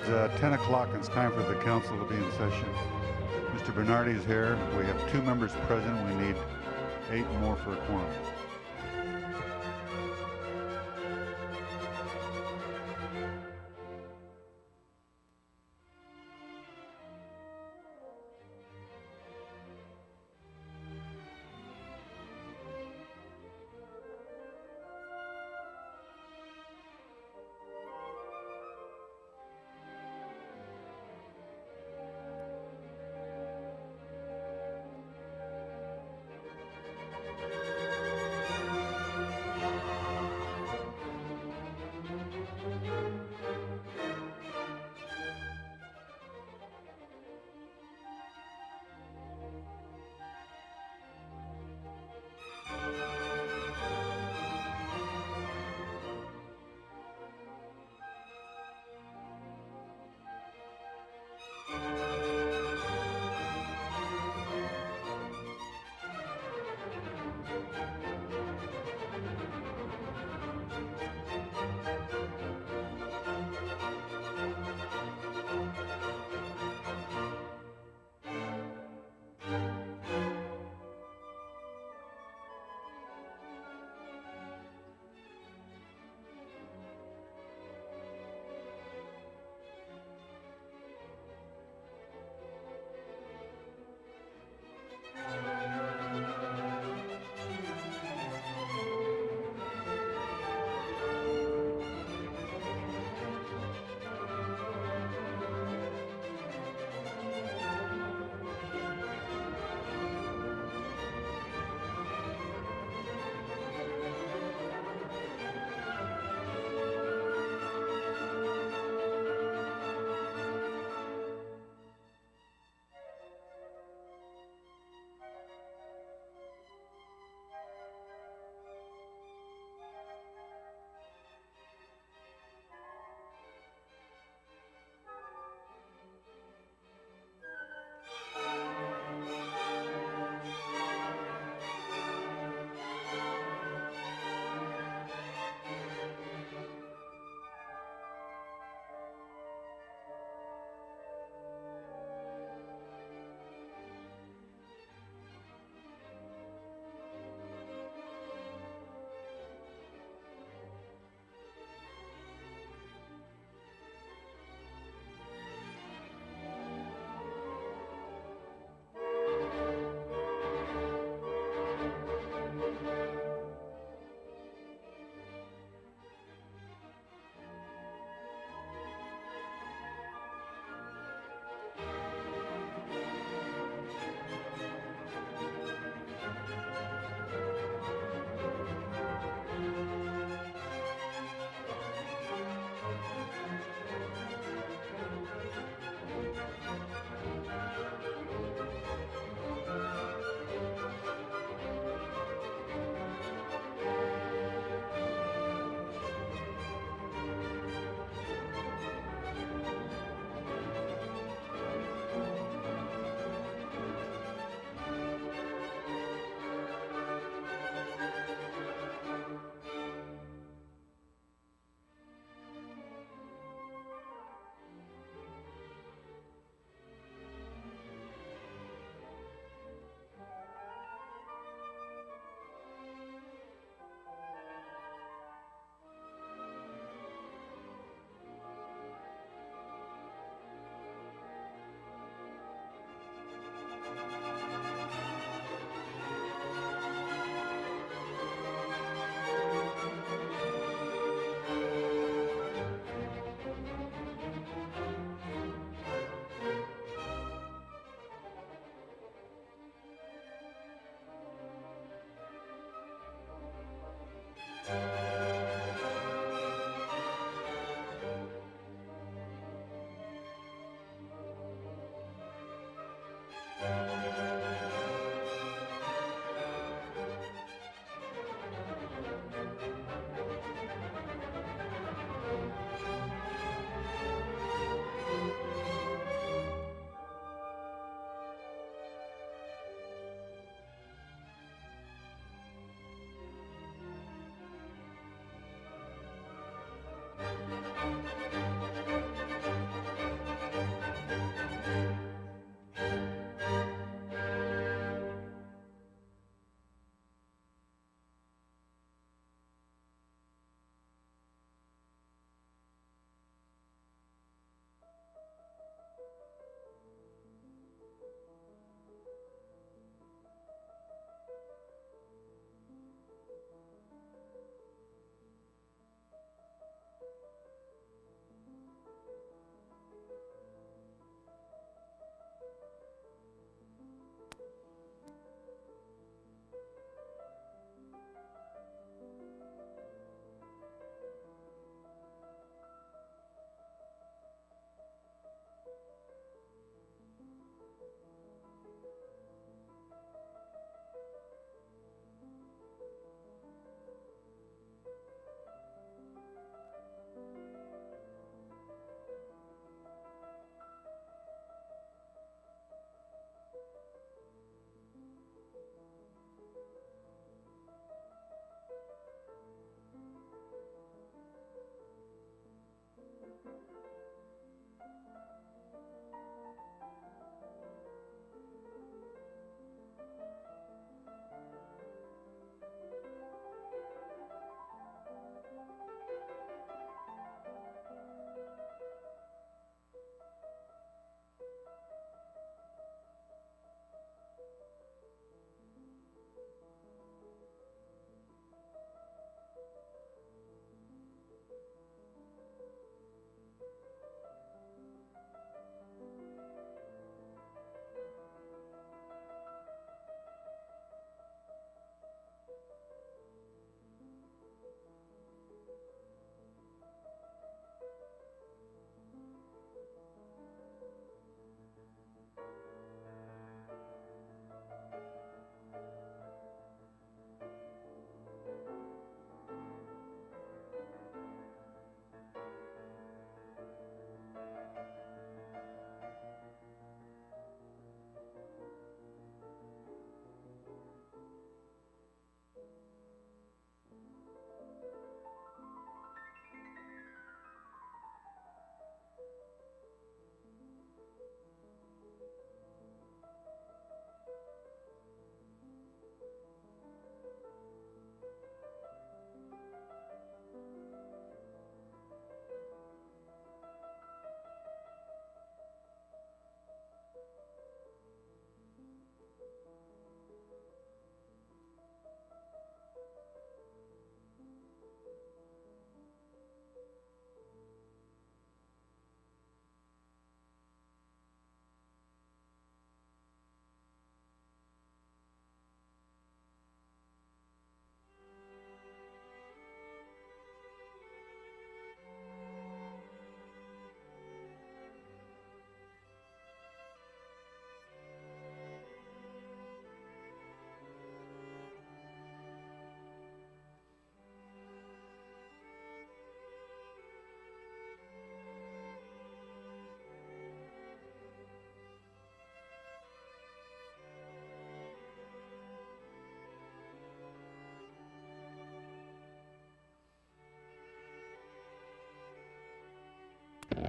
10 o'clock and it's time for the council to be in session. Mr. Bernardi is here. We have 2 members present. We need 8 more for a quorum.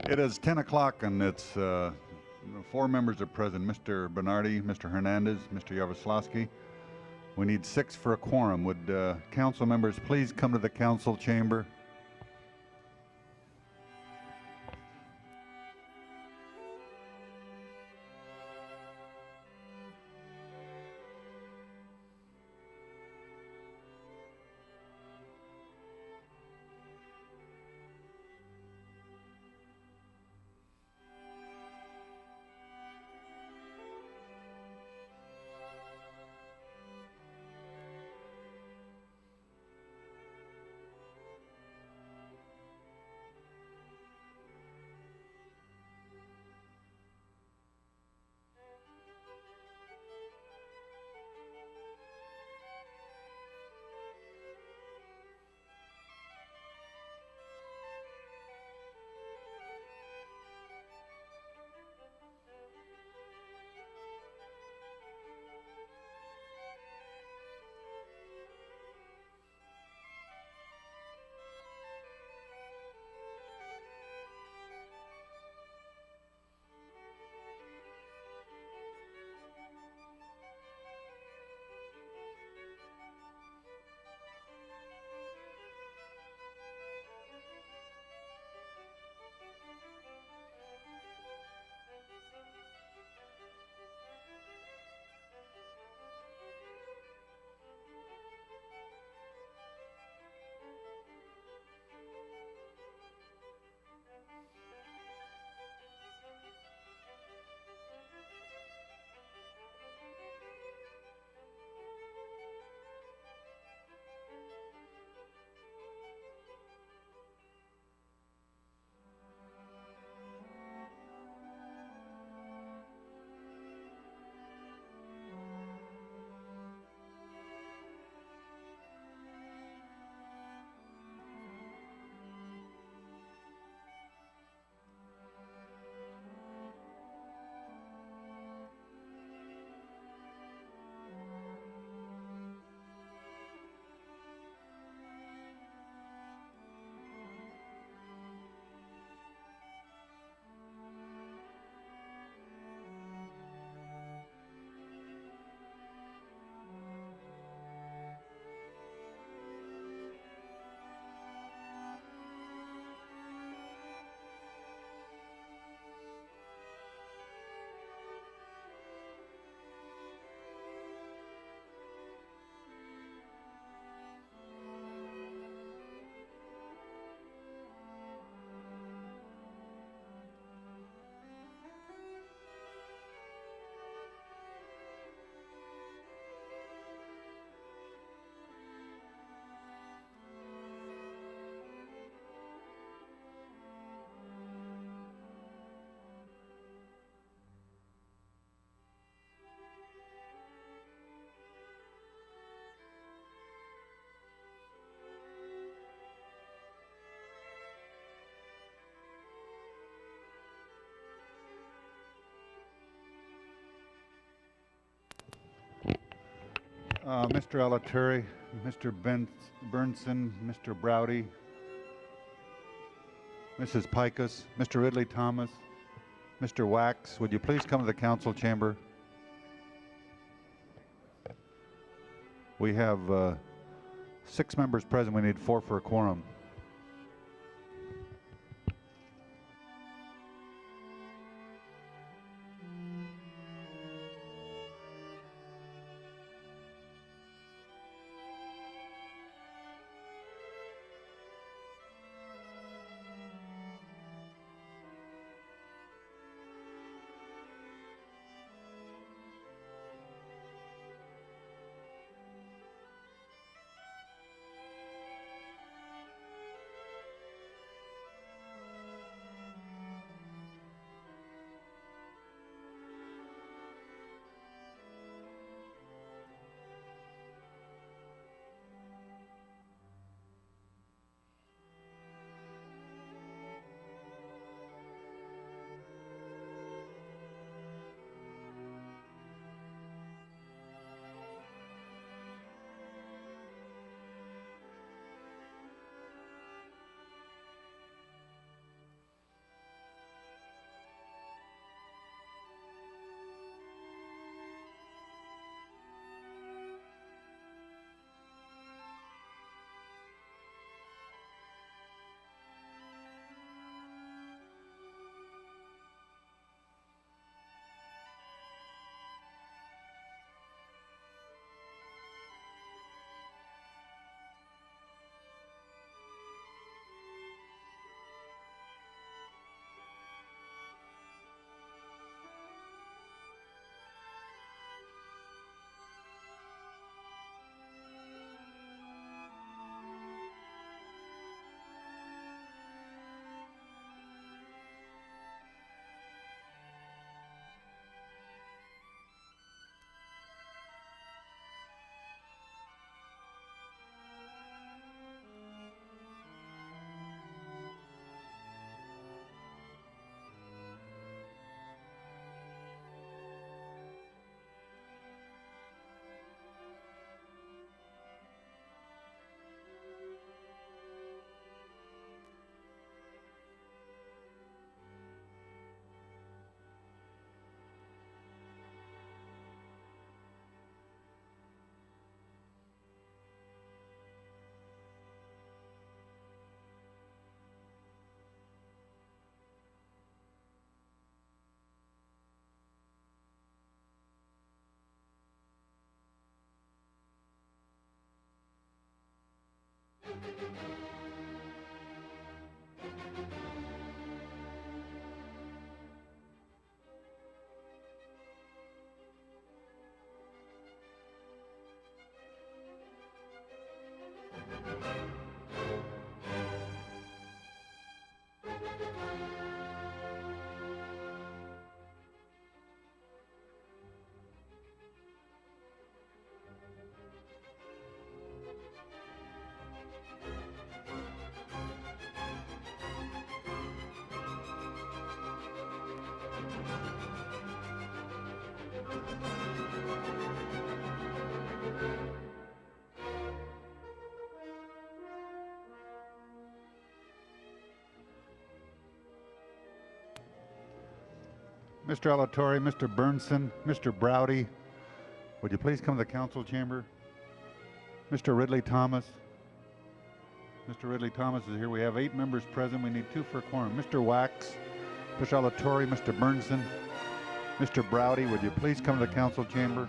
It is 10 o'clock and it's 4 members are present. Mr. Bernardi, Mr. Hernandez, Mr. Yaroslavsky. We need 6 for a quorum. Would council members please come to the council chamber? Mr. Alaturi, Mr. Bernson, Mr. Browdy, Mrs. Pikus, Mr. Ridley Thomas, Mr. Wax, would you please come to the council chamber? We have 6 members present. We need 4 for a quorum. Mr. Alatorre, Mr. Burnson, Mr. Browdy, would you please come to the council chamber? Mr. Ridley Thomas. Mr. Ridley Thomas is here. We have 8 members present. We need 2 for a quorum. Mr. Wax, Mr. Alatorre, Mr. Burnson, Mr. Browdy, would you please come to the council chamber?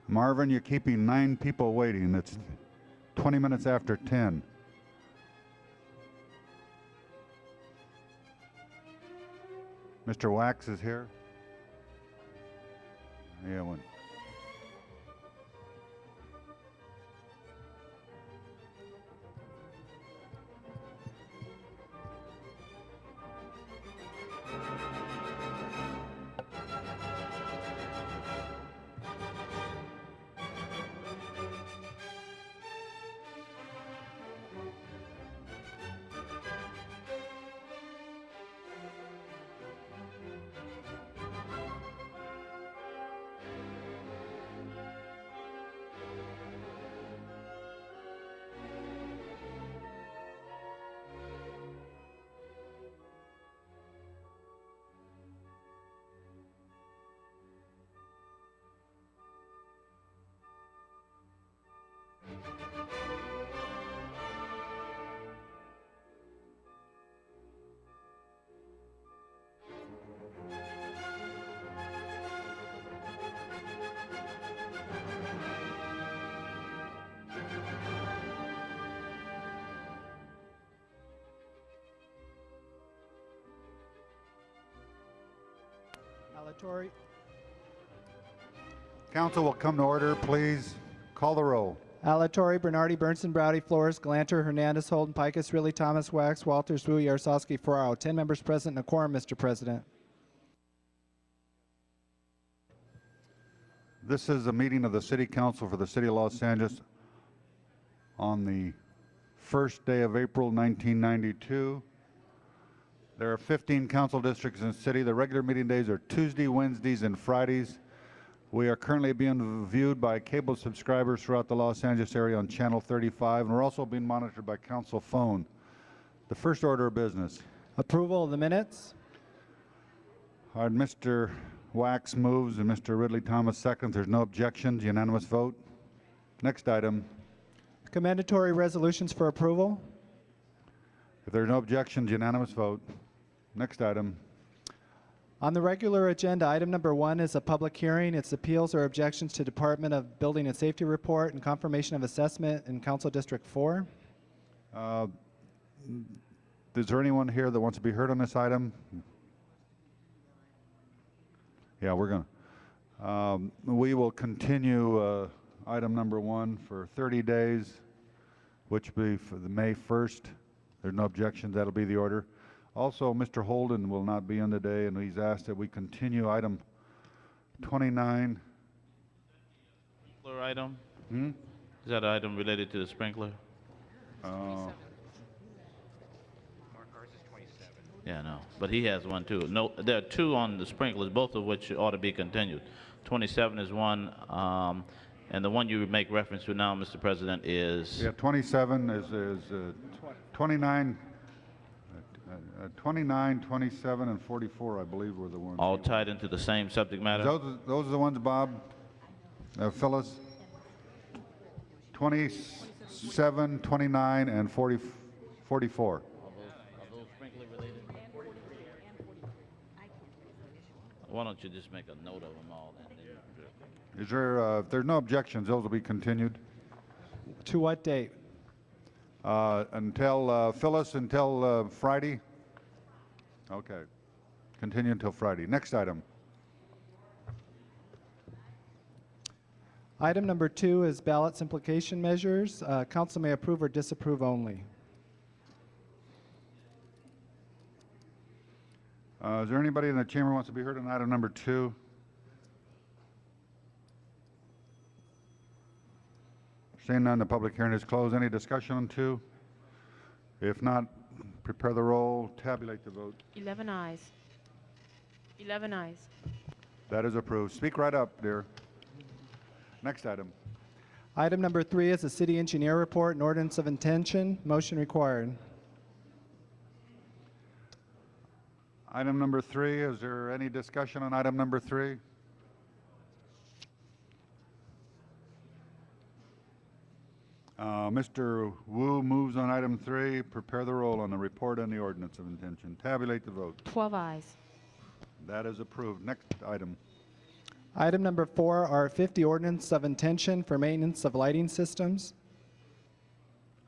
Marvin, you're keeping 9 people waiting. It's 20 minutes after 10. Mr. Wax is here. Yeah, one. Alatorre. Council will come to order, please. Call the roll. Alatorre, Bernardi, Burnson, Browdy, Flores, Galanter, Hernandez, Holden, Picus, Ridley, Thomas, Wax, Walters, Wu, Yaroslavsky, Ferraro. 10 members present and a quorum, Mr. President. This is a meeting of the City Council for the City of Los Angeles on the first day of April 1992. There are 15 council districts in the city. The regular meeting days are Tuesday, Wednesdays, and Fridays. We are currently being viewed by cable subscribers throughout the Los Angeles area on Channel 35, and we're also being monitored by council phone. The first order of business. Approval of the minutes. All right, Mr. Wax moves and Mr. Ridley Thomas seconds. There's no objections. Unanimous vote. Next item. Commendatory resolutions for approval. If there are no objections, unanimous vote. Next item. On the regular agenda, item number 1 is a public hearing. It's appeals or objections to Department of Building and Safety report and confirmation of assessment in Council District 4. Is there anyone here that wants to be heard on this item? Yeah, we're going to. We will continue item number 1 for 30 days, which will be for the May 1st. There's no objections. That'll be the order. Also, Mr. Holden will not be in today, and he's asked that we continue item 29. Sprinkler item? Hmm? Is that an item related to the sprinkler? Yeah, no, but he has one too. No, there are 2 on the sprinklers, both of which ought to be continued. 27 is one, and the one you make reference to now, Mr. President, is... Yeah, 27 is 29, 29, 27, and 44, I believe, were the ones. all tied into the same subject matter? Those are the ones, Bob, Phyllis? 27, 29, and 44. Why don't you just make a note of them all then? Is there, if there's no objections, those will be continued To what date? until, Phyllis, until Friday? Okay. Continue until Friday. Next item. Item number 2 is ballot simplification measures. Council may approve or disapprove only. Is there anybody in the chamber who wants to be heard on item number 2? Seeing none, the public hearing is closed. Any discussion on 2? If not, prepare the roll, tabulate the vote. 11 ayes. 11 ayes. That is approved. Speak right up, dear. Next item. Item number 3 is a city engineer report and ordinance of intention. Motion required. Item number 3, is there any discussion on item number 3? Mr. Wu moves on item 3. Prepare the roll on the report and the ordinance of intention. Tabulate the vote. 12 ayes. That is approved. Next item. Item number 4 are 50 ordinance of intention for maintenance of lighting systems.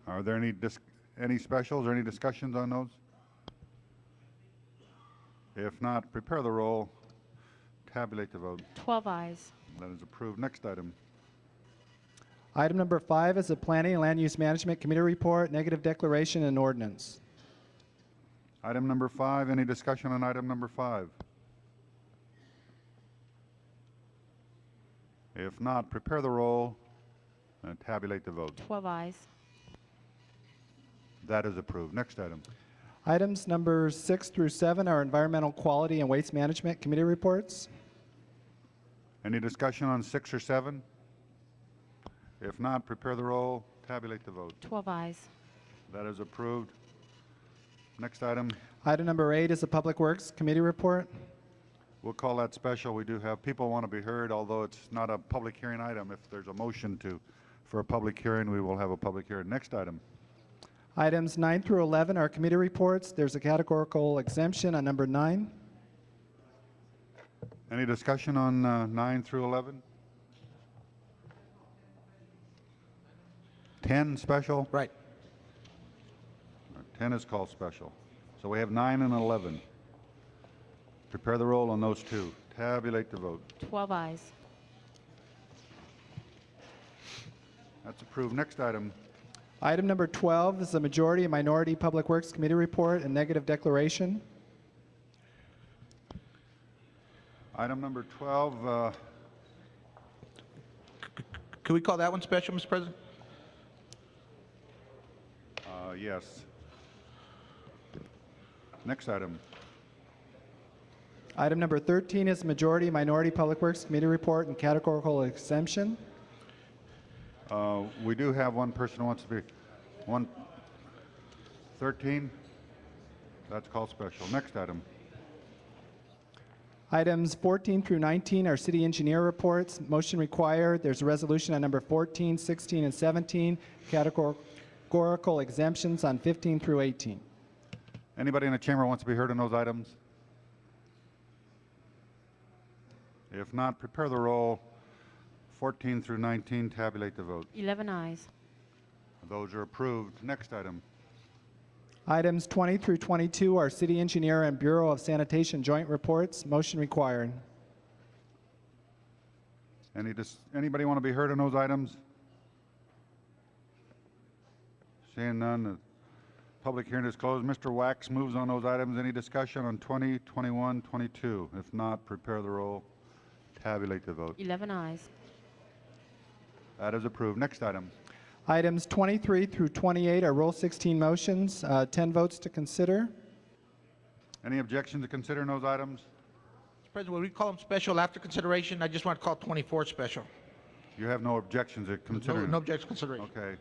Are there any specials or any discussions on those? If not, prepare the roll, tabulate the vote. 12 ayes. That is approved. Next item. Item number 5 is a Planning and Land Use Management Committee report, negative declaration and ordinance. Item number 5, any discussion on item number 5? If not, prepare the roll and tabulate the vote. 12 ayes. That is approved. Next item. Items numbers 6 through 7 are Environmental Quality and Waste Management Committee reports. Any discussion on 6 or 7? If not, prepare the roll, tabulate the vote. 12 ayes. That is approved. Next item. Item number 8 is a Public Works Committee report. We'll call that special. We do have people want to be heard, although it's not a public hearing item. If there's a motion for a public hearing, we will have a public hearing. Next item. Items 9 through 11 are committee reports. There's a categorical exemption on number 9. Any discussion on 9 through 11? 10 special? Right. 10 is called special. So we have 9 and 11. Prepare the roll on those 2. Tabulate the vote. 12 ayes. That's approved. Next item. Item number 12 is the Majority and Minority Public Works Committee report and negative declaration. Item number 12. Can we call that one special, Mr. President? Yes. Next item. Item number 13 is Majority and Minority Public Works Committee report and categorical exemption. We do have one person who wants to be 13. That's called special. Next item. Items 14 through 19 are city engineer reports. Motion required. There's a resolution on number 14, 16, and 17. Categorical exemptions on 15 through 18. Anybody in the chamber wants to be heard on those items? If not, prepare the roll. 14 through 19, tabulate the vote. 11 eyes. Those are approved. Next item. Items 20 through 22 are City Engineer and Bureau of Sanitation joint reports. Motion required. Anybody want to be heard on those items? Seeing none, the public hearing is closed. Mr. Wax moves on those items. Any discussion on 20, 21, 22? If not, prepare the roll. Tabulate the vote. 11 eyes. That is approved. Next item. Items 23 through 28 are Rule 16 motions. 10 votes to consider. Any objection to considering those items? Mr. President, will we call them special after consideration? I just want to call 24 special. You have no objections to No, considering? no objection to consideration. Okay.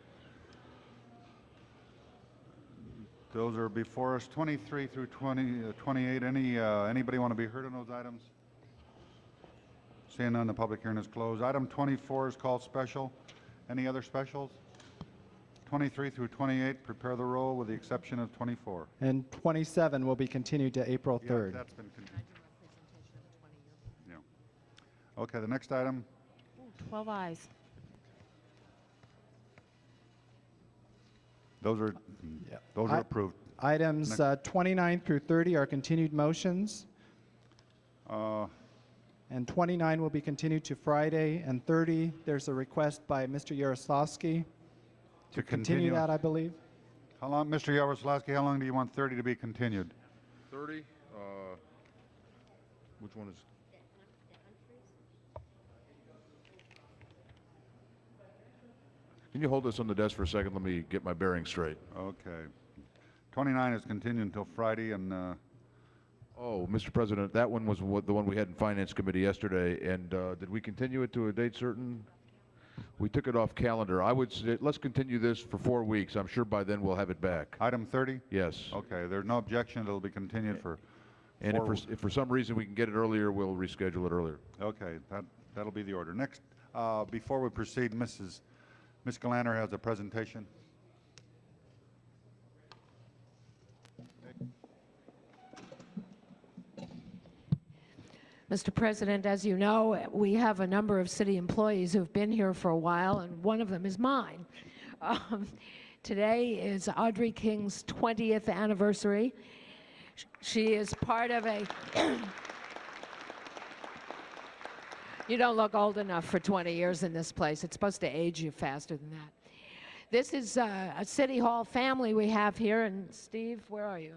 Those are before us, 23 through 28. Anybody want to be heard on those items? Seeing none, the public hearing is closed. Item 24 is called special. Any other specials? 23 through 28, prepare the roll with the exception of 24. And 27 will be continued to April Yeah, 3rd. that's been continued. Yeah. Okay, the next item. 12 eyes. Those are Yep. those are approved. Items 29 through 30 are continued motions, Uh, and 29 will be continued to Friday, and 30, there's a request by Mr. Yaroslavsky to continue that, I believe. How long, Mr. Yaroslavsky, how long do you want 30 to be continued? 30, which one is? Can you hold this on the desk for a second? Let me get my bearings straight. Okay. 29 is continued until Friday, and Oh, Mr. President, that one was the one we had in Finance Committee yesterday, and did we continue it to a date certain? We took it off calendar. I would say, let's continue this for 4 weeks. I'm sure by then we'll have it back. item 30? Yes. Okay, there's no objection. It'll be continued for And four- if for some reason we can get it earlier, we'll reschedule it earlier. Okay, that'll be the order. Next, before we proceed, Ms. Galander has a presentation. Mr. President, as you know, we have a number of city employees who've been here for a while, and one of them is mine. Today is Audrey King's 20th anniversary. She is part of a... You don't look old enough for 20 years in this place. It's supposed to age you faster than that. This is a City Hall family we have here, and Steve, where are you?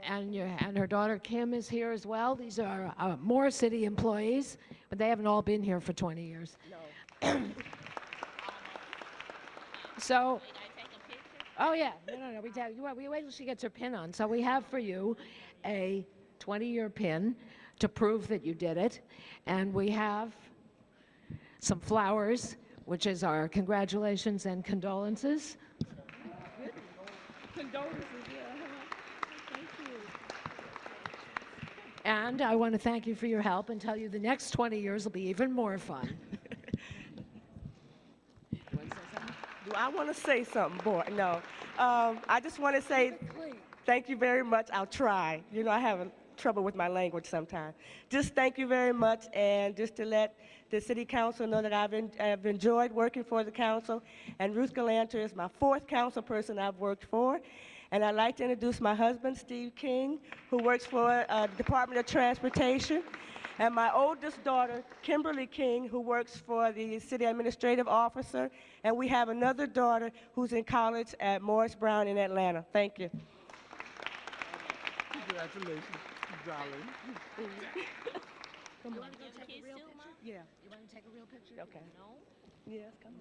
And her daughter Kim is here as well. These are more city employees, but they haven't all been here for 20 years. No. So, oh yeah, no. We wait till she gets her pin on. So we have for you a 20-year pin to prove that you did it, and we have some flowers, which is our congratulations and condolences. Condolences, yeah. Thank you. And I want to thank you for your help and tell you the next 20 years will be even more fun. Do I want to say something, boy? No. I just want to say thank you very much. I'll try. You know, I have trouble with my language sometimes. Just thank you very much, and just to let the City Council know that I've enjoyed working for the council, and Ruth Galanter is my 4th council person I've worked for. And I'd like to introduce my husband, Steve King, who works for the Department of Transportation, and my oldest daughter, Kimberly King, who works for the City Administrative Officer, and we have another daughter who's in college at Morris Brown in Atlanta. Thank you. Congratulations, darling. You want to go take a real picture? Yeah. You want to take a real picture? Okay. No? Yes, come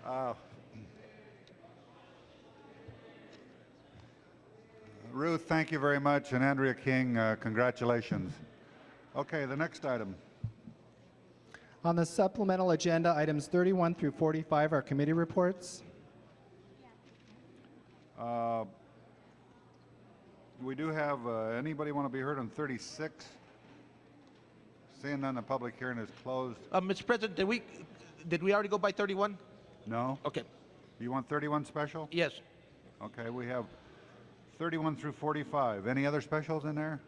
on. Ruth, thank you very much, and Andrea King, congratulations. Okay, the next item. On the supplemental agenda, items 31 through 45 are committee reports. We do have, anybody want to be heard on 36? Seeing none, the public hearing is closed. Mr. President, did we already go by 31? No? Okay. You want 31 special? Yes. Okay, we have 31 through 45. Any other specials in there?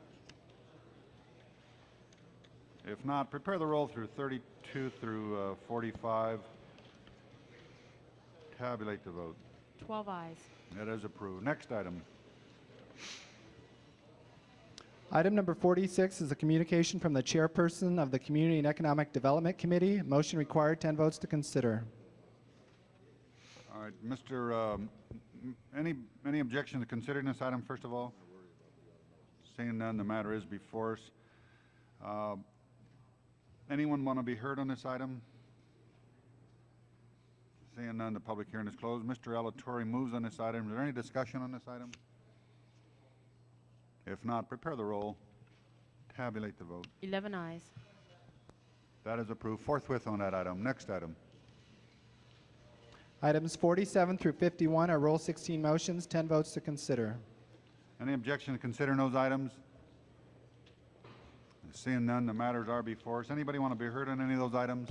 If not, prepare the roll through 32 through 45. Tabulate the vote. 12 eyes. That is approved. Next item. Item number 46 is a communication from the chairperson of the Community and Economic Development Committee. Motion required, 10 votes to consider. All right, Mr. Any objection to considering this item, first of all? Seeing none, the matter is before us. Anyone want to be heard on this item? Seeing none, the public hearing is closed. Mr. Alatorre moves on this item. Is there any discussion on this item? If not, prepare the roll. Tabulate the vote. 11 eyes. That is approved forthwith on that item. Next item. Items 47 through 51 are Rule 16 motions, 10 votes to consider. Any objection to considering those items? Seeing none, the matters are before us. Anybody want to be heard on any of those items?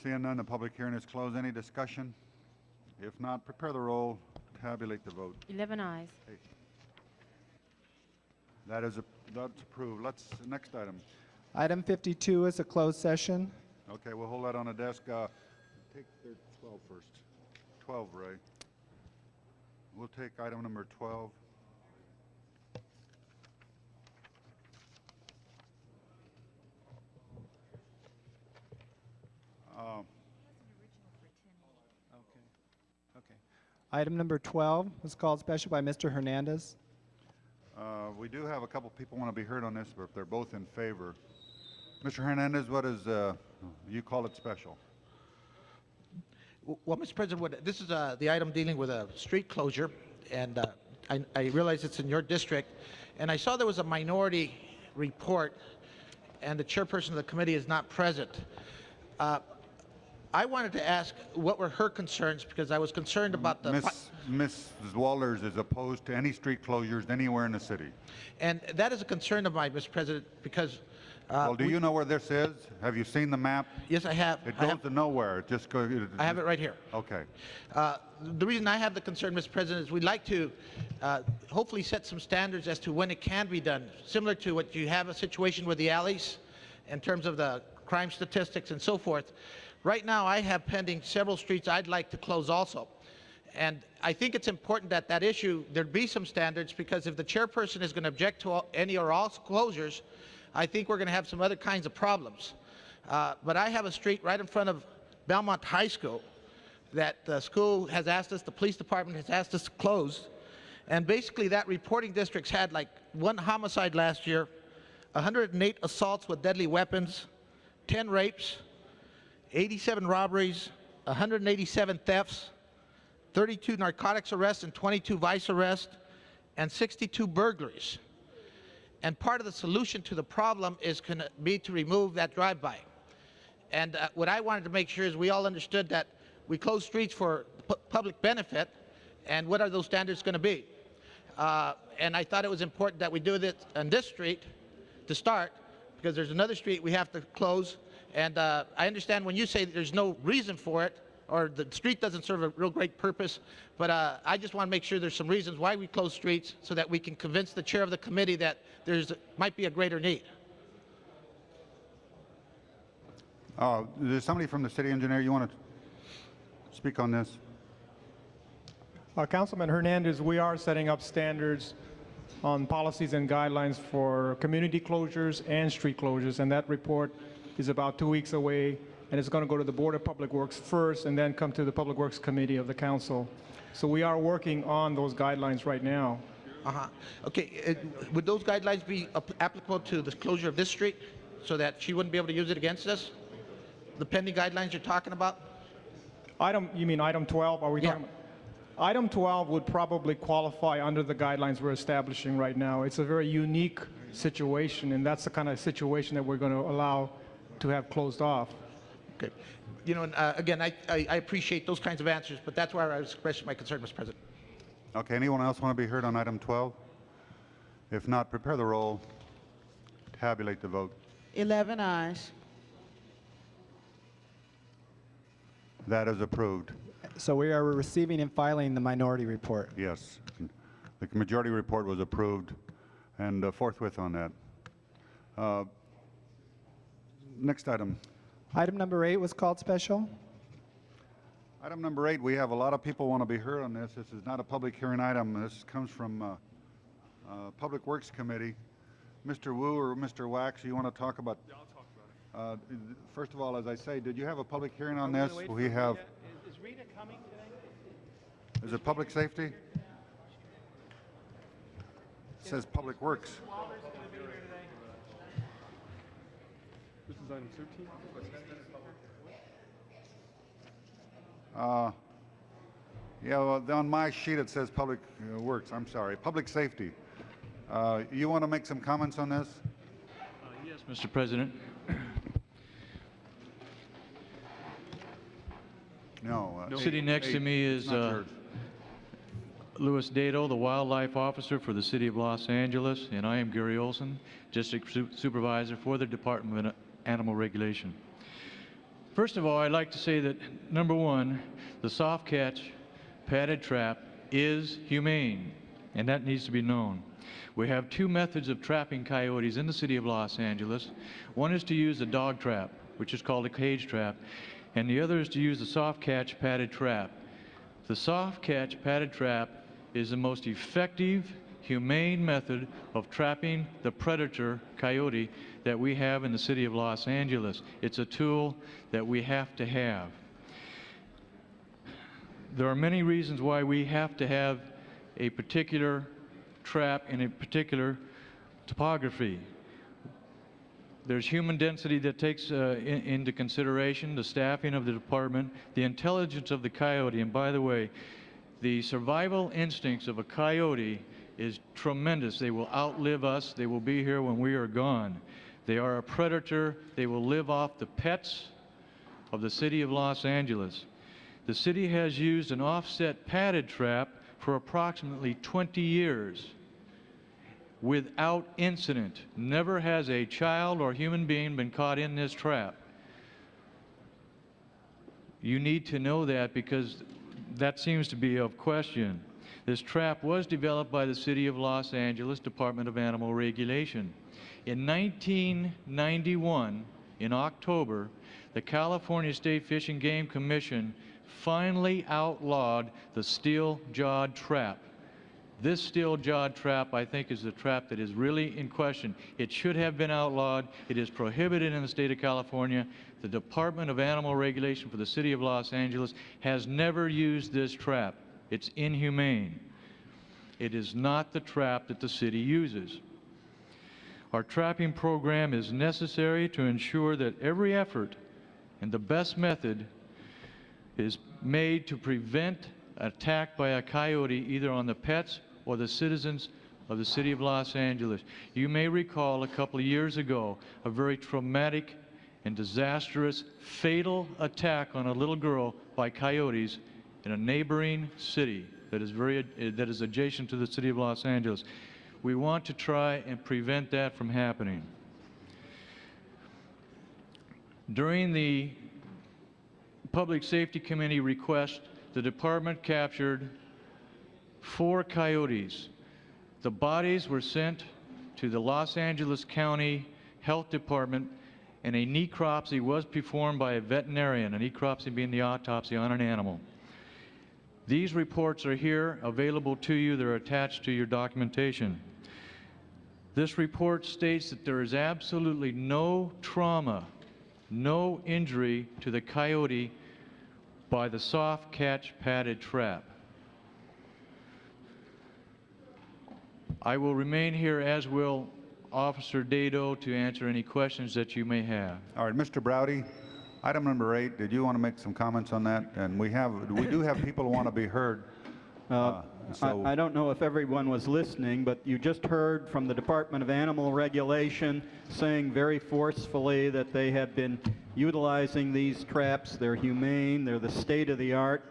Seeing none, the public hearing is closed. Any discussion? If not, prepare the roll. Tabulate the vote. 11 eyes. That's approved. Next item. Item 52 is a closed session. Okay, we'll hold that on the desk. Take their 12 first. 12, Ray. We'll take item number 12. Okay. Item number 12 was called special by Mr. Hernandez. We do have a couple people want to be heard on this, but if they're both in favor. Mr. Hernandez, what is, you call it special? Well, Mr. President, this is the item dealing with a street closure, and I realize it's in your district, and I saw there was a minority report, and the chairperson of the committee is not present. I wanted to ask what were her concerns, because I was concerned about the... Ms. Walters is opposed to any street closures anywhere in the city. And that is a concern of mine, Mr. President, because... Well, do you know where this is? Have you seen the map? Yes, I have. It goes to nowhere. It just goes... I have it right here. Okay. The reason I have the concern, Mr. President, is we'd like to hopefully set some standards as to when it can be done, similar to what you have a situation with the alleys in terms of the crime statistics and so forth. Right now, I have pending several streets I'd like to close also. And I think it's important that that issue, there'd be some standards, because if the chairperson is going to object to any or all closures, I think we're going to have some other kinds of problems. But I have a street right in front of Belmont High School that the school has asked us, the police department has asked us to close. And basically that reporting district's had like 1 homicide last year, 108 assaults with deadly weapons, 10 rapes, 87 robberies, 187 thefts, 32 narcotics arrests and 22 vice arrests, and 62 burglaries. And part of the solution to the problem is going to be to remove that drive-by. And what I wanted to make sure is we all understood that we close streets for public benefit, and what are those standards going to be? And I thought it was important that we do this on this street to start, because there's another street we have to close. And I understand when you say that there's no reason for it, or the street doesn't serve a real great purpose, but I just want to make sure there's some reasons why we close streets so that we can convince the chair of the committee that might be a greater need. There's somebody from the city engineer. You want to speak on this? Councilman Hernandez, we are setting up standards on policies and guidelines for community closures and street closures, and that report is about 2 weeks away, and it's going to go to the Board of Public Works first and then come to the Public Works Committee of the Council. So we are working on those guidelines right now. Okay, would those guidelines be applicable to the closure of this street so that she wouldn't be able to use it against us? The pending guidelines you're talking about? You mean item 12? Are we Yeah. talking about? Item 12 would probably qualify under the guidelines we're establishing right now. It's a very unique situation, and that's the kind of situation that we're going to allow to have closed off. Okay. You know, and, again, I appreciate those kinds of answers, but that's where I was expressing my concern, Mr. President. Okay, anyone else want to be heard on item 12? If not, prepare the roll. Tabulate the vote. 11 eyes. That is approved. So we are receiving and filing the minority report. Yes. The majority report was approved, and forthwith on that. Next item. Item number 8 was called special. Item number 8, we have a lot of people want to be heard on this. This is not a public hearing item. This comes from Public Works Committee. Mr. Wu or Mr. Wax, you want to talk about? Yeah, I'll talk about it. First of all, as I say, did you have a public hearing on this? We have. Is Rita coming today? Is it public safety? It says Public Works. This is item 13. Yeah, well, on my sheet it says Public Works. I'm sorry, Public Safety. You want to make some comments on this? Yes, Mr. President. No. Sitting next to me it's is not yours. Louis Dado, the Wildlife Officer for the City of Los Angeles, and I am Gary Olson, District Supervisor for the Department of Animal Regulation. First of all, I'd like to say that, number one, the soft catch padded trap is humane, and that needs to be known. We have two methods of trapping coyotes in the City of Los Angeles. One is to use a dog trap, which is called a cage trap, and the other is to use the soft catch padded trap. The soft catch padded trap is the most effective, humane method of trapping the predator coyote that we have in the City of Los Angeles. It's a tool that we have to have. There are many reasons why we have to have a particular trap in a particular topography. There's human density that takes into consideration, the staffing of the department, the intelligence of the coyote, and by the way, the survival instincts of a coyote is tremendous. They will outlive us. They will be here when we are gone. They are a predator. They will live off the pets of the City of Los Angeles. The city has used an offset padded trap for approximately 20 years without incident. Never has a child or human being been caught in this trap. You need to know that because that seems to be of question. This trap was developed by the City of Los Angeles Department of Animal Regulation. In 1991, in October, the California State Fish and Game Commission finally outlawed the steel-jawed trap. This steel-jawed trap, I think, is the trap that is really in question. It should have been outlawed. It is prohibited in the state of California. The Department of Animal Regulation for the City of Los Angeles has never used this trap. It's inhumane. It is not the trap that the city uses. Our trapping program is necessary to ensure that every effort and the best method is made to prevent attack by a coyote either on the pets or the citizens of the City of Los Angeles. You may recall a couple of years ago a very traumatic and disastrous, fatal attack on a little girl by coyotes in a neighboring city that is adjacent to the City of Los Angeles. We want to try and prevent that from happening. During the Public Safety Committee request, the department captured 4 coyotes. The bodies were sent to the Los Angeles County Health Department, and a necropsy was performed by a veterinarian, a necropsy being the autopsy on an animal. These reports are here, available to you. They're attached to your documentation. This report states that there is absolutely no trauma, no injury to the coyote by the soft catch padded trap. I will remain here, as will Officer Dado, to answer any questions that you may have. All right, Mr. Browdy, item number 8, did you want to make some comments on that? And we do have people who want to be heard. I don't know if everyone was listening, but you just heard from the Department of Animal Regulation saying very forcefully that they have been utilizing these traps. They're humane, they're the state of the art,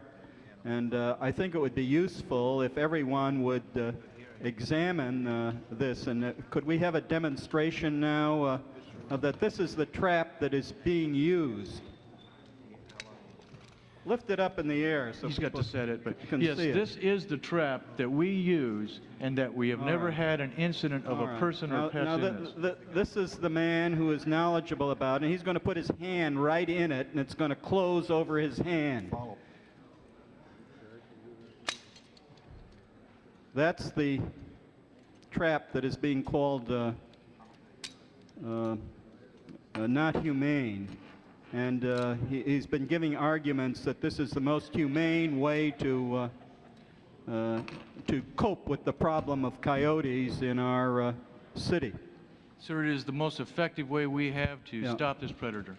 and I think it would be useful if everyone would examine this. And could we have a demonstration now that this is the trap that is being used? Lift it up in the air so He's got people to set it, but can yes, see it. this is the trap that we use and that we have never right. had an incident of All a right. person or pets now in this. this is the man who is knowledgeable about it, and he's going to put his hand right in it, and it's going to close over his hand. That's the trap that is being called not humane. And he's been giving arguments that this is the most humane way to cope with the problem of coyotes in our city. Sir, it is the most effective way we have to Yeah. stop this predator.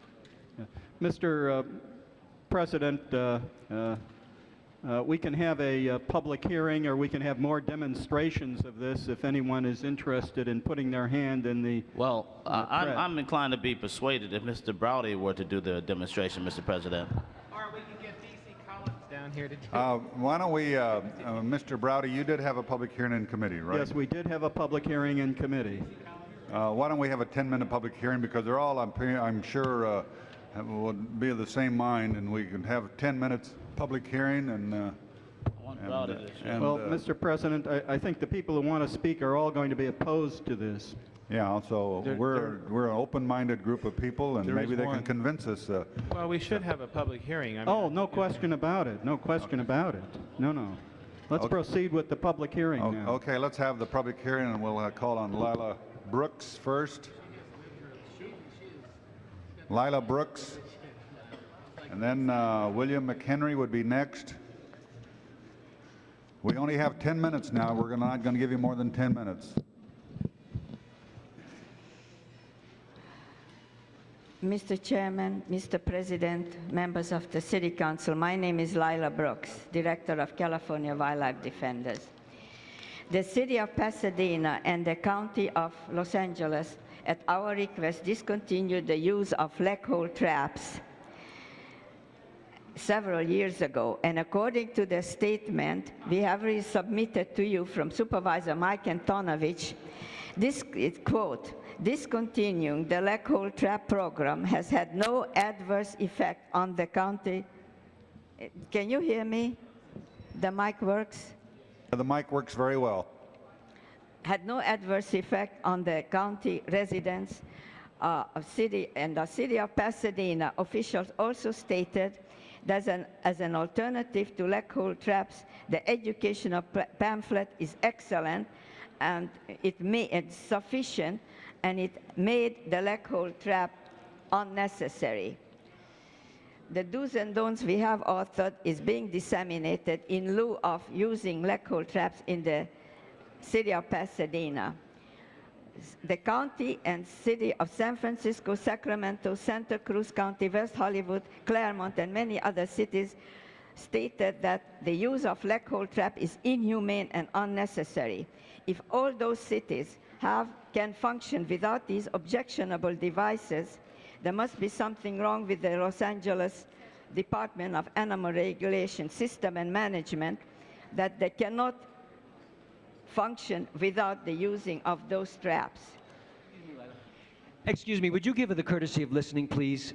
Mr. President, we can have a public hearing, or we can have more demonstrations of this if anyone is interested in putting their hand in the... Well, threat. I'm inclined to be persuaded if Mr. Browdy were to do the demonstration, Mr. President. Or we could get DC Collins down here to do Why don't we, Mr. Browdy, you did have a public hearing in committee, right? Yes, we did have a public hearing in committee. Why don't we have a 10-minute public hearing, because they're all, I'm sure, would be of the same mind, and we can have 10 minutes public hearing and... Well, Mr. President, I think the people who want to speak are all going to be opposed to this. Yeah, so we're an open-minded group of people, and There maybe is they one. can convince us. Well, we should have a public hearing. I mean, Oh, no question about it. No question about it. No, no. Let's Okay. proceed with the public hearing now. Okay, let's have the public hearing, and we'll call on Lila Brooks first. Lila Brooks. And then William McHenry would be next. We only have 10 minutes now. We're not going to give you more than 10 minutes. Mr. Chairman, Mr. President, members of the City Council, my name is Lila Brooks, Director of California Wildlife Defenders. The City of Pasadena and the County of Los Angeles, at our request, discontinued the use of leg hole traps several years ago, and according to the statement we have resubmitted to you from Supervisor Mike Antonovich, this is, quote, discontinuing the leg hole trap program has had no adverse effect on the county. Can you hear me? The mic works? The mic works very well. Had no adverse effect on the county residents of city, and the City of Pasadena officials also stated that as an alternative to leg hole traps, the educational pamphlet is excellent, and it's sufficient, and it made the leg hole trap unnecessary. The do's and don'ts we have authored is being disseminated in lieu of using leg hole traps in the City of Pasadena. The county and city of San Francisco, Sacramento, Santa Cruz County, West Hollywood, Claremont, and many other cities stated that the use of leg hole trap is inhumane and unnecessary. If all those cities can function without these objectionable devices, there must be something wrong with the Los Angeles Department of Animal Regulation system and management, that they cannot function without the using of those traps. Excuse me, would you give her the courtesy of listening, please?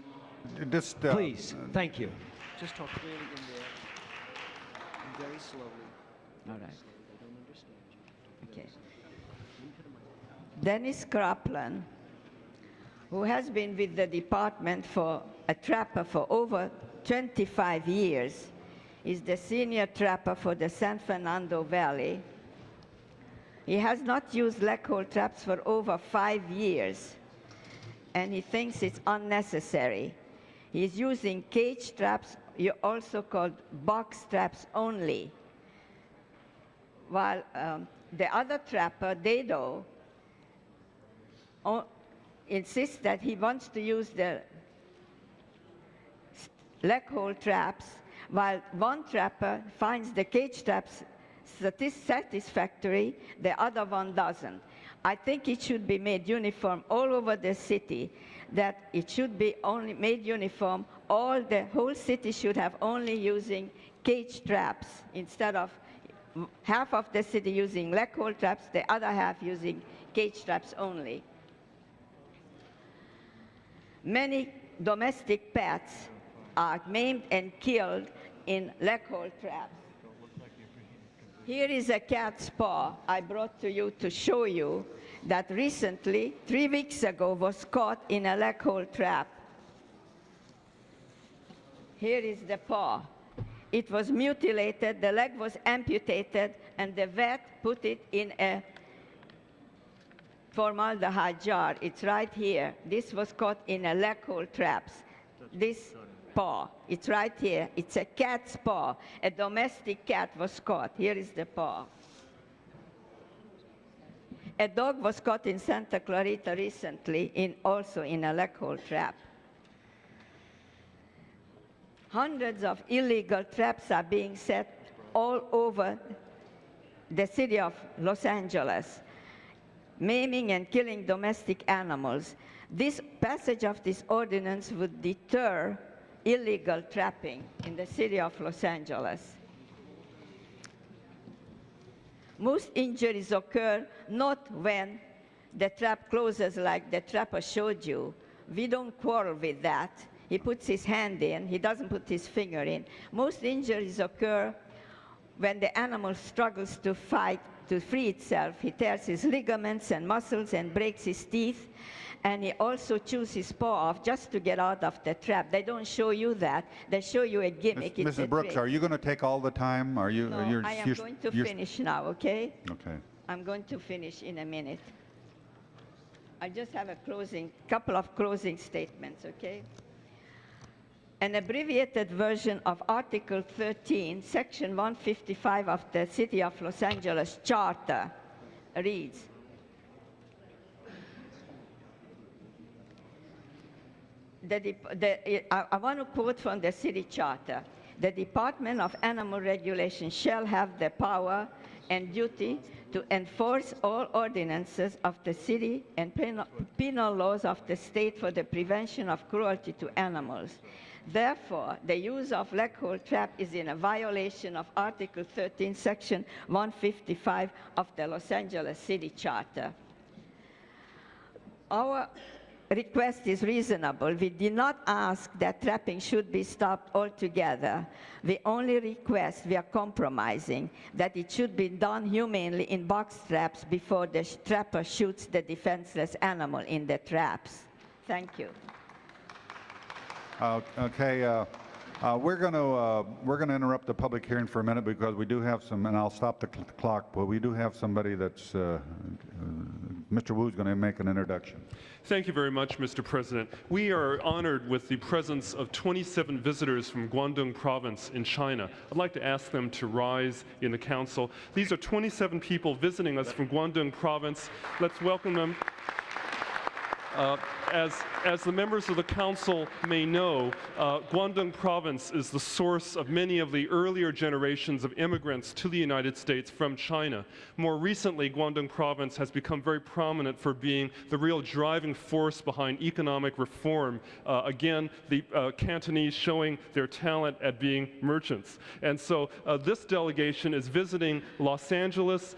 Just, Please, thank you. just talk clearly in there, and very slowly. All right. They don't understand you. Okay. Dennis Kraplin, who has been with the department for a trapper for over 25 years, is the senior trapper for the San Fernando Valley. He has not used leg hole traps for over 5 years, and he thinks it's unnecessary. He's using cage traps, also called box traps only. While the other trapper, Dado, insists that he wants to use the leg hole traps, while one trapper finds the cage traps satisfactory, the other one doesn't. I think it should be made uniform all over the city, that it should be only made uniform. The whole city should have only using cage traps, instead of half of the city using leg hole traps, the other half using cage traps only. Many domestic pets are maimed and killed in leg hole traps. Here is a cat's paw I brought to you to show you that recently, 3 weeks ago, was caught in a leg hole trap. Here is the paw. It was mutilated, the leg was amputated, and the vet put it in a formaldehyde jar. It's right here. This was caught in a leg hole traps. This paw, it's right here. It's a cat's paw. A domestic cat was caught. Here is the paw. A dog was caught in Santa Clarita recently, also in a leg hole trap. Hundreds of illegal traps are being set all over the city of Los Angeles, maiming and killing domestic animals. This passage of this ordinance would deter illegal trapping in the city of Los Angeles. Most injuries occur not when the trap closes like the trapper showed you. We don't quarrel with that. He puts his hand in, he doesn't put his finger in. Most injuries occur when the animal struggles to fight, to free itself. He tears his ligaments and muscles and breaks his teeth, and he also chews his paw off just to get out of the trap. They don't show you that. They show you a gimmick. It's a Mrs. Brooks, trick. are you going to take all the time? Are you? No, I am going to finish now, okay? Okay. I'm going to finish in a minute. I just have a couple of closing statements, okay? An abbreviated version of Article 13, Section 155 of the City of Los Angeles Charter reads, I want to quote from the city charter. The Department of Animal Regulation shall have the power and duty to enforce all ordinances of the city and penal laws of the state for the prevention of cruelty to animals. Therefore, the use of leg hole trap is in a violation of Article 13, Section 155 of the Los Angeles City Charter. Our request is reasonable. We did not ask that trapping should be stopped altogether. We only request, we are compromising, that it should be done humanely in box traps before the trapper shoots the defenseless animal in the traps. Thank you. Okay, we're going to interrupt the public hearing for a minute because we do have some, and I'll stop the clock, but we do have somebody that's, Mr. Wu's going to make an introduction. Thank you very much, Mr. President. We are honored with the presence of 27 visitors from Guangdong Province in China. I'd like to ask them to rise in the council. These are 27 people visiting us from Guangdong Province. Let's welcome them. As the members of the council may know, Guangdong Province is the source of many of the earlier generations of immigrants to the United States from China. More recently, Guangdong Province has become very prominent for being the real driving force behind economic reform. Again, the Cantonese showing their talent at being merchants. And so this delegation is visiting Los Angeles,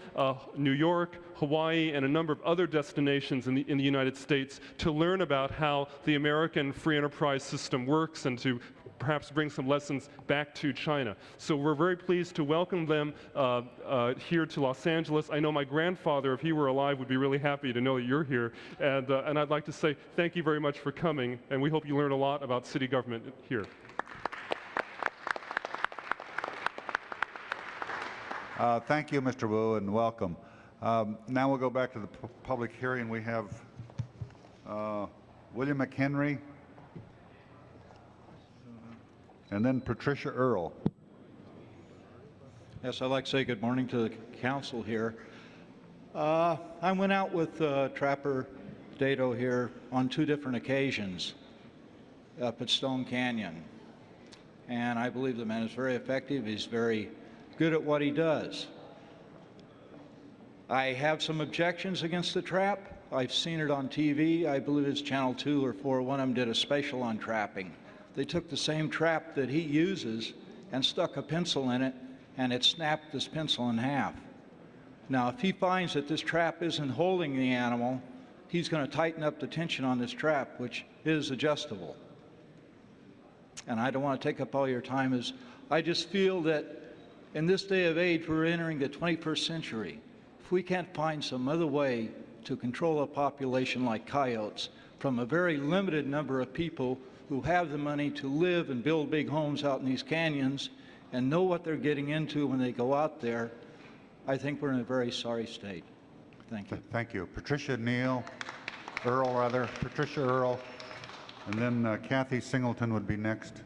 New York, Hawaii, and a number of other destinations in the United States to learn about how the American free enterprise system works and to perhaps bring some lessons back to China. So we're very pleased to welcome them here to Los Angeles. I know my grandfather, if he were alive, would be really happy to know that you're here. And I'd like to say thank you very much for coming, and we hope you learn a lot about city government here. Thank you, Mr. Wu, and welcome. Now we'll go back to the public hearing. We have William McHenry and then Patricia Earle. Yes, I'd like to say good morning to the council here. I went out with Trapper Dato here on 2 different occasions up at Stone Canyon. And I believe the man is very effective. He's very good at what he does. I have some objections against the trap. I've seen it on TV. I believe it's Channel 2 or 4. One of them did a special on trapping. They took the same trap that he uses and stuck a pencil in it, and it snapped this pencil in half. Now, if he finds that this trap isn't holding the animal, he's going to tighten up the tension on this trap, which is adjustable. And I don't want to take up all your time as I just feel that in this day of age, we're entering the 21st century. If we can't find some other way to control a population like coyotes from a very limited number of people who have the money to live and build big homes out in these canyons and know what they're getting into when they go out there, I think we're in a very sorry state. Thank you. Thank you. Patricia Earl, and then Kathy Singleton would be next.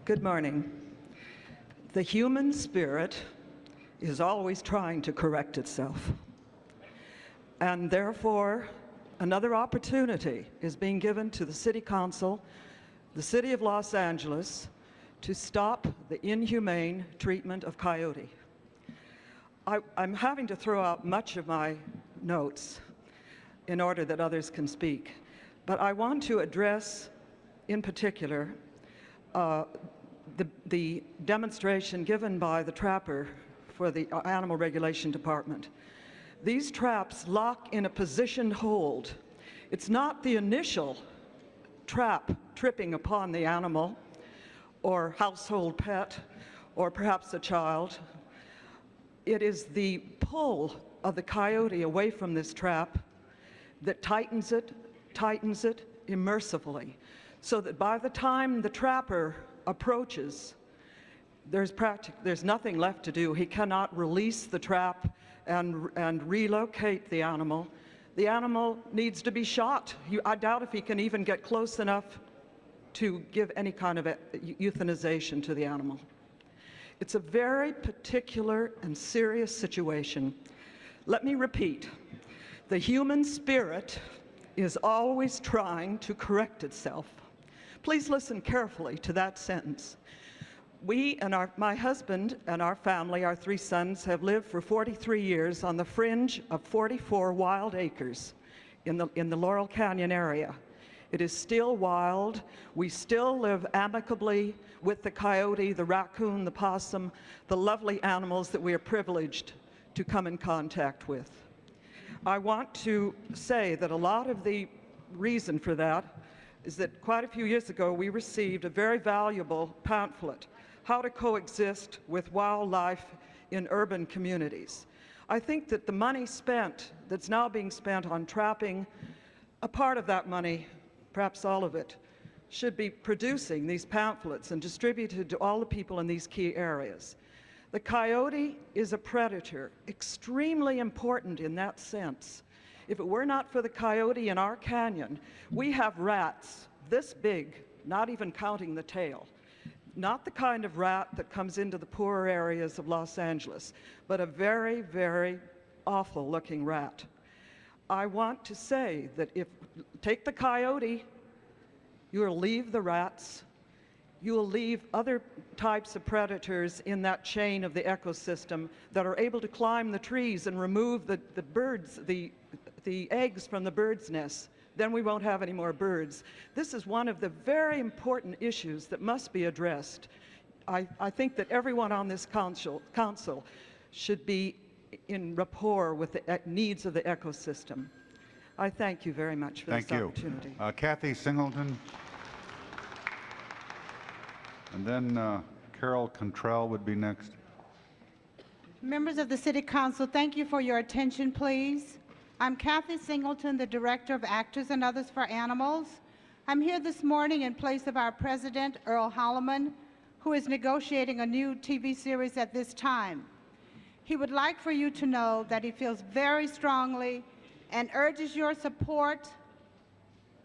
Good morning. The human spirit is always trying to correct itself. And therefore, another opportunity is being given to the City Council, the City of Los Angeles, to stop the inhumane treatment of coyote. I'm having to throw out much of my notes in order that others can speak. But I want to address, in particular, the demonstration given by the trapper for the Animal Regulation Department. These traps lock in a positioned hold. It's not the initial trap tripping upon the animal or household pet or perhaps a child. It is the pull of the coyote away from this trap that tightens it immersively, so that by the time the trapper approaches, there's nothing left to do. He cannot release the trap and relocate the animal. The animal needs to be shot. I doubt if he can even get close enough to give any kind of euthanization to the animal. It's a very particular and serious situation. Let me repeat. The human spirit is always trying to correct itself. Please listen carefully to that sentence. We and my husband and our family, our 3 sons, have lived for 43 years on the fringe of 44 wild acres in the Laurel Canyon area. It is still wild. We still live amicably with the coyote, the raccoon, the possum, the lovely animals that we are privileged to come in contact with. I want to say that a lot of the reason for that is that quite a few years ago we received a very valuable pamphlet, How to Coexist with Wildlife in Urban Communities. I think that the money that's now being spent on trapping, a part of that money, perhaps all of it, should be producing these pamphlets and distributed to all the people in these key areas. The coyote is a predator, extremely important in that sense. If it were not for the coyote in our canyon, we have rats this big, not even counting the tail. Not the kind of rat that comes into the poorer areas of Los Angeles, but a very, very awful looking rat. I want to say that take the coyote, you will leave the rats, you will leave other types of predators in that chain of the ecosystem that are able to climb the trees and remove the birds, the eggs from the birds' nests. Then we won't have any more birds. This is one of the very important issues that must be addressed. I think that everyone on this council should be in rapport with the needs of the ecosystem. I thank you very much for this opportunity. Kathy Singleton. And then Carol Contrell would be next. Members of the City Council, thank you for your attention, please. I'm Kathy Singleton, the Director of Actors and Others for Animals. I'm here this morning in place of our President, Earl Holliman, who is negotiating a new TV series at this time. He would like for you to know that he feels very strongly and urges your support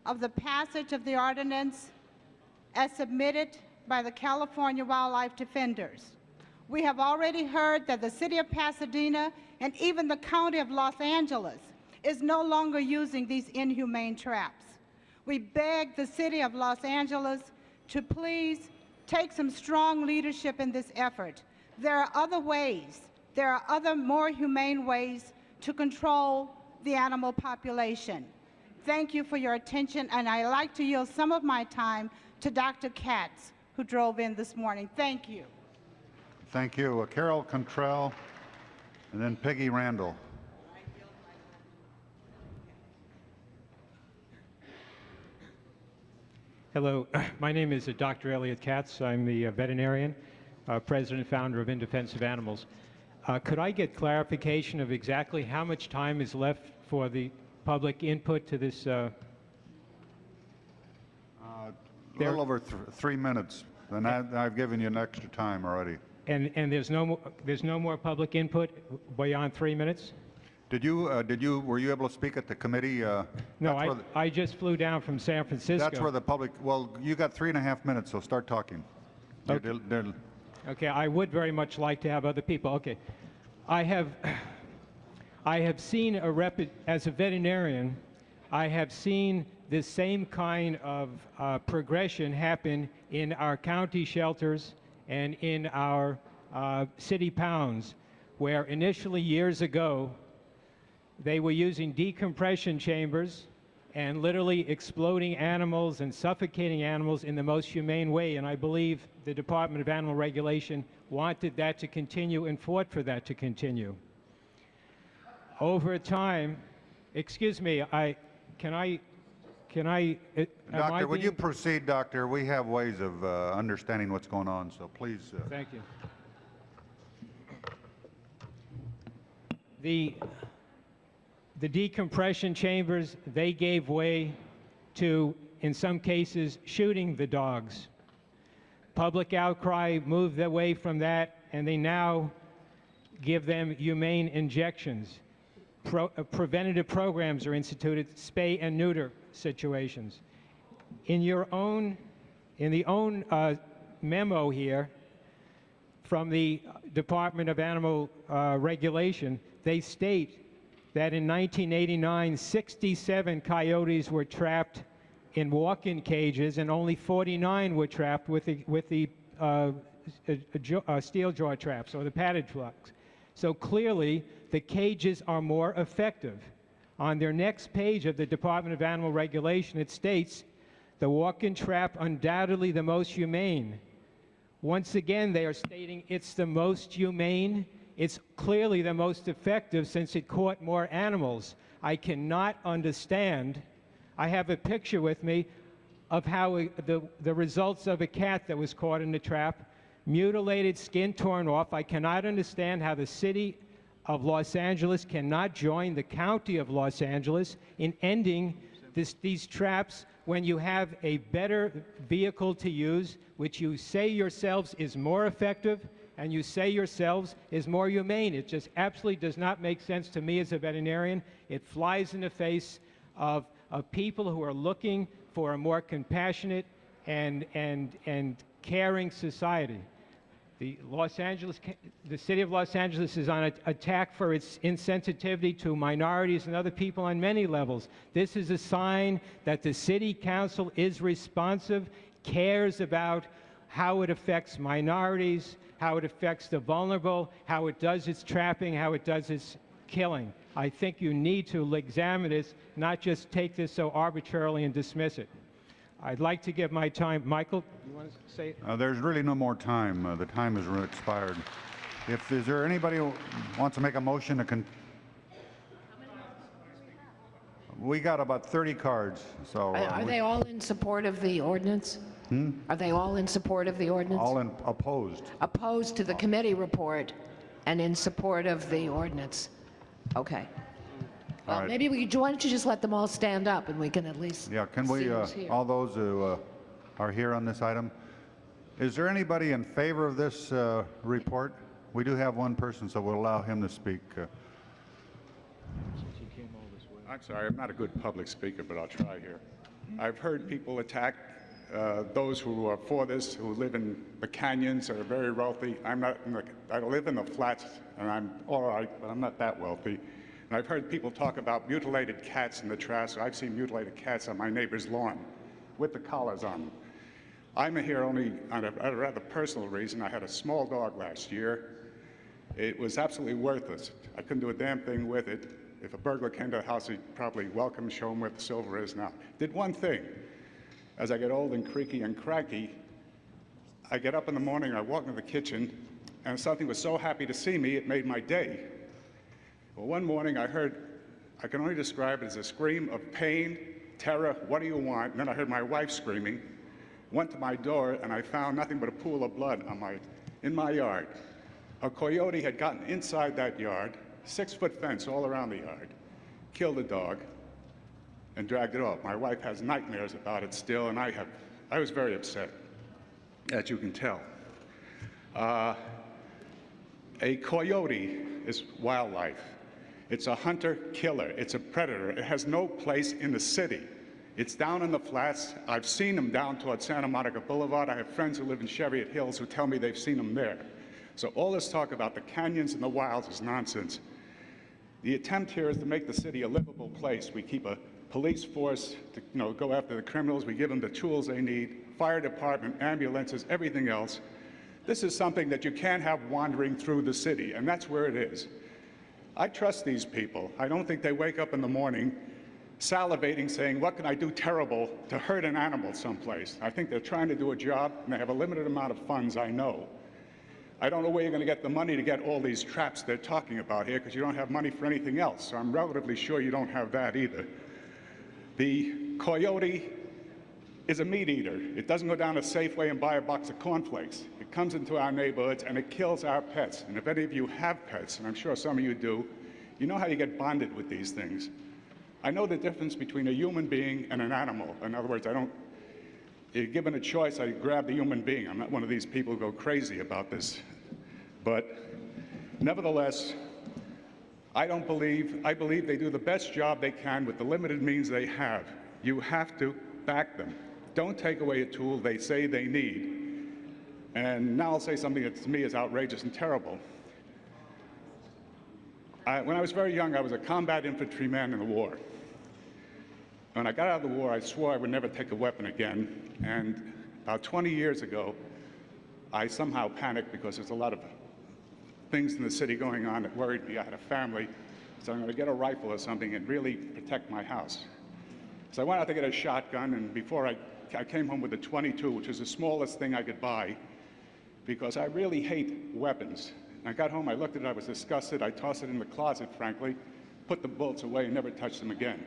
of the passage of the ordinance as submitted by the California Wildlife Defenders. We have already heard that the City of Pasadena and even the County of Los Angeles is no longer using these inhumane traps. We beg the City of Los Angeles to please take some strong leadership in this effort. There are other ways, there are other more humane ways to control the animal population. Thank you for your attention, and I'd like to yield some of my time to Dr. Katz, who drove in this morning. Thank you. Thank you. Carol Contrell, and then Peggy Randall. Hello, my name is Dr. Elliot Katz. I'm the veterinarian, president and founder of In Defense of Animals. Could I get clarification of exactly how much time is left for the public input to this? A little over 3 minutes, and I've given you an extra time already. And there's no more public input beyond 3 minutes? Were you able to speak at the committee? No, I just flew down from San Francisco. That's where the public, well, you got 3.5 minutes, so start talking. Okay. Okay, I would very much like to have other people. Okay, I have seen as a veterinarian, I have seen this same kind of progression happen in our county shelters and in our city pounds, where initially years ago, they were using decompression chambers and literally exploding animals and suffocating animals in the most humane way. And I believe the Department of Animal Regulation wanted that to continue and fought for that to continue. Over time, excuse me, Doctor, would you proceed, Doctor? We have ways of understanding what's going on, so please. Thank you. The decompression chambers, they gave way to, in some cases, shooting the dogs. Public outcry moved away from that, and they now give them humane injections. Preventative programs are instituted, spay and neuter situations. In the own memo here from the Department of Animal Regulation, they state that in 1989, 67 coyotes were trapped in walk-in cages, and only 49 were trapped with the steel jaw traps or the padded plugs. So clearly, the cages are more effective. On their next page of the Department of Animal Regulation, it states, the walk-in trap undoubtedly the most humane. Once again, they are stating it's the most humane. It's clearly the most effective since it caught more animals. I cannot understand. I have a picture with me of how the results of a cat that was caught in the trap, mutilated, skin torn off. I cannot understand how the city of Los Angeles cannot join the county of Los Angeles in ending these traps when you have a better vehicle to use, which you say yourselves is more effective, and you say yourselves is more humane. It just absolutely does not make sense to me as a veterinarian. It flies in the face of people who are looking for a more compassionate and caring society. The city of Los Angeles is on attack for its insensitivity to minorities and other people on many levels. This is a sign that the city council is responsive, cares about how it affects minorities, how it affects the vulnerable, how it does its trapping, how it does its killing. I think you need to examine this, not just take this so arbitrarily and dismiss it. I'd like to give my time. Michael, you want to say? There's really no more time. The time has expired. Is there anybody who wants to make a motion to We got about 30 cards, so. Are they all in support of the ordinance? Are they all in support of the ordinance? All opposed. Opposed to the committee report and in support of the ordinance. Okay. Well, right. maybe why don't you just let them all stand up and we can at least Yeah, can see we, who's here. all those who are here on this item, is there anybody in favor of this report? We do have one person, so we'll allow him to speak. I'm sorry, I'm not a good public speaker, but I'll try here. I've heard people attack those who are for this, who live in the canyons, are very wealthy. I'm not, I live in the flats, and I'm all right, but I'm not that wealthy. And I've heard people talk about mutilated cats in the trash. I've seen mutilated cats on my neighbor's lawn with the collars on them. I'm here only on a rather personal reason. I had a small dog last year. It was absolutely worthless. I couldn't do a damn thing with it. If a burglar came to the house, he'd probably welcome, show him where the silver is now. Did one thing. As I get old and creaky and cranky, I get up in the morning, I walk into the kitchen, and something was so happy to see me, it made my day. Well, one morning I heard, I can only describe it as a scream of pain, terror, what do you want? And then I heard my wife screaming. Went to my door, and I found nothing but a pool of blood in my yard. A coyote had gotten inside that yard, 6-foot fence all around the yard, killed the dog, and dragged it off. My wife has nightmares about it still, and I was very upset, as you can tell. A coyote is wildlife. It's a hunter-killer. It's a predator. It has no place in the city. It's down in the flats. I've seen them down towards Santa Monica Boulevard. I have friends who live in Cheviot Hills who tell me they've seen them there. So all this talk about the canyons and the wilds is nonsense. The attempt here is to make the city a livable place. We keep a police force to go after the criminals. We give them the tools they need, fire department, ambulances, everything else. This is something that you can't have wandering through the city, and that's where it is. I trust these people. I don't think they wake up in the morning salivating, saying, what can I do terrible to hurt an animal someplace? I think they're trying to do a job, and they have a limited amount of funds, I know. I don't know where you're going to get the money to get all these traps they're talking about here, because you don't have money for anything else, so I'm relatively sure you don't have that either. The coyote is a meat eater. It doesn't go down to Safeway and buy a box of cornflakes. It comes into our neighborhoods and it kills our pets. And if any of you have pets, and I'm sure some of you do, you know how you get bonded with these things. I know the difference between a human being and an animal. In other words, given a choice, I grab the human being. I'm not one of these people who go crazy about this. But nevertheless, I believe they do the best job they can with the limited means they have. You have to back them. Don't take away a tool they say they need. And now I'll say something that to me is outrageous and terrible. When I was very young, I was a combat infantryman in the war. When I got out of the war, I swore I would never take a weapon again. And about 20 years ago, I somehow panicked because there's a lot of things in the city going on that worried me. I had a family, so I'm going to get a rifle or something and really protect my house. So I went out to get a shotgun, and before I came home with a .22, which is the smallest thing I could buy, because I really hate weapons. I got home, I looked at it, I was disgusted. I tossed it in the closet, frankly, put the bullets away, and never touched them again.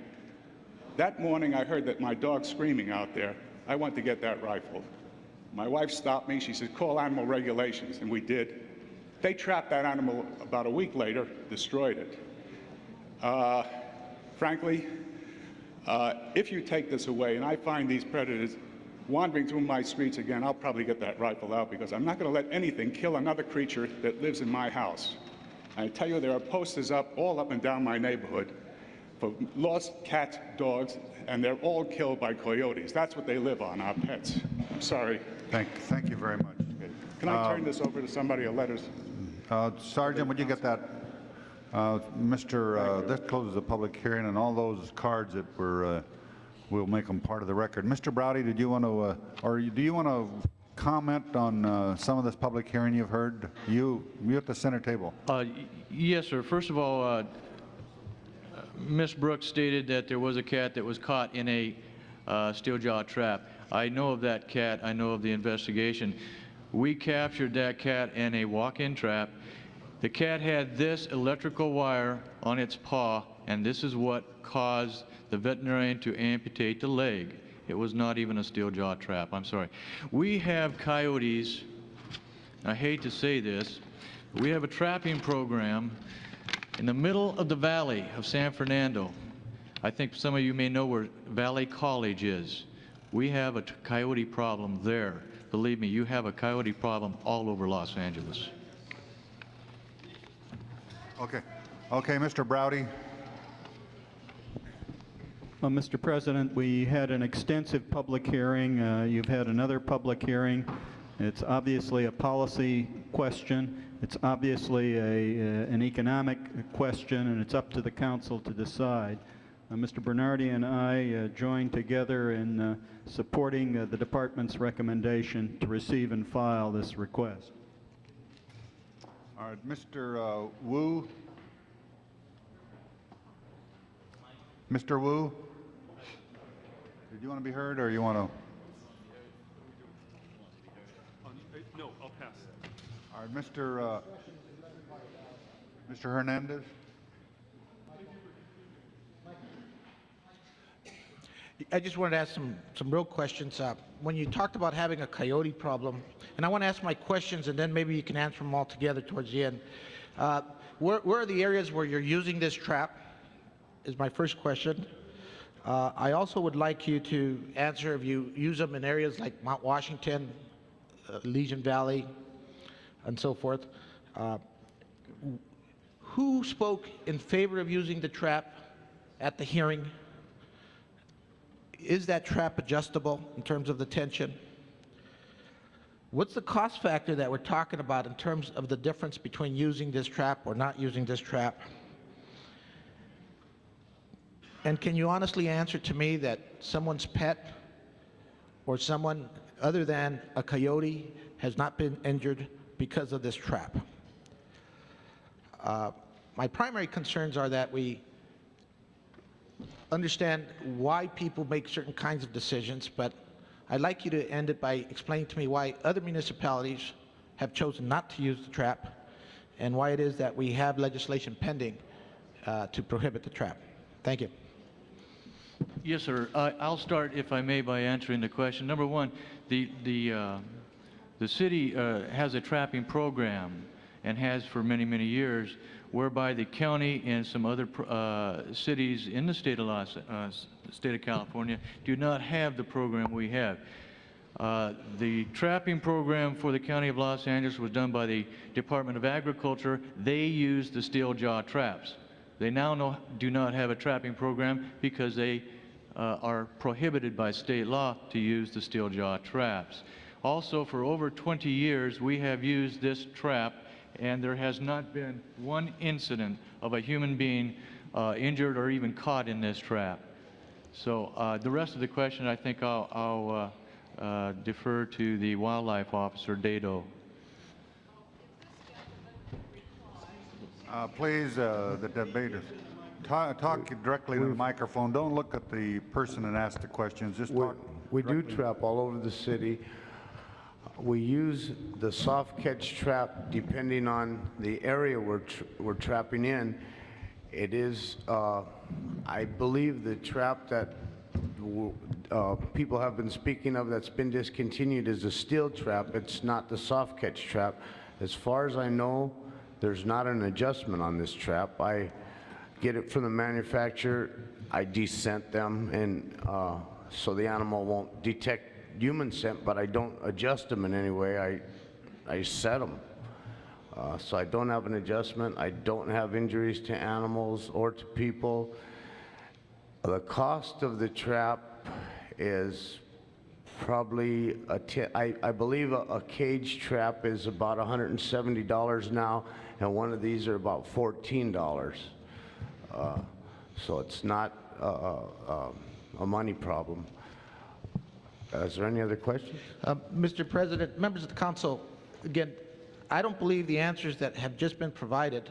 That morning, I heard that my dog screaming out there. I went to get that rifle. My wife stopped me. She said, call animal regulations, and we did. They trapped that animal about a week later, destroyed it. Frankly, if you take this away and I find these predators wandering through my streets again, I'll probably get that rifle out, because I'm not going to let anything kill another creature that lives in my house. I tell you, there are posters up all up and down my neighborhood for lost cats, dogs, and they're all killed by coyotes. That's what they live on, our pets. I'm sorry. Thank you very much. Can I turn this over to somebody or letters? Sergeant, would you get that? This closes the public hearing, and all those cards that were, we'll make them part of the record. Mr. Browdy, did you want to, do you want to comment on some of this public hearing you've heard? You at the center table. Yes, sir. First of all, Ms. Brooks stated that there was a cat that was caught in a steel jaw trap. I know of that cat. I know of the investigation. We captured that cat in a walk-in trap. The cat had this electrical wire on its paw, and this is what caused the veterinarian to amputate the leg. It was not even a steel jaw trap. I'm sorry. We have coyotes. I hate to say this. We have a trapping program in the middle of the valley of San Fernando. I think some of you may know where Valley College is. We have a coyote problem there. Believe me, you have a coyote problem all over Los Angeles. Okay, Mr. Browdy. Well, Mr. President, we had an extensive public hearing. You've had another public hearing. It's obviously a policy question. It's obviously an economic question, and it's up to the council to decide. Mr. Bernardi and I joined together in supporting the department's recommendation to receive and file this request. All right, Mr. Wu. Mr. Wu, did you want to be heard, or you want to? No, I'll pass. All right, Mr. Hernandez. I just wanted to ask some real questions. When you talked about having a coyote problem, and I want to ask my questions, and then maybe you can answer them all together towards the end. Where are the areas where you're using this trap? Is my first question. I also would like you to answer if you use them in areas like Mount Washington, Legion Valley, and so forth. Who spoke in favor of using the trap at the hearing? Is that trap adjustable in terms of the tension? What's the cost factor that we're talking about in terms of the difference between using this trap or not using this trap? And can you honestly answer to me that someone's pet or someone other than a coyote has not been injured because of this trap? My primary concerns are that we understand why people make certain kinds of decisions, but I'd like you to end it by explaining to me why other municipalities have chosen not to use the trap and why it is that we have legislation pending to prohibit the trap. Thank you. Yes, sir. I'll start, if I may, by answering the question. Number one, the city has a trapping program and has for many, many years, whereby the county and some other cities in the state of California do not have the program we have. The trapping program for the County of Los Angeles was done by the Department of Agriculture. They use the steel jaw traps. They now do not have a trapping program because they are prohibited by state law to use the steel jaw traps. Also, for over 20 years, we have used this trap, and there has not been one incident of a human being injured or even caught in this trap. So the rest of the question, I think I'll defer to the wildlife officer, Dado. Please, the debaters, talk directly to the microphone. Don't look at the person and ask the questions. Just talk. We do trap all over the city. We use the soft catch trap depending on the area we're trapping in. It is, I believe, the trap that people have been speaking of that's been discontinued is a steel trap. It's not the soft catch trap. As far as I know, there's not an adjustment on this trap. I get it from the manufacturer. I descent them, and so the animal won't detect human scent, but I don't adjust them in any way. I set them. So I don't have an adjustment. I don't have injuries to animals or to people. The cost of the trap is probably, I believe a cage trap is about $170 now, and one of these are about $14. So it's not a money problem. Is there any other questions? Mr. President, members of the council, again, I don't believe the answers that have just been provided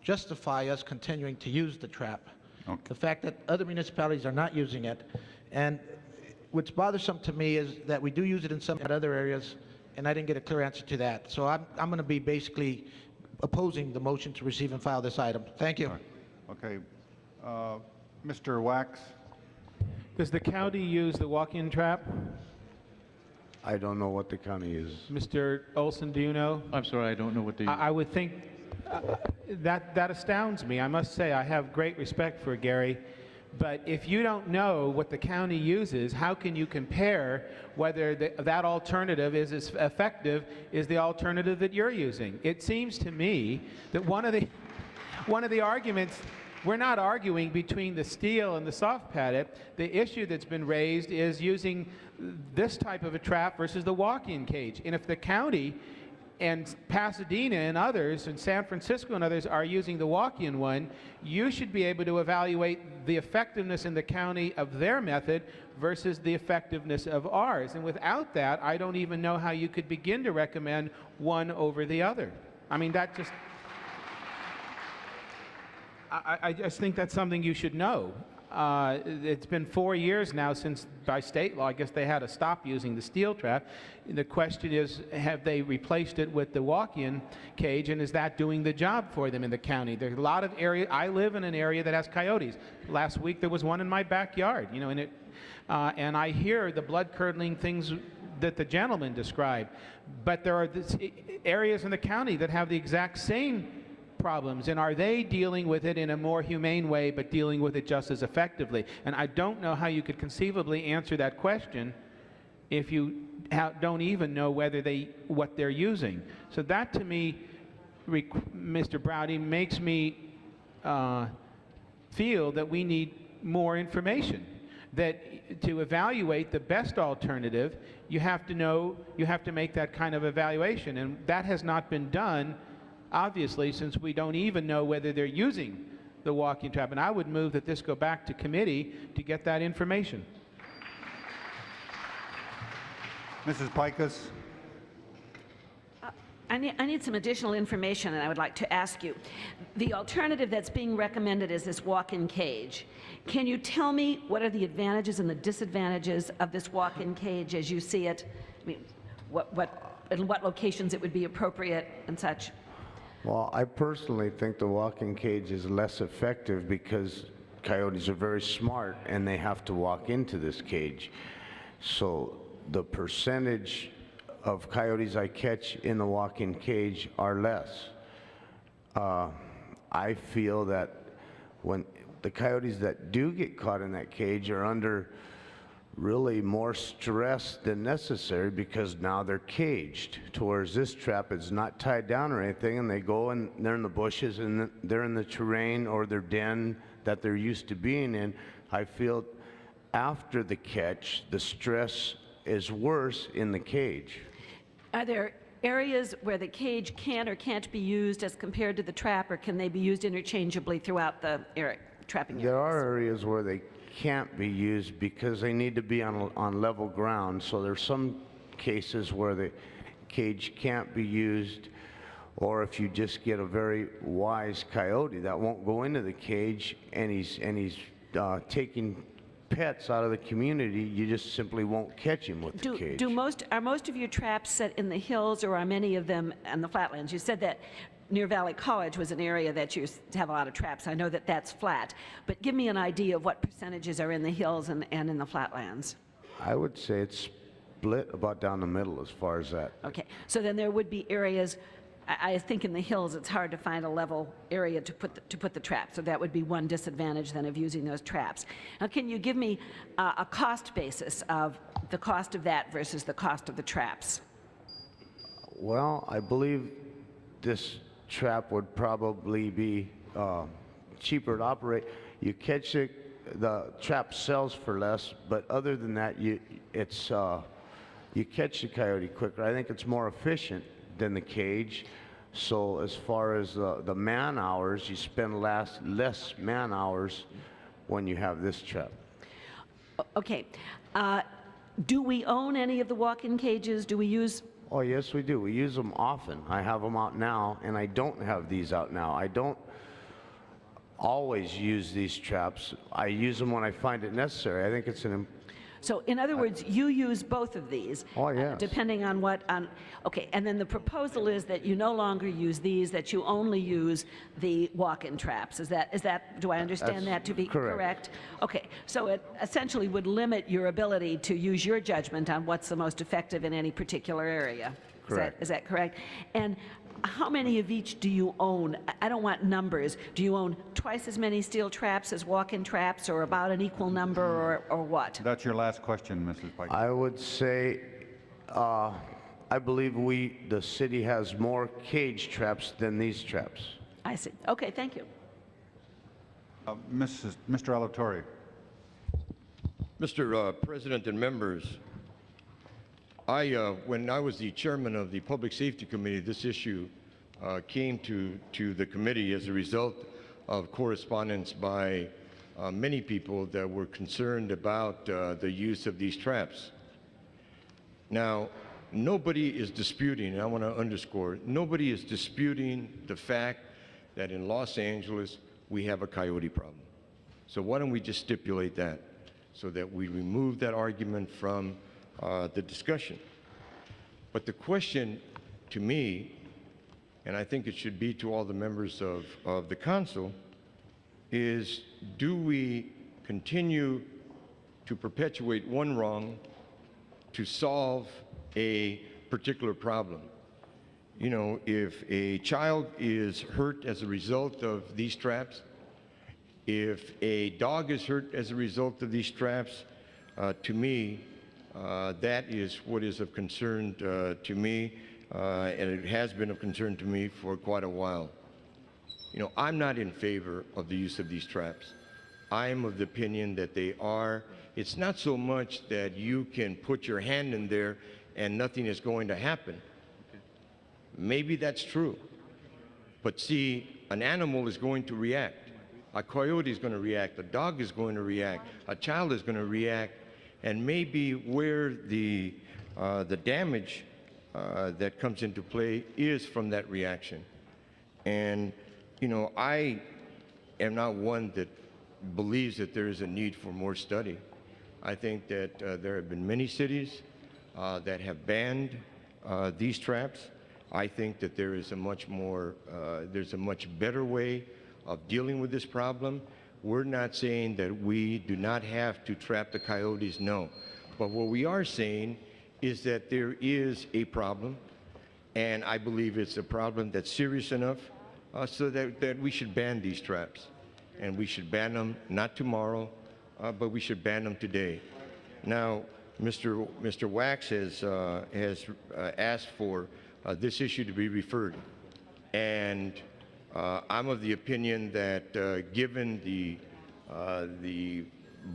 justify us continuing to use the trap. Okay. The fact that other municipalities are not using it, and what's bothersome to me is that we do use it in some other areas, and I didn't get a clear answer to that. So I'm going to be basically opposing the motion to receive and file this item. Thank you. Okay. Mr. Wax? Does the county use the walk-in trap? I don't know what the county uses. Mr. Olson, do you know? I'm sorry, I don't know what they use. I would think that astounds me. I must say I have great respect for Gary, but if you don't know what the county uses, how can you compare whether that alternative is as effective as the alternative that you're using? It seems to me that one of the arguments, we're not arguing between the steel and the soft padded. The issue that's been raised is using this type of a trap versus the walk-in cage. And if the county and Pasadena and others, and San Francisco and others are using the walk-in one, you should be able to evaluate the effectiveness in the county of their method versus the effectiveness of ours. And without that, I don't even know how you could begin to recommend one over the other. I mean, that just... I just think that's something you should know. it's been 4 years now since, by state law, I guess they had to stop using the steel trap. The question is, have they replaced it with the walk-in cage, and is that doing the job for them in the county? There's a lot of area. I live in an area that has coyotes. Last week there was one in my backyard, you know, and I hear the blood-curdling things that the gentleman described. But there are areas in the county that have the exact same problems, and are they dealing with it in a more humane way, but dealing with it just as effectively? And I don't know how you could conceivably answer that question if you don't even know what they're using. So that, to me, Mr. Browdy, makes me feel that we need more information. That to evaluate the best alternative, you have to make that kind of evaluation, and that has not been done, obviously, since we don't even know whether they're using the walking trap. And I would move that this go back to committee to get that information. Mrs. Pikus? I need some additional information, and I would like to ask you. The alternative that's being recommended is this walk-in cage. Can you tell me what are the advantages and the disadvantages of this walk-in cage as you see it? I mean, in what locations it would be appropriate and such? Well, I personally think the walk-in cage is less effective because coyotes are very smart and they have to walk into this cage. So the percentage of coyotes I catch in the walk-in cage are less. I feel that when the coyotes that do get caught in that cage are under really more stress than necessary because now they're caged, towards this trap is not tied down or anything, and they go and they're in the bushes and they're in the terrain or their den that they're used to being in. I feel after the catch, the stress is worse in the cage. Are there areas where the cage can or can't be used as compared to the trap, or can they be used interchangeably throughout the trapping area? There are areas where they can't be used because they need to be on level ground. So there's some cases where the cage can't be used, or if you just get a very wise coyote that won't go into the cage and he's taking pets out of the community, you just simply won't catch him with the cage. Are most of your traps set in the hills, or are many of them in the flatlands? You said that near Valley College was an area that you have a lot of traps. I know that that's flat, but give me an idea of what percentages are in the hills and in the flatlands. I would say it's split about down the middle as far as that. Okay, so then there would be areas, I think in the hills it's hard to find a level area to put the trap, so that would be one disadvantage then of using those traps. Now, can you give me a cost basis of the cost of that versus the cost of the traps? Well, I believe this trap would probably be cheaper to operate. You catch it, the trap sells for less, but other than that, you catch the coyote quicker. I think it's more efficient than the cage. So as far as the man hours, you spend less man hours when you have this trap. Okay. Do we own any of the walk-in cages? Do we use? Oh, yes, we do. We use them often. I have them out now, and I don't have these out now. I don't always use these traps. I use them when I find it necessary. I think it's So in other words, you use both of these, depending on okay, and then the proposal is that you no longer use these, that you only use the walk-in traps. Is that, do I understand that to be correct? Okay, so it essentially would limit your ability to use your judgment on what's the most effective in any particular area. Correct. Is that correct? And how many of each do you own? I don't want numbers. Do you own twice as many steel traps as walk-in traps, or about an equal number, or what? That's your last question, Mrs. Pike. I would say, I believe the city has more cage traps than these traps. I see. Okay, thank you. Mr. Alatorre. Mr. President and members, when I was the chairman of the Public Safety Committee, this issue came to the committee as a result of correspondence by many people that were concerned about the use of these traps. Now, nobody is disputing, and I want to underscore, nobody is disputing the fact that in Los Angeles we have a coyote problem. So why don't we just stipulate that so that we remove that argument from the discussion? But the question to me, and I think it should be to all the members of the council, is do we continue to perpetuate one wrong to solve a particular problem? You know, if a child is hurt as a result of these traps, if a dog is hurt as a result of these traps, to me, that is what is of concern to me, and it has been of concern to me for quite a while. You know, I'm not in favor of the use of these traps. I am of the opinion that they are, it's not so much that you can put your hand in there and nothing is going to happen. Maybe that's true. But see, an animal is going to react. A coyote is going to react. A dog is going to react. A child is going to react. And maybe where the damage that comes into play is from that reaction. And, you know, I am not one that believes that there is a need for more study. I think that there have been many cities that have banned these traps. I think that there is a much more, there's a much better way of dealing with this problem. We're not saying that we do not have to trap the coyotes, no. But what we are saying is that there is a problem, and I believe it's a problem that's serious enough so that we should ban these traps. And we should ban them not tomorrow, but we should ban them today. Now, Mr. Wax has asked for this issue to be referred. And I'm of the opinion that given the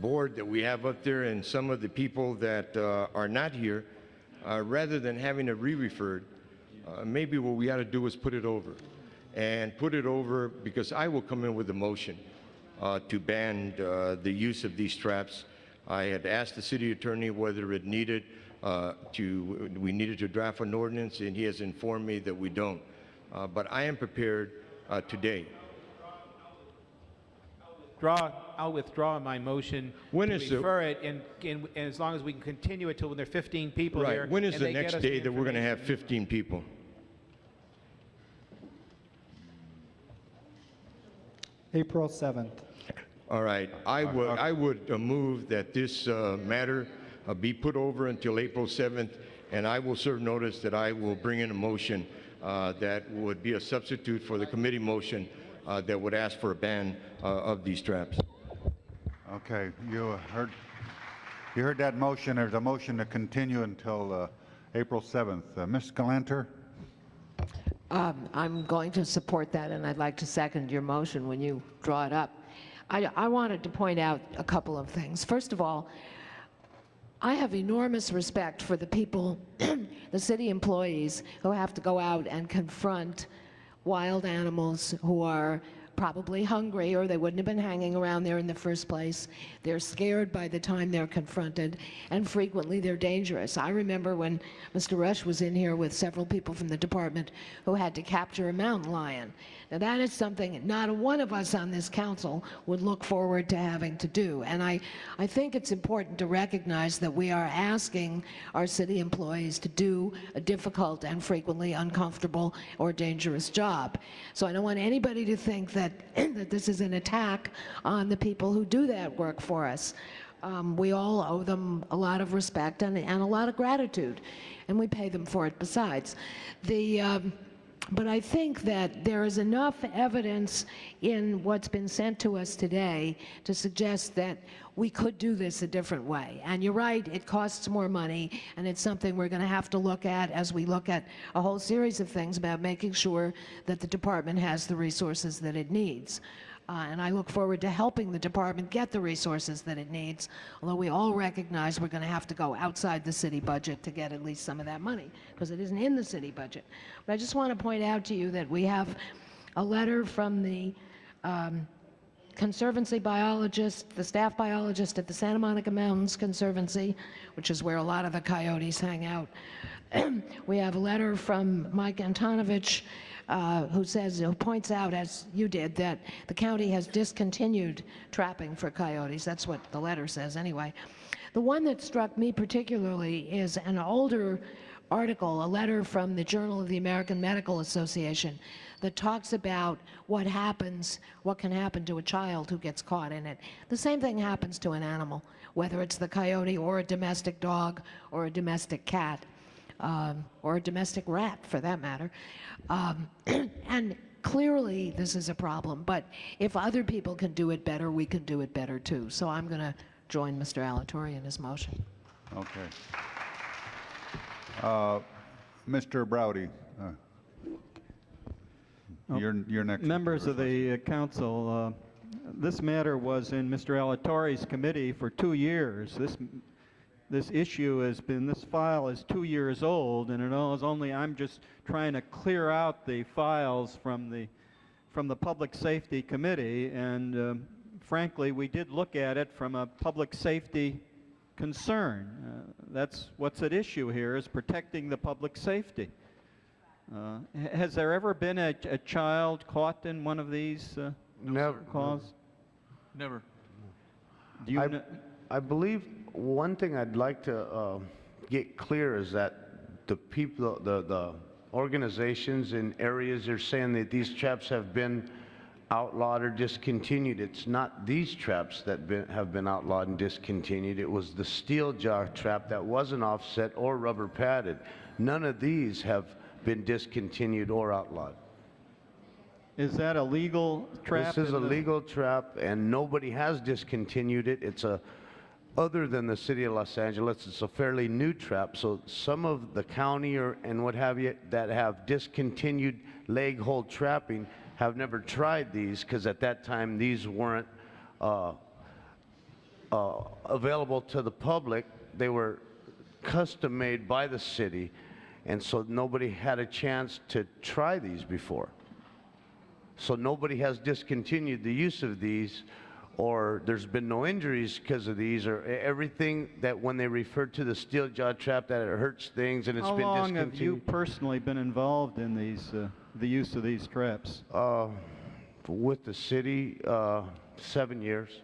board that we have up there and some of the people that are not here, rather than having it re-referred, maybe what we ought to do is put it over. And put it over because I will come in with a motion to ban the use of these traps. I had asked the city attorney whether it needed we needed to draft an ordinance, and he has informed me that we don't. But I am prepared today. I'll withdraw my motion When to is the- refer it, and as long as we can continue it till when there are 15 people there. Right. When is and the they get next us day that we're going to have information. 15 people? April 7th. All right. I would move that this matter be put over until April 7th, and I will serve notice that I will bring in a motion that would be a substitute for the committee motion that would ask for a ban of these traps. Okay, you heard that motion. There's a motion to continue until April 7th. Ms. Galanter? I'm going to support that, and I'd like to second your motion when you draw it up. I wanted to point out a couple of things. First of all, I have enormous respect for the people, the city employees, who have to go out and confront wild animals who are probably hungry, or they wouldn't have been hanging around there in the first place. They're scared by the time they're confronted, and frequently they're dangerous. I remember when Mr. Rush was in here with several people from the department who had to capture a mountain lion. Now that is something not one of us on this council would look forward to having to do. And I think it's important to recognize that we are asking our city employees to do a difficult and frequently uncomfortable or dangerous job. So I don't want anybody to think that this is an attack on the people who do that work for us. We all owe them a lot of respect and a lot of gratitude, and we pay them for it besides. But I think that there is enough evidence in what's been sent to us today to suggest that we could do this a different way. And you're right, it costs more money, and it's something we're going to have to look at as we look at a whole series of things about making sure that the department has the resources that it needs. And I look forward to helping the department get the resources that it needs, although we all recognize we're going to have to go outside the city budget to get at least some of that money, because it isn't in the city budget. But I just want to point out to you that we have a letter from the Conservancy biologist, the staff biologist at the Santa Monica Mountains Conservancy, which is where a lot of the coyotes hang out. We have a letter from Mike Antonovich, who points out, as you did, that the county has discontinued trapping for coyotes. That's what the letter says anyway. The one that struck me particularly is an older article, a letter from the Journal of the American Medical Association that talks about what can happen to a child who gets caught in it. The same thing happens to an animal, whether it's the coyote or a domestic dog or a domestic cat, or a domestic rat for that matter. And clearly this is a problem, but if other people can do it better, we can do it better too. So I'm going to join Mr. Alatorre in his motion. Okay. Mr. Browdy, you're next. Members of the council, this matter was in Mr. Alatorre's committee for 2 years. This file is 2 years old, and I'm just trying to clear out the files from the Public Safety Committee, and frankly, we did look at it from a public safety concern. That's what's at issue here, is protecting the public safety. Has there ever been a child caught in one of these calls? Never. Do you I believe one thing I'd like to get clear is that the people, the organizations in areas are saying that these traps have been outlawed or discontinued. It's not these traps that have been outlawed and discontinued. It was the steel jaw trap that wasn't offset or rubber padded. None of these have been discontinued or outlawed. Is that a legal trap? This is a legal trap, and nobody has discontinued it. It's other than the city of Los Angeles, it's a fairly new trap. So some of the county and what have you that have discontinued leg hold trapping have never tried these, because at that time these weren't available to the public. They were custom made by the city, and so nobody had a chance to try these before. So nobody has discontinued the use of these, or there's been no injuries because of these, or everything that when they refer to the steel jaw trap that it hurts things and it's been discontinued. How long have you personally been involved in these, the use of these traps? With the city, 7 years.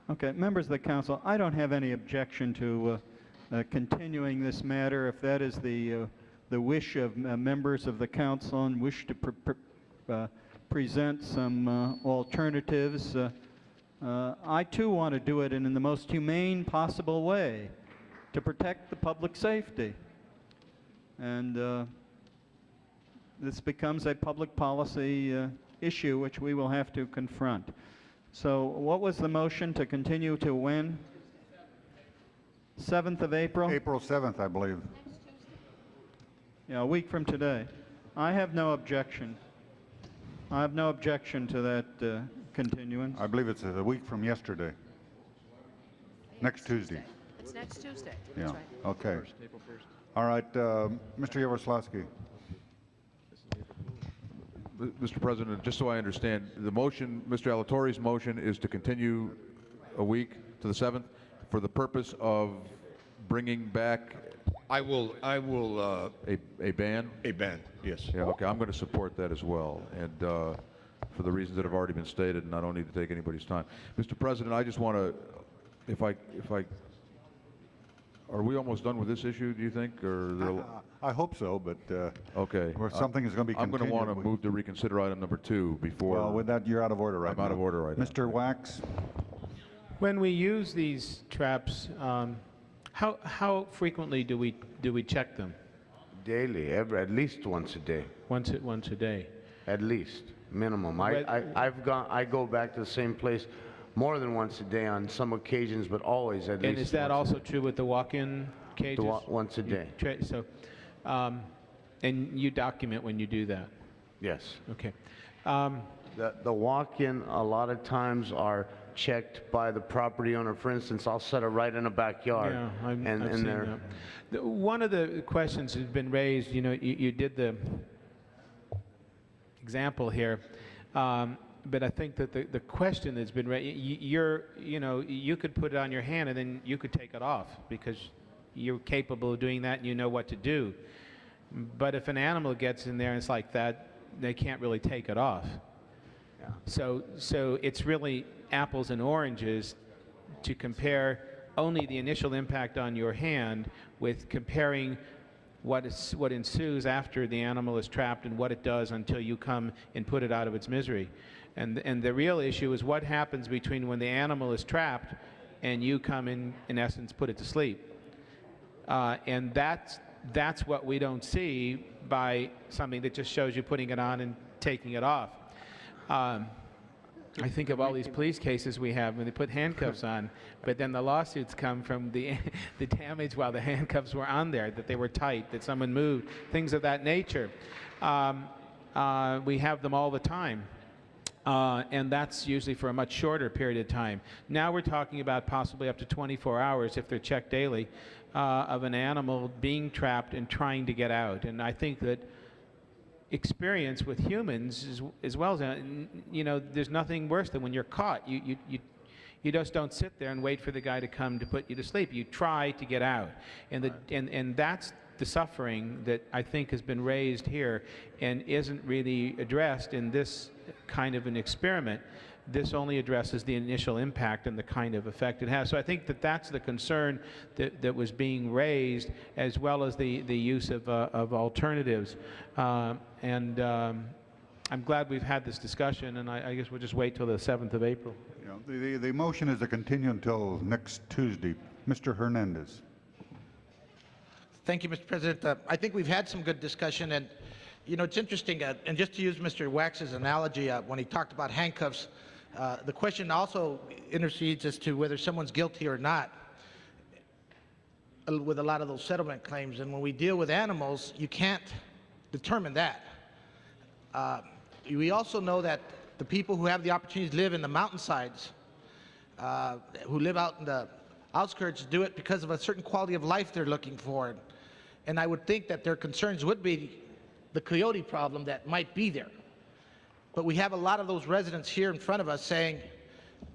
Okay, members of the council, I don't have any objection to continuing this matter if that is the wish of members of the council and wish to present some alternatives. I too want to do it in the most humane possible way to protect the public safety. And this becomes a public policy issue which we will have to confront. So what was the motion to continue to when? 7th of April? April 7th, I believe. Yeah, a week from today. I have no objection. I have no objection to that continuance. I believe it's a week from yesterday. Next Tuesday. It's next Tuesday. Yeah, That's right. okay. April 1st. All right, Mr. Yaroslawski. Mr. President, just so I understand, the motion, Mr. Alatorre's motion is to continue a week to the 7th for the purpose of bringing back I will, a ban? a ban, yes. Yeah, okay, I'm going to support that as well, and for the reasons that have already been stated, and I don't need to take anybody's time. Mr. President, I just want to, if I, are we almost done with this issue, do you think, or? I hope so, but Okay. or something is going to be I'm continued. going to want to move to reconsider item number 2 before. Well, with that, you're out of order right now. I'm out of order right now. Mr. Wax? When we use these traps, how frequently do we check them? Daily, at least once a day. Once a day. At least, minimum. I go back to the same place more than once a day on some occasions, but always at least. And is that also true with the walk-in cages? Once a day. And you document when you do that? Yes. Okay. The walk-in a lot of times are checked by the property owner. For instance, I'll set it right in the backyard. Yeah, I've and seen that. One of the questions has been raised, you did the example here, but I think that the question that's been raised, you could put it on your hand and then you could take it off because you're capable of doing that and you know what to do. But if an animal gets in there and it's like that, they can't really take it off. So it's really apples and oranges to compare only the initial impact on your hand with comparing what ensues after the animal is trapped and what it does until you come and put it out of its misery. And the real issue is what happens between when the animal is trapped and you come in essence, put it to sleep. And that's what we don't see by something that just shows you putting it on and taking it off. I think of all these police cases we have when they put handcuffs on, but then the lawsuits come from the damage while the handcuffs were on there, that they were tight, that someone moved, things of that nature. We have them all the time. And that's usually for a much shorter period of time. Now we're talking about possibly up to 24 hours, if they're checked daily, of an animal being trapped and trying to get out. And I think that experience with humans as well as, there's nothing worse than when you're caught. You just don't sit there and wait for the guy to come to put you to sleep. You try to get out. And that's the suffering that I think has been raised here and isn't really addressed in this kind of an experiment. This only addresses the initial impact and the kind of effect it has. So I think that that's the concern that was being raised, as well as the use of alternatives. I'm glad we've had this discussion, and I guess we'll just wait till the 7th of April. Yeah, the motion is to continue until next Tuesday. Mr. Hernandez. Thank you, Mr. President. I think we've had some good discussion, and it's interesting, and just to use Mr. Wax's analogy, when he talked about handcuffs, the question also intercedes as to whether someone's guilty or not with a lot of those settlement claims. And when we deal with animals, you can't determine that. We also know that the people who have the opportunity to live in the mountainsides, who live out in the outskirts, do it because of a certain quality of life they're looking for. And I would think that their concerns would be the coyote problem that might be there. But we have a lot of those residents here in front of us saying,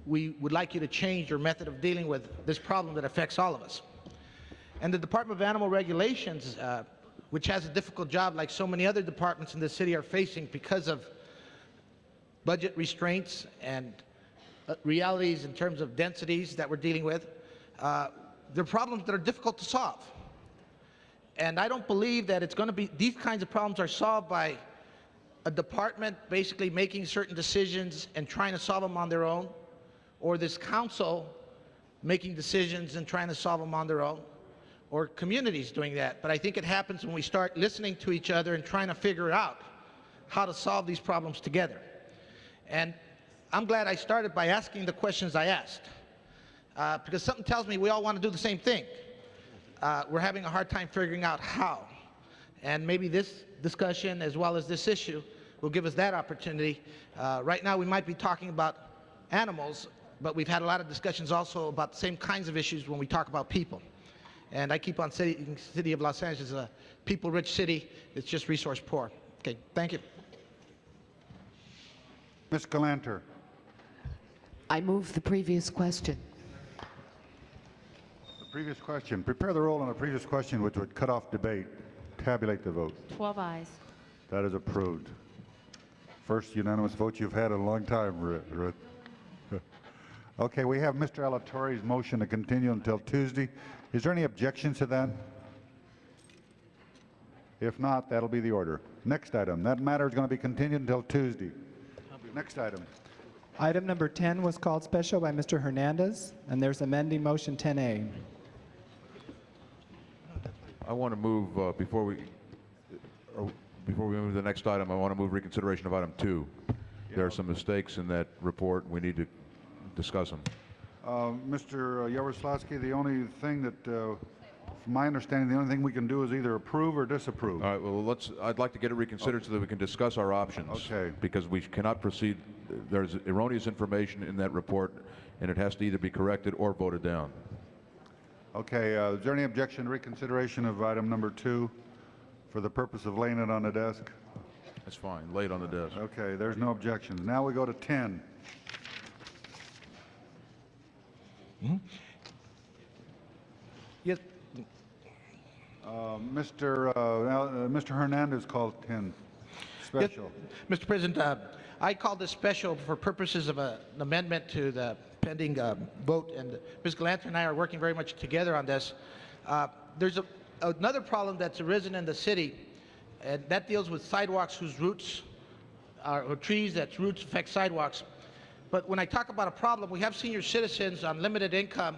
we would like you to change your method of dealing with this problem that affects all of us. And the Department of Animal Regulations, which has a difficult job like so many other departments in the city are facing because of budget restraints and realities in terms of densities that we're dealing with, they're problems that are difficult to solve. And I don't believe that it's going to be, these kinds of problems are solved by a department basically making certain decisions and trying to solve them on their own, or this council making decisions and trying to solve them on their own, or communities doing that. But I think it happens when we start listening to each other and trying to figure out how to solve these problems together. And I'm glad I started by asking the questions I asked, because something tells me we all want to do the same thing. We're having a hard time figuring out how. And maybe this discussion, as well as this issue, will give us that opportunity. Right now, we might be talking about animals, but we've had a lot of discussions also about the same kinds of issues when we talk about people. And I keep on saying the city of Los Angeles is a people-rich city. It's just resource poor. Okay, thank you. Ms. Galanter. I move the previous question. The previous question. Prepare the roll on the previous question, which would cut off debate. Tabulate the vote. 12 ayes. That is approved. First unanimous vote you've had in a long time, Ruth. Okay, we have Mr. Alatorre's motion to continue until Tuesday. Is there any objections to that? If not, that'll be the order. Next item. That matter is going to be continued until Tuesday. Next item. Item number 10 was called special by Mr. Hernandez, and there's amending motion 10A. I want to move, before we move to the next item, I want to move reconsideration of item 2. There are some mistakes in that report. We need to discuss them. Mr. Yaroslawski, the only thing that, from my understanding, the only thing we can do is either approve or disapprove. All right, well, I'd like to get it reconsidered so that we can discuss our options. Okay. Because we cannot proceed, there's erroneous information in that report, and it has to either be corrected or voted down. Okay, is there any objection to reconsideration of item number 2 for the purpose of laying it on the desk? That's fine, lay it on the desk. Okay, there's no objections. Now we go to 10. Yes. Mr. Hernandez called 10 special. Mr. President, I called this special for purposes of an amendment to the pending vote, and Ms. Galanter and I are working very much together on this. There's another problem that's arisen in the city, and that deals with sidewalks whose roots or trees that's roots affect sidewalks. But when I talk about a problem, we have senior citizens on limited income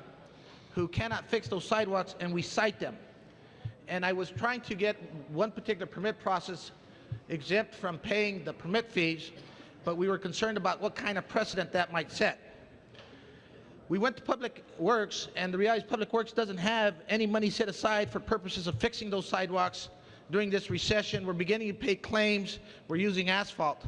who cannot fix those sidewalks, and we cite them. And I was trying to get one particular permit process exempt from paying the permit fees, but we were concerned about what kind of precedent that might set. We went to Public Works, and the reality is Public Works doesn't have any money set aside for purposes of fixing those sidewalks during this recession. We're beginning to pay claims. We're using asphalt.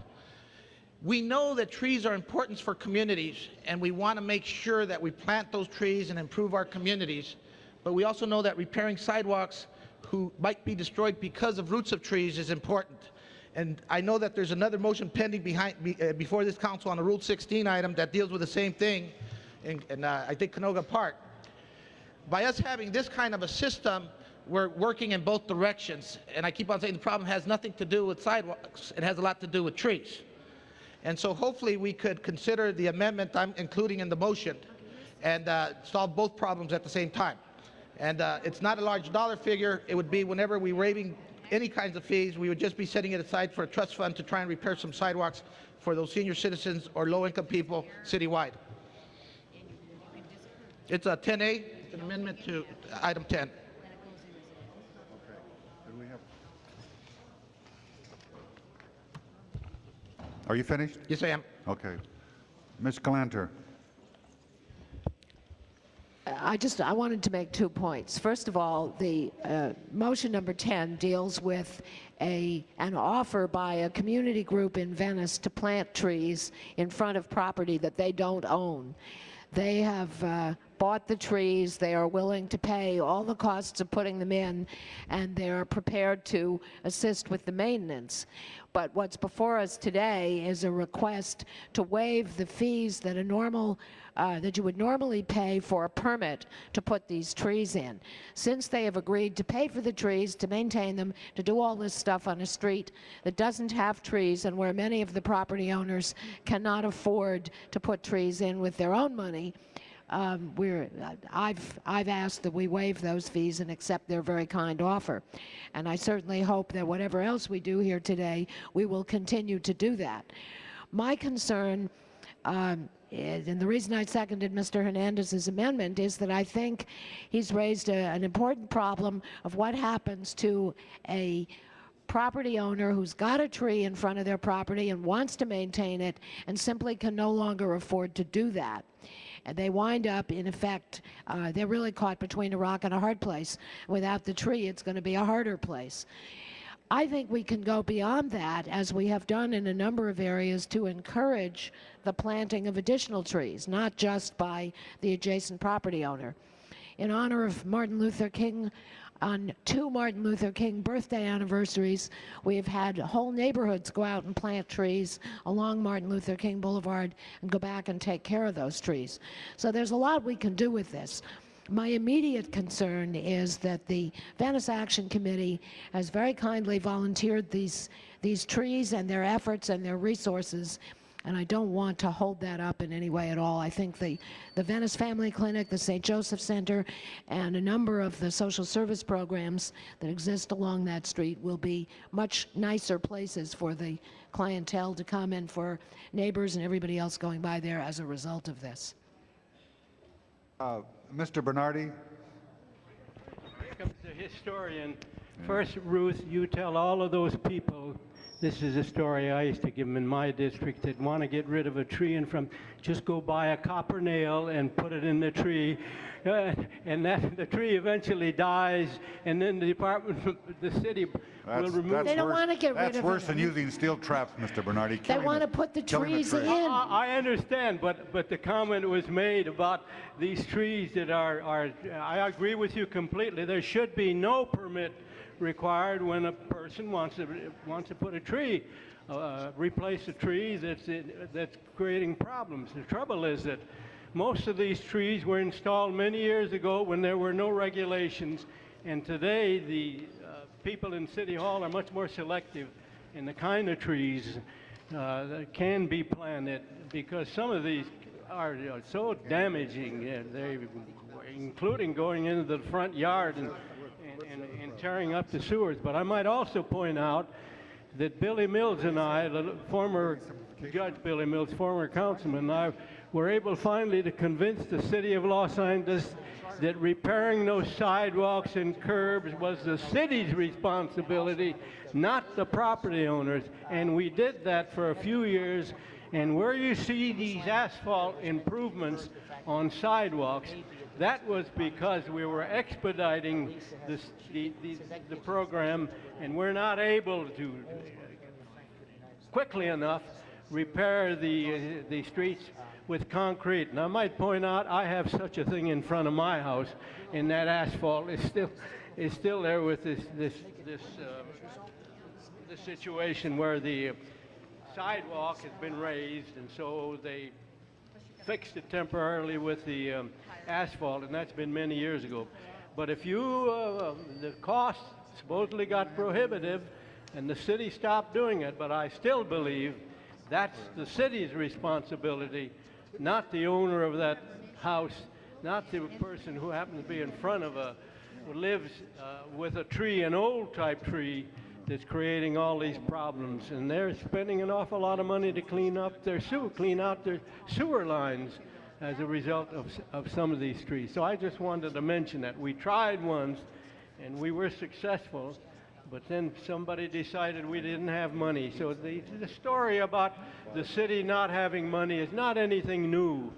We know that trees are important for communities, and we want to make sure that we plant those trees and improve our communities. But we also know that repairing sidewalks who might be destroyed because of roots of trees is important. And I know that there's another motion pending before this council on the Rule 16 item that deals with the same thing in I think Canoga Park. By us having this kind of a system, we're working in both directions. And I keep on saying the problem has nothing to do with sidewalks. It has a lot to do with trees. And so hopefully we could consider the amendment I'm including in the motion and solve both problems at the same time. And it's not a large dollar figure. It would be whenever we're waiving any kinds of fees, we would just be setting it aside for a trust fund to try and repair some sidewalks for those senior citizens or low-income people citywide. It's a 10A, it's an amendment to item 10. Are you finished? Yes, I am. Okay. Ms. Galanter. I wanted to make 2 points. First of all, the motion number 10 deals with an offer by a community group in Venice to plant trees in front of property that they don't own. They have bought the trees, they are willing to pay all the costs of putting them in, and they are prepared to assist with the maintenance. But what's before us today is a request to waive the fees that that you would normally pay for a permit to put these trees in. Since they have agreed to pay for the trees, to maintain them, to do all this stuff on a street that doesn't have trees and where many of the property owners cannot afford to put trees in with their own money, I've asked that we waive those fees and accept their very kind offer. And I certainly hope that whatever else we do here today, we will continue to do that. My concern, and the reason I seconded Mr. Hernandez's amendment, is that I think he's raised an important problem of what happens to a property owner who's got a tree in front of their property and wants to maintain it and simply can no longer afford to do that. And they wind up, in effect, they're really caught between a rock and a hard place. Without the tree, it's going to be a harder place. I think we can go beyond that, as we have done in a number of areas, to encourage the planting of additional trees, not just by the adjacent property owner. In honor of Martin Luther King, on 2 Martin Luther King birthday anniversaries, we have had whole neighborhoods go out and plant trees along Martin Luther King Boulevard and go back and take care of those trees. So there's a lot we can do with this. My immediate concern is that the Venice Action Committee has very kindly volunteered these trees and their efforts and their resources, and I don't want to hold that up in any way at all. I think the Venice Family Clinic, the St. Joseph Center, and a number of the social service programs that exist along that street will be much nicer places for the clientele to come and for neighbors and everybody else going by there as a result of this. Mr. Bernardi. Here comes the historian. First, Ruth, you tell all of those people, this is a story I used to give them in my district, that want to get rid of a tree and just go buy a copper nail and put it in the tree. And the tree eventually dies, and then the city will remove it. They don't want to get rid of it. That's worse than using steel traps, Mr. Bernardi. They want to put the trees in. I understand, but the comment was made about these trees that are, I agree with you completely. There should be no permit required when a person wants to put a tree, replace a tree that's creating problems. The trouble is that most of these trees were installed many years ago when there were no regulations, And today, the people in City Hall are much more selective in the kind of trees that can be planted, because some of these are so damaging, including going into the front yard and tearing up the sewers. But I might also point out that Billy Mills and I, the former Judge Billy Mills, former councilman, and I were able finally to convince the city of Los Angeles that repairing those sidewalks and curbs was the city's responsibility, not the property owners. And we did that for a few years. And where you see these asphalt improvements on sidewalks, that was because we were expediting the program, and we're not able to quickly enough repair the streets with concrete. And I might point out, I have such a thing in front of my house, and that asphalt is still there with this situation where the sidewalk has been raised, and so they fixed it temporarily with the asphalt, and that's been many years ago. But if the cost supposedly got prohibitive, and the city stopped doing it, but I still believe that's the city's responsibility, not the owner of that house, not the person who happens to be in front of who lives with a tree, an old type tree, that's creating all these problems. And they're spending an awful lot of money to clean out their sewer lines as a result of some of these trees. So I just wanted to mention that. We tried once, and we were successful, but then somebody decided we didn't have money. So the story about the city not having money is not anything new.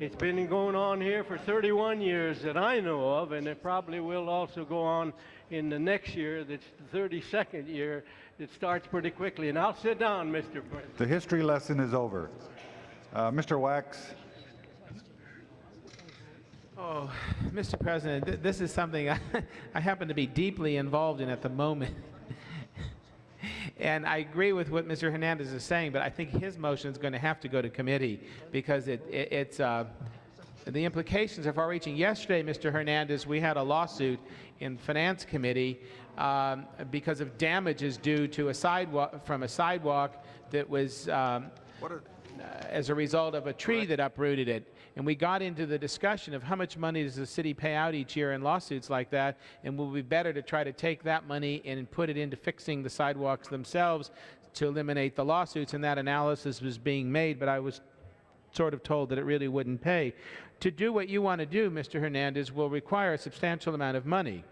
It's been going on here for 31 years that I know of, and it probably will also go on in the next year. That's the 32nd year. It starts pretty quickly. And I'll sit down, Mr. President. The history lesson is over. Mr. Wax. Oh, Mr. President, this is something I happen to be deeply involved in at the moment. And I agree with what Mr. Hernandez is saying, but I think his motion is going to have to go to committee, because it's the implications are far-reaching. Yesterday, Mr. Hernandez, we had a lawsuit in Finance Committee because of damages due to a sidewalk that was as a result of a tree that uprooted it. And we got into the discussion of how much money does the city pay out each year in lawsuits like that, and will it be better to try to take that money and put it into fixing the sidewalks themselves to eliminate the lawsuits. And that analysis was being made, but I was sort of told that it really wouldn't pay. To do what you want to do, Mr. Hernandez, will require a substantial amount of money,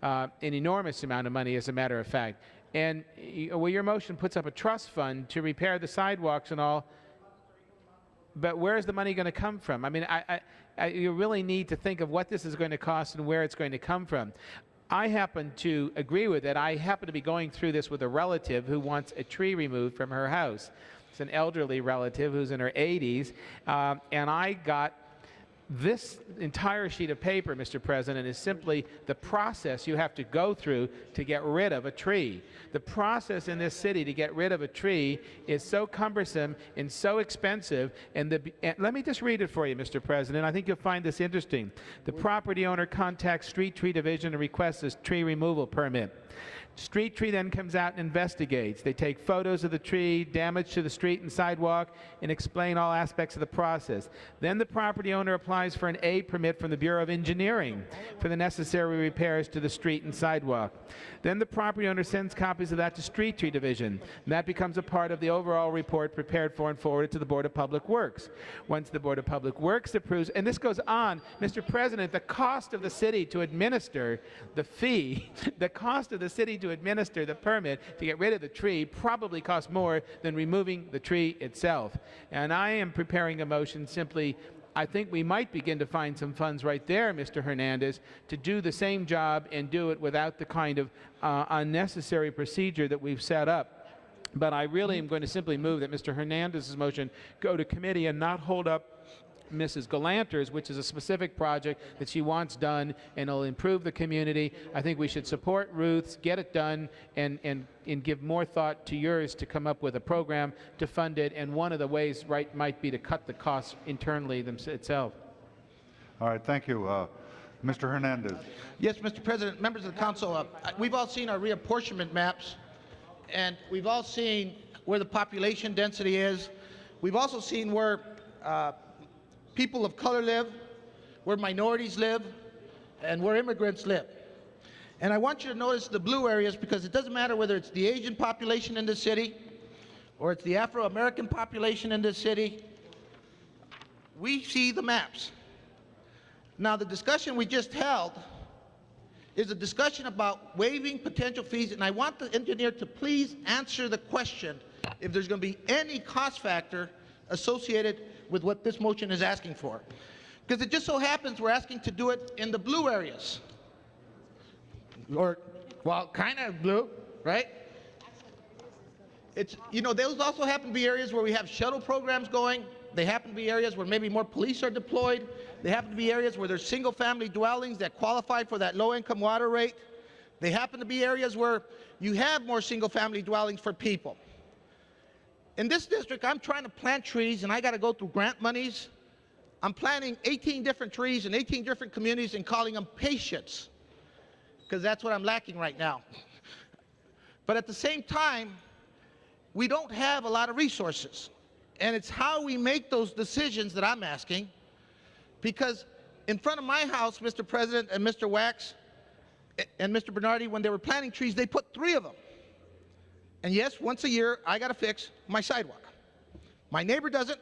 an enormous amount of money, as a matter of fact. And your motion puts up a trust fund to repair the sidewalks and all, but where's the money going to come from? I mean, you really need to think of what this is going to cost and where it's going to come from. I happen to agree with it. I happen to be going through this with a relative who wants a tree removed from her house. It's an elderly relative who's in her 80s, and I got this entire sheet of paper, Mr. President, is simply the process you have to go through to get rid of a tree. The process in this city to get rid of a tree is so cumbersome and so expensive. And let me just read it for you, Mr. President. I think you'll find this interesting. The property owner contacts Street Tree Division and requests a tree removal permit. Street Tree then comes out and investigates. They take photos of the tree, damage to the street and sidewalk, and explain all aspects of the process. Then the property owner applies for an A permit from the Bureau of Engineering for the necessary repairs to the street and sidewalk. Then the property owner sends copies of that to Street Tree Division, and that becomes a part of the overall report prepared for and forwarded to the Board of Public Works. Once the Board of Public Works approves, and this goes on, Mr. President, the cost of the city to administer the fee, the cost of the city to administer the permit to get rid of the tree probably costs more than removing the tree itself. And I am preparing a motion simply, I think we might begin to find some funds right there, Mr. Hernandez, to do the same job and do it without the kind of unnecessary procedure that we've set up. But I really am going to simply move that Mr. Hernandez's motion go to committee and not hold up Mrs. Galanter's, which is a specific project that she wants done and will improve the community. I think we should support Ruth's, get it done, and give more thought to yours to come up with a program to fund it. And one of the ways might be to cut the costs internally itself. All right, thank you. Mr. Hernandez. Yes, Mr. President, members of the council, we've all seen our reapportionment maps, and we've all seen where the population density is. We've also seen where people of color live, where minorities live, and where immigrants live. And I want you to notice the blue areas, because it doesn't matter whether it's the Asian population in this city or it's the Afro-American population in this city. We see the maps. Now, the discussion we just held is a discussion about waiving potential fees, and I want the engineer to please answer the question if there's going to be any cost factor associated with what this motion is asking for. Because it just so happens we're asking to do it in the blue areas. Or, well, kind of blue, right? It's, you know, those also happen to be areas where we have shuttle programs going. They happen to be areas where maybe more police are deployed. They happen to be areas where there's single-family dwellings that qualify for that low-income water rate. They happen to be areas where you have more single-family dwellings for people. In this district, I'm trying to plant trees, and I got to go through grant monies. I'm planting 18 different trees in 18 different communities and calling them patients, because that's what I'm lacking right now. But at the same time, we don't have a lot of resources. And it's how we make those decisions that I'm asking, because in front of my house, Mr. President and Mr. Wax and Mr. Bernardi, when they were planting trees, they put 3 of them. And yes, once a year, I got to fix my sidewalk. My neighbor doesn't.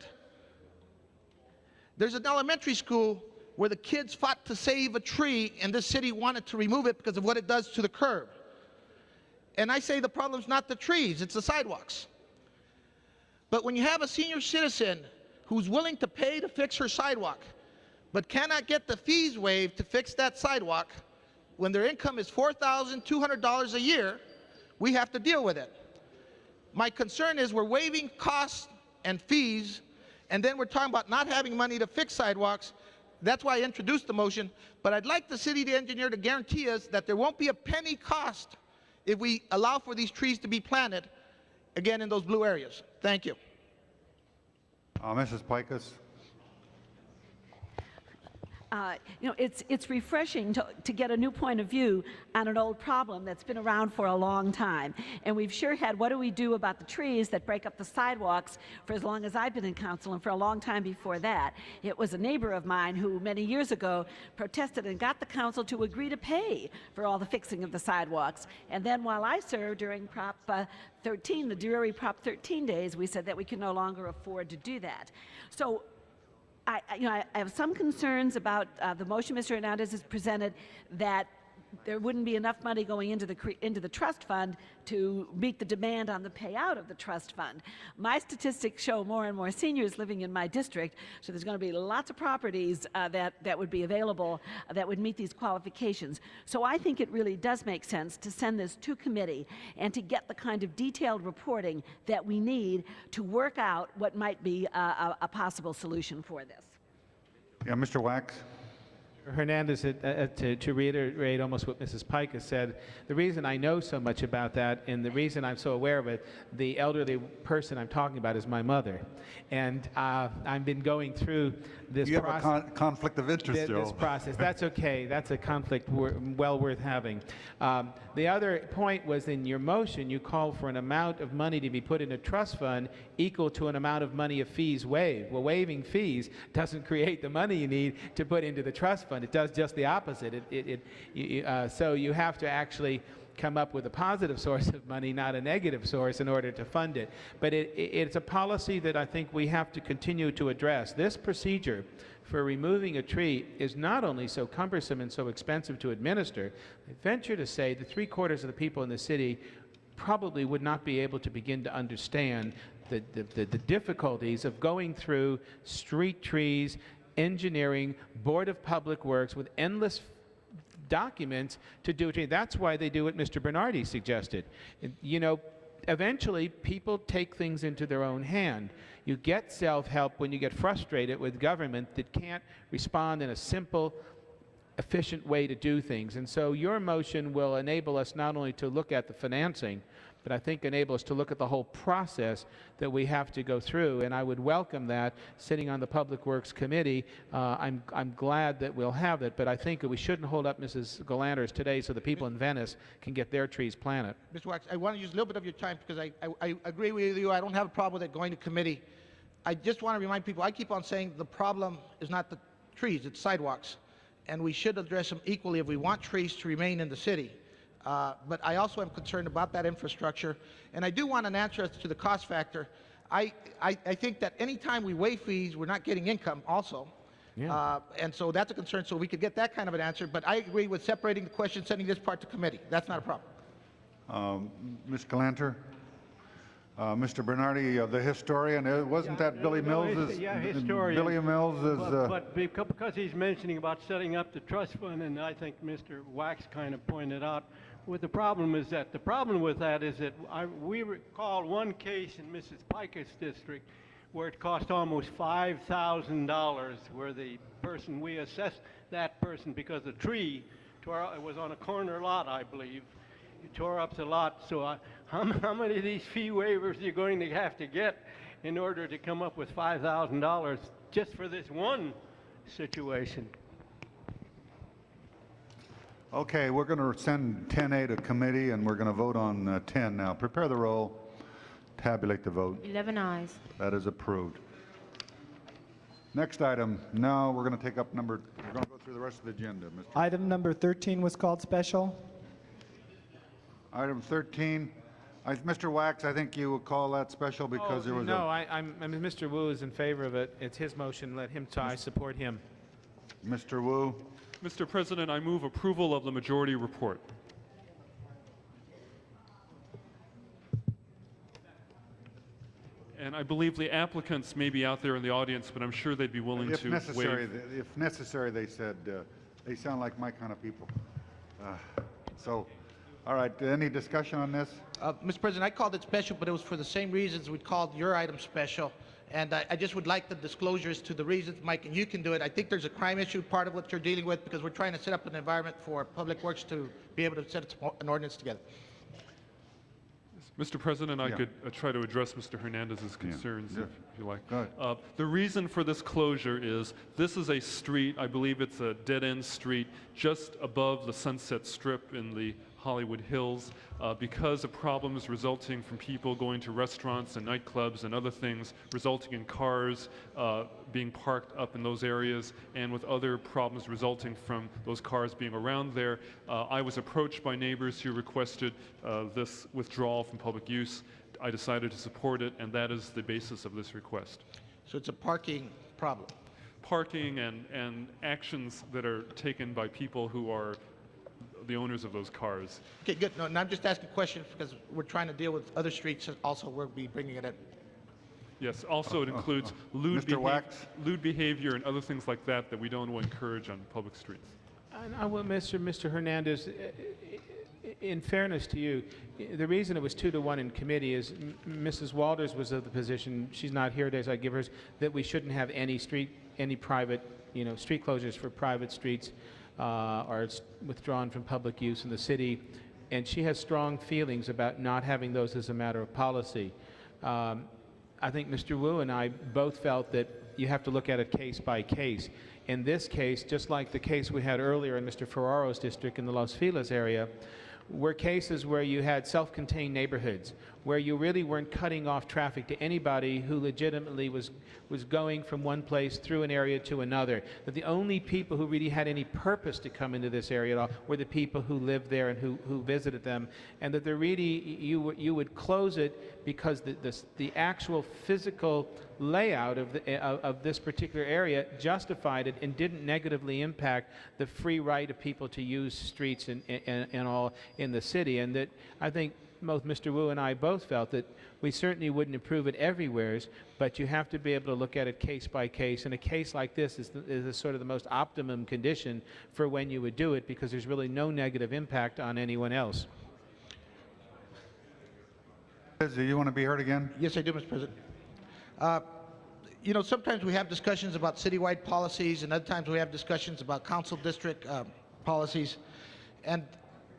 There's an elementary school where the kids fought to save a tree, and this city wanted to remove it because of what it does to the curb. And I say the problem's not the trees, it's the sidewalks. But when you have a senior citizen who's willing to pay to fix her sidewalk, but cannot get the fees waived to fix that sidewalk, when their income is $4,200 a year, we have to deal with it. My concern is we're waiving costs and fees, and then we're talking about not having money to fix sidewalks. That's why I introduced the motion. But I'd like the city engineer to guarantee us that there won't be a penny cost if we allow for these trees to be planted, again, in those blue areas. Thank you. Mrs. Pikus. You know, it's refreshing to get a new point of view on an old problem that's been around for a long time. And we've sure had, what do we do about the trees that break up the sidewalks for as long as I've been in council and for a long time before that. It was a neighbor of mine who many years ago protested and got the council to agree to pay for all the fixing of the sidewalks. And then while I served during Prop 13, the dreary Prop 13 days, we said that we could no longer afford to do that. So I have some concerns about the motion Mr. Hernandez has presented, that there wouldn't be enough money going into the trust fund to meet the demand on the payout of the trust fund. My statistics show more and more seniors living in my district, so there's going to be lots of properties that would be available that would meet these qualifications. So I think it really does make sense to send this to committee and to get the kind of detailed reporting that we need to work out what might be a possible solution for this. Yeah, Mr. Wax. Hernandez, to reiterate almost what Mrs. Pike has said, the reason I know so much about that and the reason I'm so aware of it, the elderly person I'm talking about is my mother. And I've been going through this You process. have a conflict of interest, Joe. This process. That's okay. That's a conflict well worth having. The other point was, in your motion, you called for an amount of money to be put in a trust fund equal to an amount of money of fees waived. Well, waiving fees doesn't create the money you need to put into the trust fund. It does just the opposite. So you have to actually come up with a positive source of money, not a negative source, in order to fund it. But it's a policy that I think we have to continue to address. This procedure for removing a tree is not only so cumbersome and so expensive to administer, I venture to say that 3/4 of the people in the city probably would not be able to begin to understand the difficulties of going through street trees, engineering, Board of Public Works with endless documents to do it. That's why they do what Mr. Bernardi suggested. You know, eventually people take things into their own hand. You get self-help when you get frustrated with government that can't respond in a simple, efficient way to do things. And so your motion will enable us not only to look at the financing, but I think enable us to look at the whole process that we have to go through. And I would welcome that sitting on the Public Works Committee. I'm glad that we'll have it, but I think that we shouldn't hold up Mrs. Galanter's today so the people in Venice can get their trees planted. Mr. Wax, I want to use a little bit of your time because I agree with you. I don't have a problem with it going to committee. I just want to remind people, I keep on saying the problem is not the trees, it's sidewalks. And we should address them equally if we want trees to remain in the city. But I also am concerned about that infrastructure. And I do want an answer as to the cost factor. I think that any time we waive fees, we're not getting income also. Yeah. And so that's a concern. So we could get that kind of an answer. But I agree with separating the question, sending this part to committee. That's not a problem. Ms. Galanter? Mr. Bernardi, the historian, wasn't that Billy Mills? Yeah, historian. Billy Mills is... But because he's mentioning about setting up the trust fund, and I think Mr. Wax kind of pointed out, what the problem is that we recall one case in Mrs. Pikus district where it cost almost $5,000, where the person, we assessed that person because the tree it was on a corner lot, I believe. It tore up the lot. So how many of these fee waivers are you going to have to get in order to come up with $5,000 just for this one situation? Okay, we're going to send 10A to committee, and we're going to vote on 10 now. Prepare the roll. Tabulate the vote. 11 ayes. That is approved. Next item. Now we're going to take up we're going to go through the rest of the agenda. Mr. Item number 13 was called special. Item 13. Mr. Wax, I think you would call that special because there was no, I mean, Mr. Wu is in favor of it. It's his motion. Let him I support him. Mr. Wu. Mr. President, I move approval of the majority report. And I believe the applicants may be out there in the audience, but I'm sure they'd be willing If to necessary, waive. if necessary, they said, they sound like my kind of people. All right, any discussion on this? Mr. President, I called it special, but it was for the same reasons we called your item special. And I just would like the disclosures to the reasons, Mike, and you can do it. I think there's a crime issue, part of what you're dealing with, because we're trying to set up an environment for Public Works to be able to set an ordinance together. Mr. President, I could try to address Mr. Hernandez's concerns if you like. The reason for this closure is this is a street, I believe it's a dead-end street, just above the Sunset Strip in the Hollywood Hills. Because of problems resulting from people going to restaurants and nightclubs and other things, resulting in cars being parked up in those areas, and with other problems resulting from those cars being around there, I was approached by neighbors who requested this withdrawal from public use. I decided to support it, and that is the basis of this request. So it's a parking problem. Parking and actions that are taken by people who are the owners of those cars. Okay, good. No, and I'm just asking questions because we're trying to deal with other streets also. We'll be bringing it in. Yes, also it includes lewd behavior and other things like that that we don't want to encourage on public streets. And I will, Mr. Hernandez, in fairness to you, the reason it was 2-1 in committee is Mrs. Walters was of the position, she's not here today, so I give hers, that we shouldn't have any private, street closures for private streets. Are withdrawn from public use in the city, and she has strong feelings about not having those as a matter of policy. I think Mr. Wu and I both felt that you have to look at it case by case. In this case, just like the case we had earlier in Mr. Ferraro's district in the Los Feliz area, were cases where you had self-contained neighborhoods, where you really weren't cutting off traffic to anybody who legitimately was going from one place through an area to another. That the only people who really had any purpose to come into this area at all were the people who lived there and who visited them. And that you would close it because the actual physical layout of this particular area justified it and didn't negatively impact the free right of people to use streets and all in the city. And that I think both Mr. Wu and I both felt that we certainly wouldn't approve it everywhere, but you have to be able to look at it case by case. And a case like this is sort of the most optimum condition for when you would do it, because there's really no negative impact on anyone else. Do you want to be heard again? Yes, I do, Mr. President. Sometimes we have discussions about citywide policies, and other times we have discussions about council district policies. And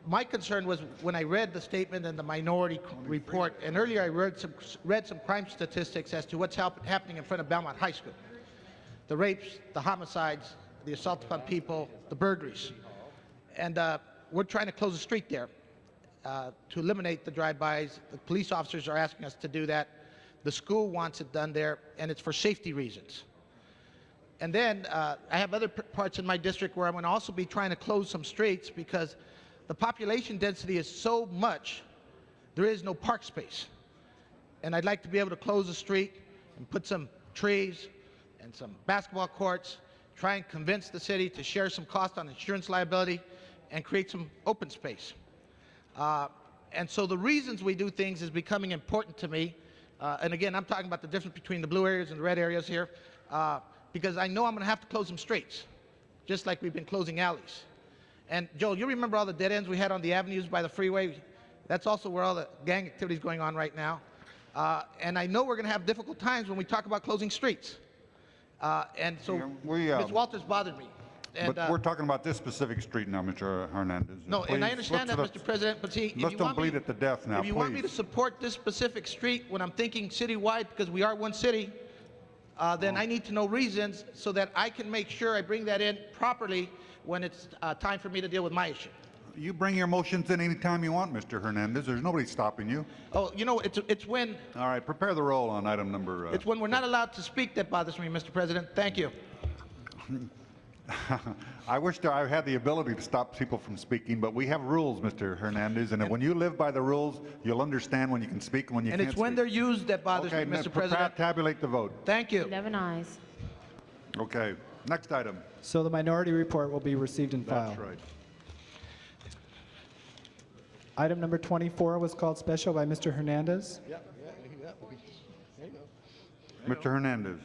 my concern was when I read the statement and the minority report, and earlier I read some crime statistics as to what's happening in front of Belmont High School. The rapes, the homicides, the assault upon people, the burglaries. And we're trying to close the street there to eliminate the drive-bys. The police officers are asking us to do that. The school wants it done there, and it's for safety reasons. And then I have other parts in my district where I'm going to also be trying to close some streets because the population density is so much, there is no park space. And I'd like to be able to close the street and put some trees and some basketball courts, try and convince the city to share some cost on insurance liability and create some open space. And so the reasons we do things is becoming important to me. And again, I'm talking about the difference between the blue areas and the red areas here, because I know I'm going to have to close some streets, just like we've been closing alleys. And Joel, you remember all the dead ends we had on the avenues by the freeway? That's also where all the gang activity is going on right now. And I know we're going to have difficult times when we talk about closing streets. And so Ms. Walters bothered me. And, but we're talking about this specific street now, Mr. Hernandez. No, and I understand that, Mr. President, but see, let's don't bleed it to death now, if you want me to support this specific street when I'm thinking citywide, because we are one city, then I need to know reasons so that I can make sure I bring that in properly when it's time for me to deal with my issue. You bring your motions in any time you want, Mr. Hernandez. There's nobody stopping you. Oh, you know, it's when... All right, prepare the roll on item number... it's when we're not allowed to speak that bothers me, Mr. President. Thank you. I wish I had the ability to stop people from speaking, but we have rules, Mr. Hernandez, and when you live by the rules, you'll understand when you can speak and when you can't And it's when they're used that bothers me, Mr. President. Tabulate the vote. Thank you. 11 ayes. Okay, next item. So the minority report will be received and filed. That's right. Item number 24 was called special by Mr. Hernandez. Mr. Hernandez.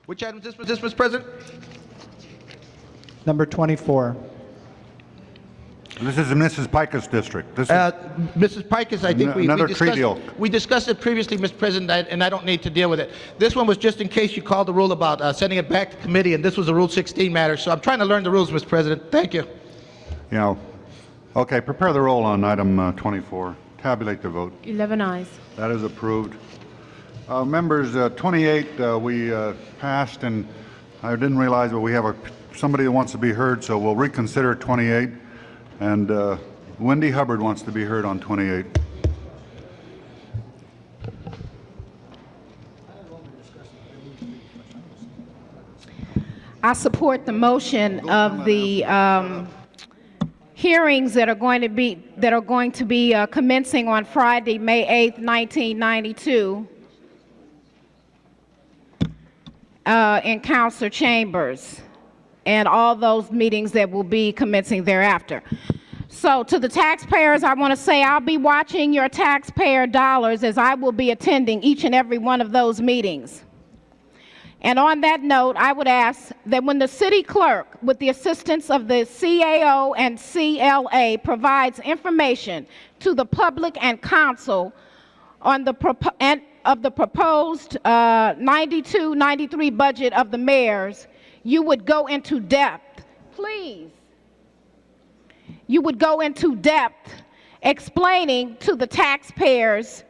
Which item is this, Mr. President? Number 24. This is in Mrs. Pica's district. This is Mrs. Pikus, I think another tree deal. we discussed it previously, Mr. President, and I don't need to deal with it. This one was just in case you called the rule about sending it back to committee, and this was a Rule 16 matter. So I'm trying to learn the rules, Mr. President. Thank you. Yeah. Okay, prepare the roll on item 24. Tabulate the vote. 11 ayes. That is approved. Members, 28 we passed, and I didn't realize, but we have somebody that wants to be heard, so we'll reconsider 28. And Wendy Hubbard wants to be heard on 28. I support the motion of the hearings that are going to be commencing on Friday, May 8th, 1992, in council chambers, and all those meetings that will be commencing thereafter. So to the taxpayers, I want to say I'll be watching your taxpayer dollars as I will be attending each and every one of those meetings. And on that note, I would ask that when the city clerk, with the assistance of the CAO and CLA, provides information to the public and council on the proposed 92-93 budget of the mayors, you would go into depth, please. You would go into depth explaining to the taxpayers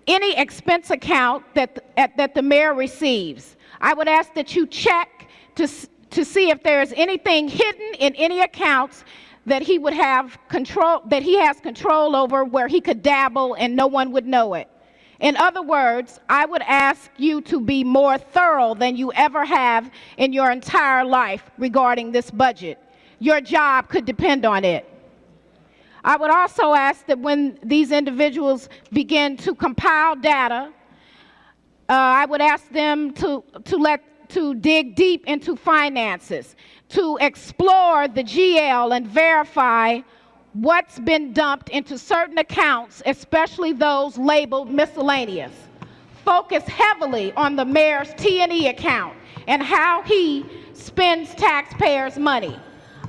any expense account that the mayor receives. I would ask that you check to see if there is anything hidden in any accounts that he would have control, that he has control over, where he could dabble and no one would know it. In other words, I would ask you to be more thorough than you ever have in your entire life regarding this budget. Your job could depend on it. I would also ask that when these individuals begin to compile data, I would ask them to dig deep into finances, to explore the GL and verify what's been dumped into certain accounts, especially those labeled miscellaneous. Focus heavily on the mayor's T&E account and how he spends taxpayers' money.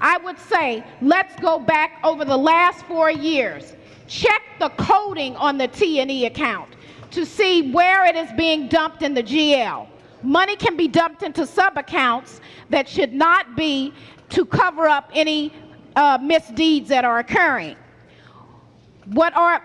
I would say, let's go back over the last 4 years. Check the coding on the T&E account to see where it is being dumped in the GL. Money can be dumped into sub-accounts that should not be to cover up any misdeeds that are occurring. What are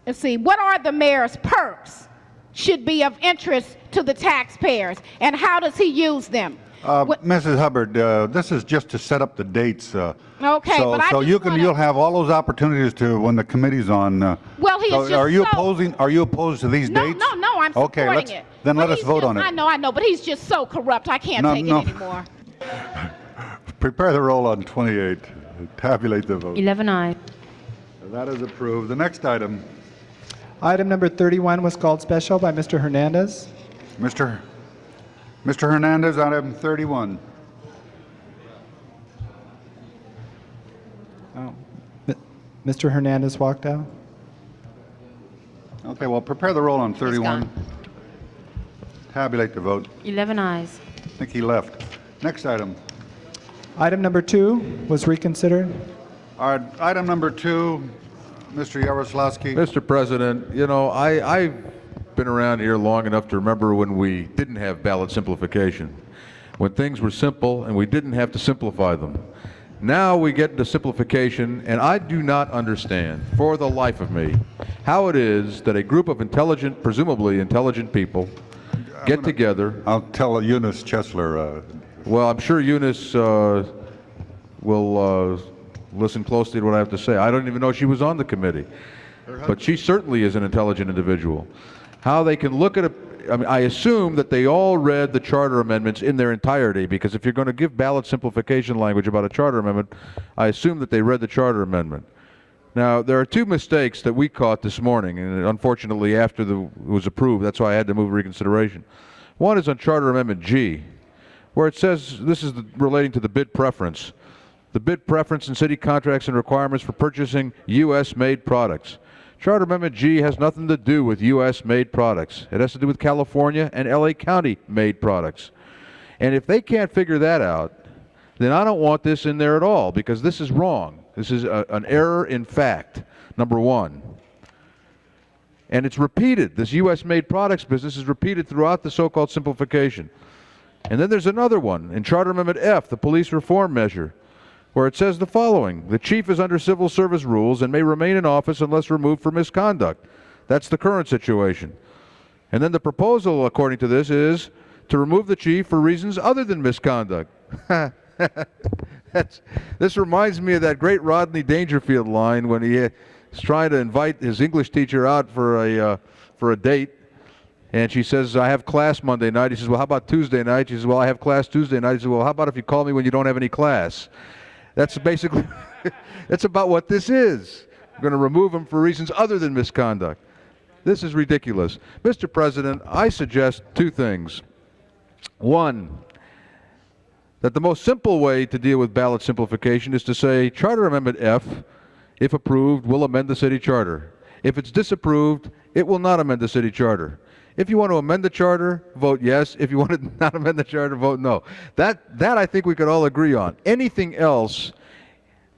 the mayor's perks should be of interest to the taxpayers, and how does he use them? Mrs. Hubbard, this is just to set up the dates. Okay, so, but I so just you'll have all those opportunities to when the committee's on. Well, he is just are you so- opposed to these dates? No, I'm Okay, supporting it. then But let us he's vote just- on it. I know, but he's just so corrupt. I can't No, take no. it anymore. Prepare the roll on 28. Tabulate the vote. 11 ayes. That is approved. The next item, Item number 31 was called special by Mr. Hernandez. Mr. Hernandez, item 31. Mr. Hernandez walked out. Okay, well, prepare the roll on 31. Tabulate the vote. 11 ayes. I think he left. Next item. Item number 2 was reconsidered. All right, item number 2, Mr. Yaroslavsky. Mr. President, you know, I've been around here long enough to remember when we didn't have ballot simplification, when things were simple and we didn't have to simplify them. Now we get into simplification, and I do not understand, for the life of me, how it is that a group of intelligent, presumably intelligent people get together. I'll tell Eunice Chesler. Well, I'm sure Eunice will listen closely to what I have to say. I don't even know she was on the committee. But she certainly is an intelligent individual. How they can look at I assume that they all read the charter amendments in their entirety, because if you're going to give ballot simplification language about a charter amendment, I assume that they read the charter amendment. Now, there are two mistakes that we caught this morning, and unfortunately after it was approved, that's why I had to move reconsideration. One is on Charter Amendment G, where it says, this is relating to the bid preference. The bid preference in city contracts and requirements for purchasing U.S.-made products. Charter Amendment G has nothing to do with U.S.-made products. It has to do with California and L.A. County-made products. And if they can't figure that out, then I don't want this in there at all, because this is wrong. This is an error in fact, number one. And it's repeated. This U.S.-made products business is repeated throughout the so-called simplification. And then there's another one in Charter Amendment F, the police reform measure, where it says the following: the chief is under civil service rules and may remain in office unless removed for misconduct. That's the current situation. And then the proposal, according to this, is to remove the chief for reasons other than misconduct. This reminds me of that great Rodney Dangerfield line when he was trying to invite his English teacher out for a date. And she says, I have class Monday night. He says, well, how about Tuesday night? She says, well, I have class Tuesday night. He says, well, how about if you call me when you don't have any class? That's basically, that's about what this is. We're going to remove him for reasons other than misconduct. This is ridiculous. Mr. President, I suggest two things. One, that the most simple way to deal with ballot simplification is to say, Charter Amendment F, if approved, will amend the city charter. If it's disapproved, it will not amend the city charter. If you want to amend the charter, vote yes. If you want to not amend the charter, vote no. That I think we could all agree on. Anything else,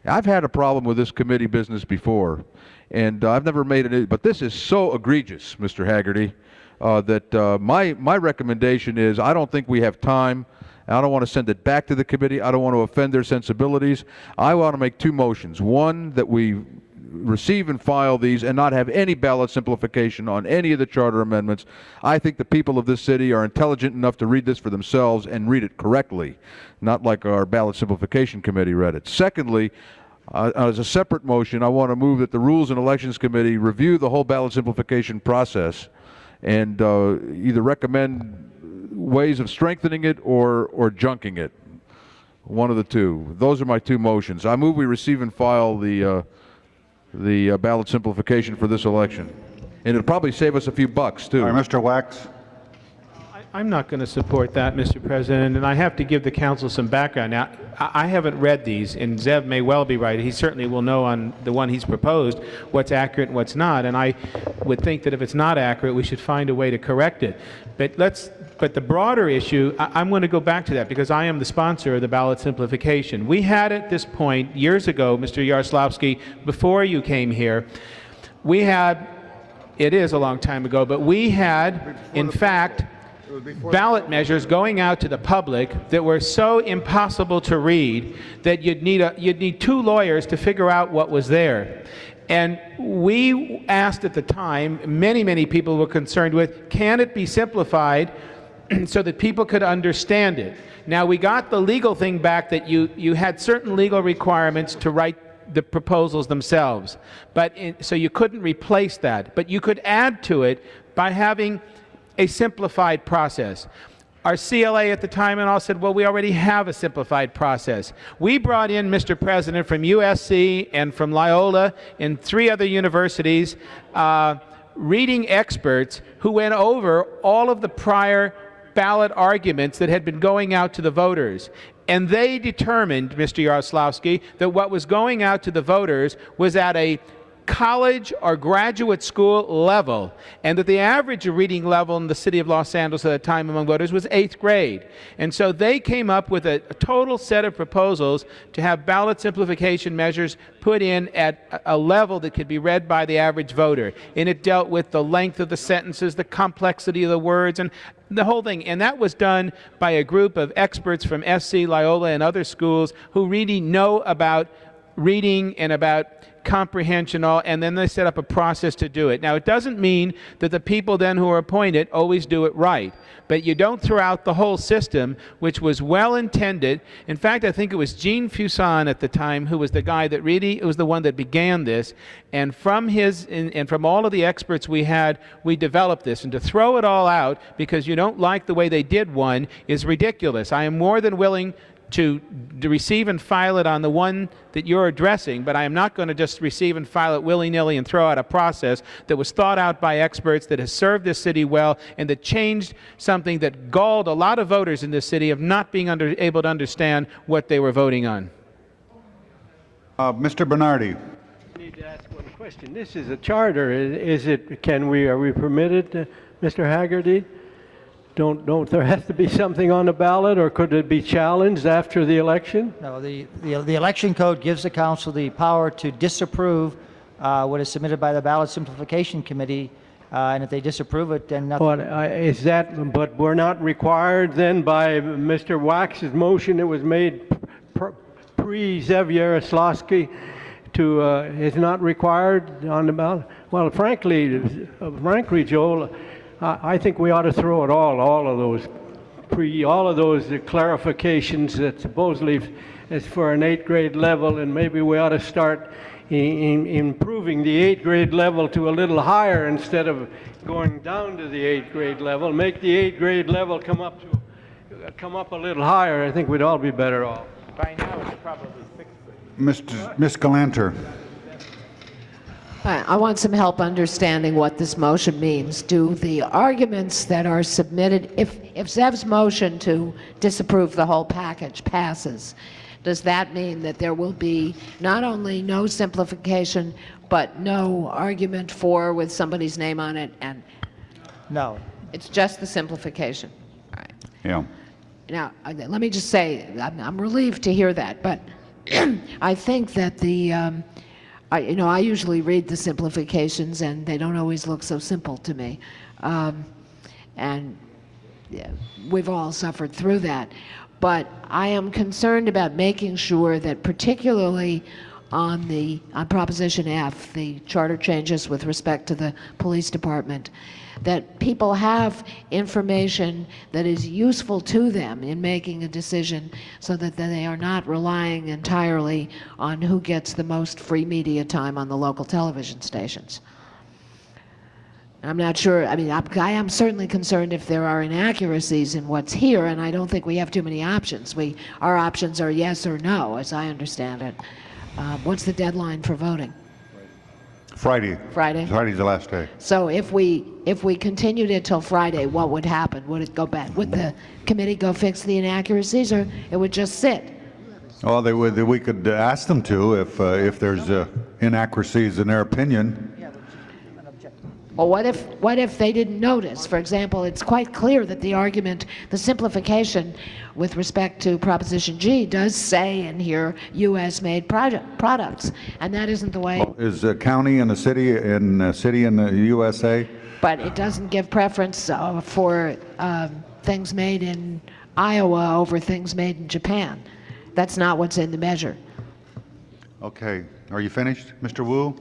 I've had a problem with this committee business before, and I've never made it, but this is so egregious, Mr. Haggerty, that my recommendation is I don't think we have time. I don't want to send it back to the committee. I don't want to offend their sensibilities. I want to make two motions. One, that we receive and file these and not have any ballot simplification on any of the charter amendments. I think the people of this city are intelligent enough to read this for themselves and read it correctly, not like our ballot simplification committee read it. Secondly, as a separate motion, I want to move that the Rules and Elections Committee review the whole ballot simplification process and either recommend ways of strengthening it or junking it. One of the two. Those are my two motions. I move we receive and file the ballot simplification for this election. And it'll probably save us a few bucks, too. All right, Mr. Wax. I'm not going to support that, Mr. President, and I have to give the council some background. Now, I haven't read these, and Zev may well be right. He certainly will know on the one he's proposed what's accurate and what's not, and I would think that if it's not accurate, we should find a way to correct it. But the broader issue, I'm going to go back to that because I am the sponsor of the ballot simplification. We had at this point, years ago, Mr. Yaroslavsky, before you came here, we had, it is a long time ago, but we had, in fact, ballot measures going out to the public that were so impossible to read that you'd need 2 lawyers to figure out what was there. And we asked at the time, many people were concerned with, can it be simplified so that people could understand it? Now, we got the legal thing back that you had certain legal requirements to write the proposals themselves, so you couldn't replace that. But you could add to it by having a simplified process. Our CLA at the time and all said, well, we already have a simplified process. We brought in, Mr. President, from USC and from Loyola and 3 other universities, reading experts who went over all of the prior ballot arguments that had been going out to the voters. And they determined, Mr. Yaroslavsky, that what was going out to the voters was at a college or graduate school level, and that the average reading level in the city of Los Angeles at the time among voters was 8th grade. And so they came up with a total set of proposals to have ballot simplification measures put in at a level that could be read by the average voter. And it dealt with the length of the sentences, the complexity of the words, and the whole thing. And that was done by a group of experts from SC, Loyola, and other schools who really know about reading and about comprehension, and then they set up a process to do it. Now, it doesn't mean that the people then who are appointed always do it right, but you don't throw out the whole system, which was well intended. In fact, I think it was Gene Fuson at the time who was the guy that really was the one that began this, and from his and from all of the experts we had, we developed this. And to throw it all out because you don't like the way they did one is ridiculous. I am more than willing to receive and file it on the one that you're addressing, but I am not going to just receive and file it willy-nilly and throw out a process that was thought out by experts, that has served this city well, and that changed something that galled a lot of voters in this city of not being able to understand what they were voting on. Mr. Bernardi. I need to ask one question. This is a charter. Are we permitted, Mr. Haggerty? Don't there have to be something on the ballot, or could it be challenged after the election? No, the election code gives the council the power to disapprove what is submitted by the Ballot Simplification Committee, and if they disapprove it, then nothing. But we're not required then by Mr. Wax's motion that was made pre-Zev Yaroslavsky is not required on the ballot? Well, frankly, Joel, I think we ought to throw it all of those clarifications that supposedly is for an 8th grade level, and maybe we ought to start improving the 8th grade level to a little higher instead of going down to the 8th grade level. Make the 8th grade level come up a little higher. I think we'd all be better off. By now, it's probably 6th grade. Ms. Galanter. I want some help understanding what this motion means. Do the arguments that are submitted, if Zev's motion to disapprove the whole package passes, does that mean that there will be not only no simplification, but no argument for with somebody's name on it? And no. It's just the simplification. All right. Yeah. Now, let me just say, I'm relieved to hear that, but I think that I usually read the simplifications, and they don't always look so simple to me. And yeah, we've all suffered through that. But I am concerned about making sure that particularly on Proposition F, the charter changes with respect to the police department, that people have information that is useful to them in making a decision so that they are not relying entirely on who gets the most free media time on the local television stations. I'm not sure, I am certainly concerned if there are inaccuracies in what's here, and I don't think we have too many options. Our options are yes or no, as I understand it. What's the deadline for voting? Friday. Friday? Friday's the last day. So if we continued it till Friday, what would happen? Would it go back? Would the committee go fix the inaccuracies, or it would just sit? Well, we could ask them to if there's inaccuracies in their opinion. Well, what if they didn't notice? For example, it's quite clear that the argument, the simplification with respect to Proposition G does say in here U.S.-made products, and that isn't the way. Is a county and a city in the USA? but it doesn't give preference for things made in Iowa over things made in Japan. That's not what's in the measure. Okay. Are you finished, Mr. Wu?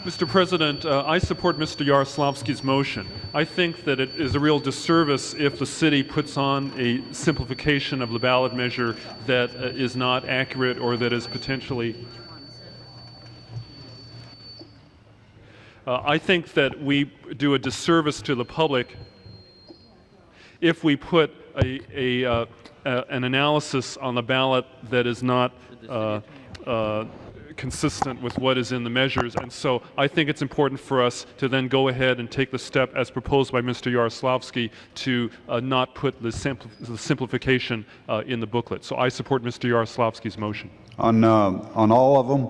Mr. President, I support Mr. Yaroslavsky's motion. I think that it is a real disservice if the city puts on a simplification of the ballot measure that is not accurate or that is potentially... I think that we do a disservice to the public if we put an analysis on the ballot that is not consistent with what is in the measures. And so I think it's important for us to then go ahead and take the step as proposed by Mr. Yaroslavsky to not put the simplification in the booklet. So I support Mr. Yaroslavsky's motion. On all of them?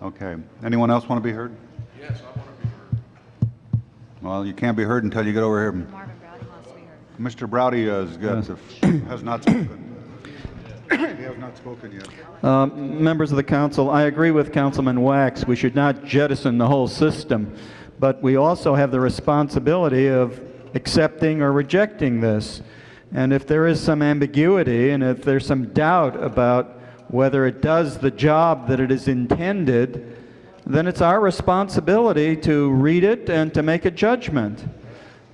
Okay. Anyone else want to be heard? Yes, I want to be heard. Well, you can't be heard until you get over here. Mr. Browdy has not spoken. He has not spoken yet. Members of the council, I agree with Councilman Wax. We should not jettison the whole system, but we also have the responsibility of accepting or rejecting this. And if there is some ambiguity and if there's some doubt about whether it does the job that it is intended, then it's our responsibility to read it and to make a judgment.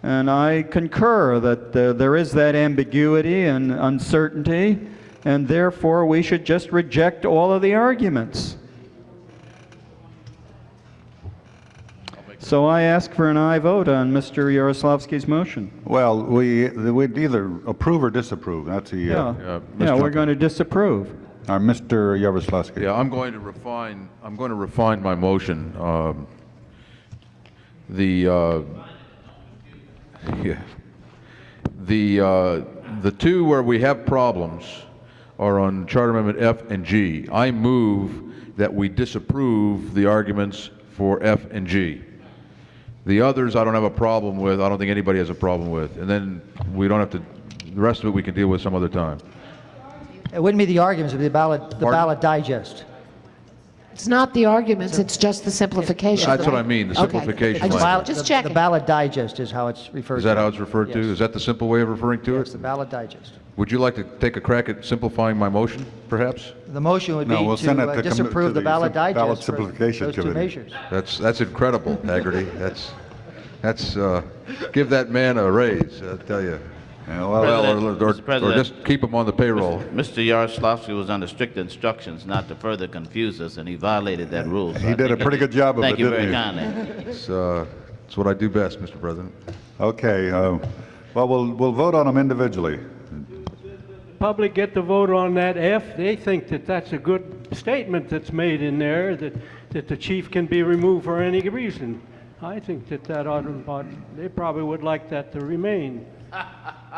And I concur that there is that ambiguity and uncertainty, and therefore we should just reject all of the arguments. So I ask for an aye vote on Mr. Yaroslavsky's motion. Well, we'd either approve or disapprove. That's the... Yeah, we're going to disapprove. Mr. Yaroslavsky. Yeah, I'm going to refine my motion. The two where we have problems are on Charter Amendment F and G. I move that we disapprove the arguments for F and G. The others I don't have a problem with. I don't think anybody has a problem with. And then we don't have to, the rest of it we can deal with some other time. It wouldn't be the arguments, it would be the ballot digest. It's not the arguments, it's just the simplification. That's what I mean, the simplification. Just checking. The ballot digest is how it's referred to. Is that how it's referred to? Is that the simple way of referring to It's it? the ballot digest. Would you like to take a crack at simplifying my motion, perhaps? The motion would be to disapprove the ballot digest for those two measures. That's incredible, Haggerty. That's give that man a raise, I tell you. Or just keep him on the payroll. Mr. Yaroslavsky was under strict instructions not to further confuse us, and he violated that rule. So He did a pretty good job of it, thank you didn't very he? kindly. It's what I do best, Mr. President. Okay. Well, we'll vote on them individually. Public get to vote on that F. They think that that's a good statement that's made in there, that the chief can be removed for any reason. I think that they probably would like that to remain.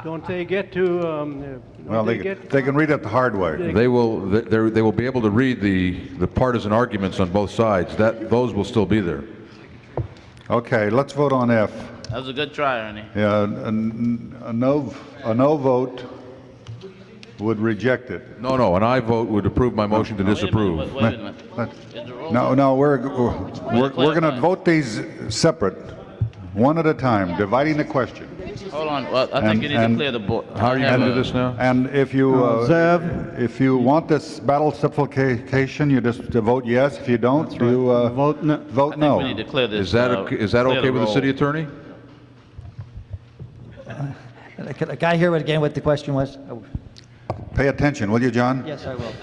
Don't they get to? Well, they can read it the hard way. They will be able to read the partisan arguments on both sides. Those will still be there. Okay, let's vote on F. That was a good try, Ernie. Yeah, a no vote would reject it. No, an aye vote would approve my motion to disapprove. Wait a minute. No, we're going to vote these separate, one at a time, dividing the question. Hold on. Well, I think you need to clear the board. How are you going to do this now? And if you want this battle simplification, you just vote yes. If you don't, you vote no. We need to clear this. Is that okay with the city attorney? Can I hear again what the question was? Pay attention, will you, John? Yes, I will.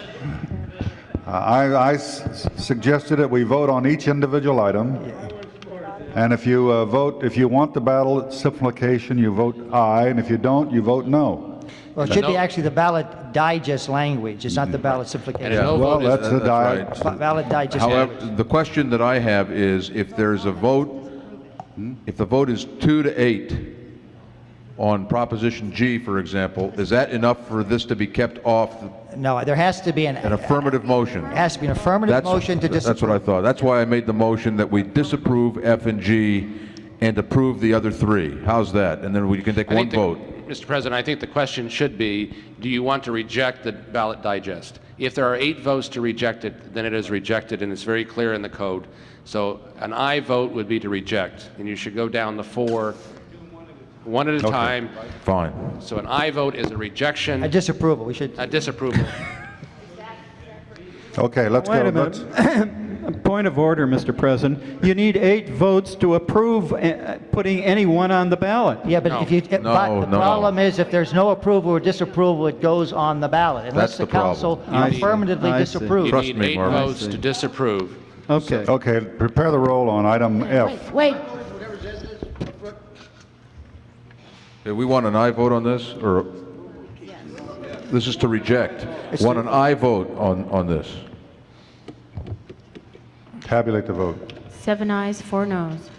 I suggested that we vote on each individual item. And if you want the battle simplification, you vote aye, and if you don't, you vote no. Well, it should be actually the ballot digest language. It's not the ballot simplification. Yeah, well, that's the right. Ballot digest. However, the question that I have is if there's a vote, if the vote is 2-8 on Proposition G, for example, is that enough for this to be kept off? No, there has to be an affirmative motion. It has to be an affirmative motion to disapprove. That's what I thought. That's why I made the motion that we disapprove F and G and approve the other three. How's that? And then we can take one vote. Mr. President, I think the question should be, do you want to reject the ballot digest? If there are 8 votes to reject it, then it is rejected, and it's very clear in the code. So an aye vote would be to reject, and you should go down the 4, one at a time. Fine. So an aye vote is a rejection. A disapproval, we should. A disapproval. Okay, let's Wait go. a minute. Point of order, Mr. President. You need 8 votes to approve putting anyone on the ballot. Yeah, but if you, the problem is if there's no approval or disapproval, it goes on the ballot unless the council affirmatively disapproves. You need 8 votes to disapprove. Okay. Okay, prepare the roll on item F. Wait. Do we want an aye vote on this, or this is to reject? Want an aye vote on this? Tabulate the vote. 7 ayes, 4 noes.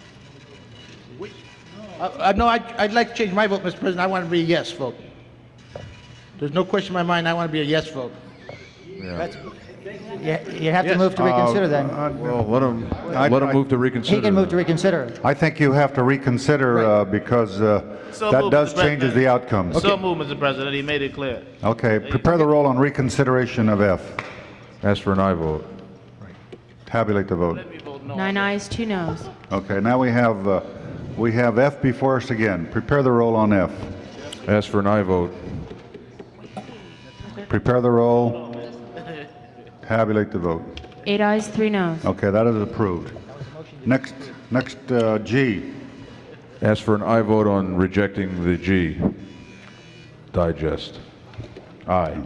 No, I'd like to change my vote, Mr. President. I want to be a yes vote. There's no question in my mind. I want to be a yes vote. You have to move to reconsider then. Well, let him move to reconsider. He can move to reconsider. I think you have to reconsider because that does changes the outcomes. So move, Mr. President. He made it clear. Okay, prepare the roll on reconsideration of F. Ask for an aye vote. Tabulate the vote. 9 ayes, 2 noes. Okay, now we have F before us again. Prepare the roll on F. Ask for an aye vote. Prepare the roll. Tabulate the vote. 8 ayes, 3 noes. Okay, that is approved. Next, G. Ask for an aye vote on rejecting the G. Digest. Aye.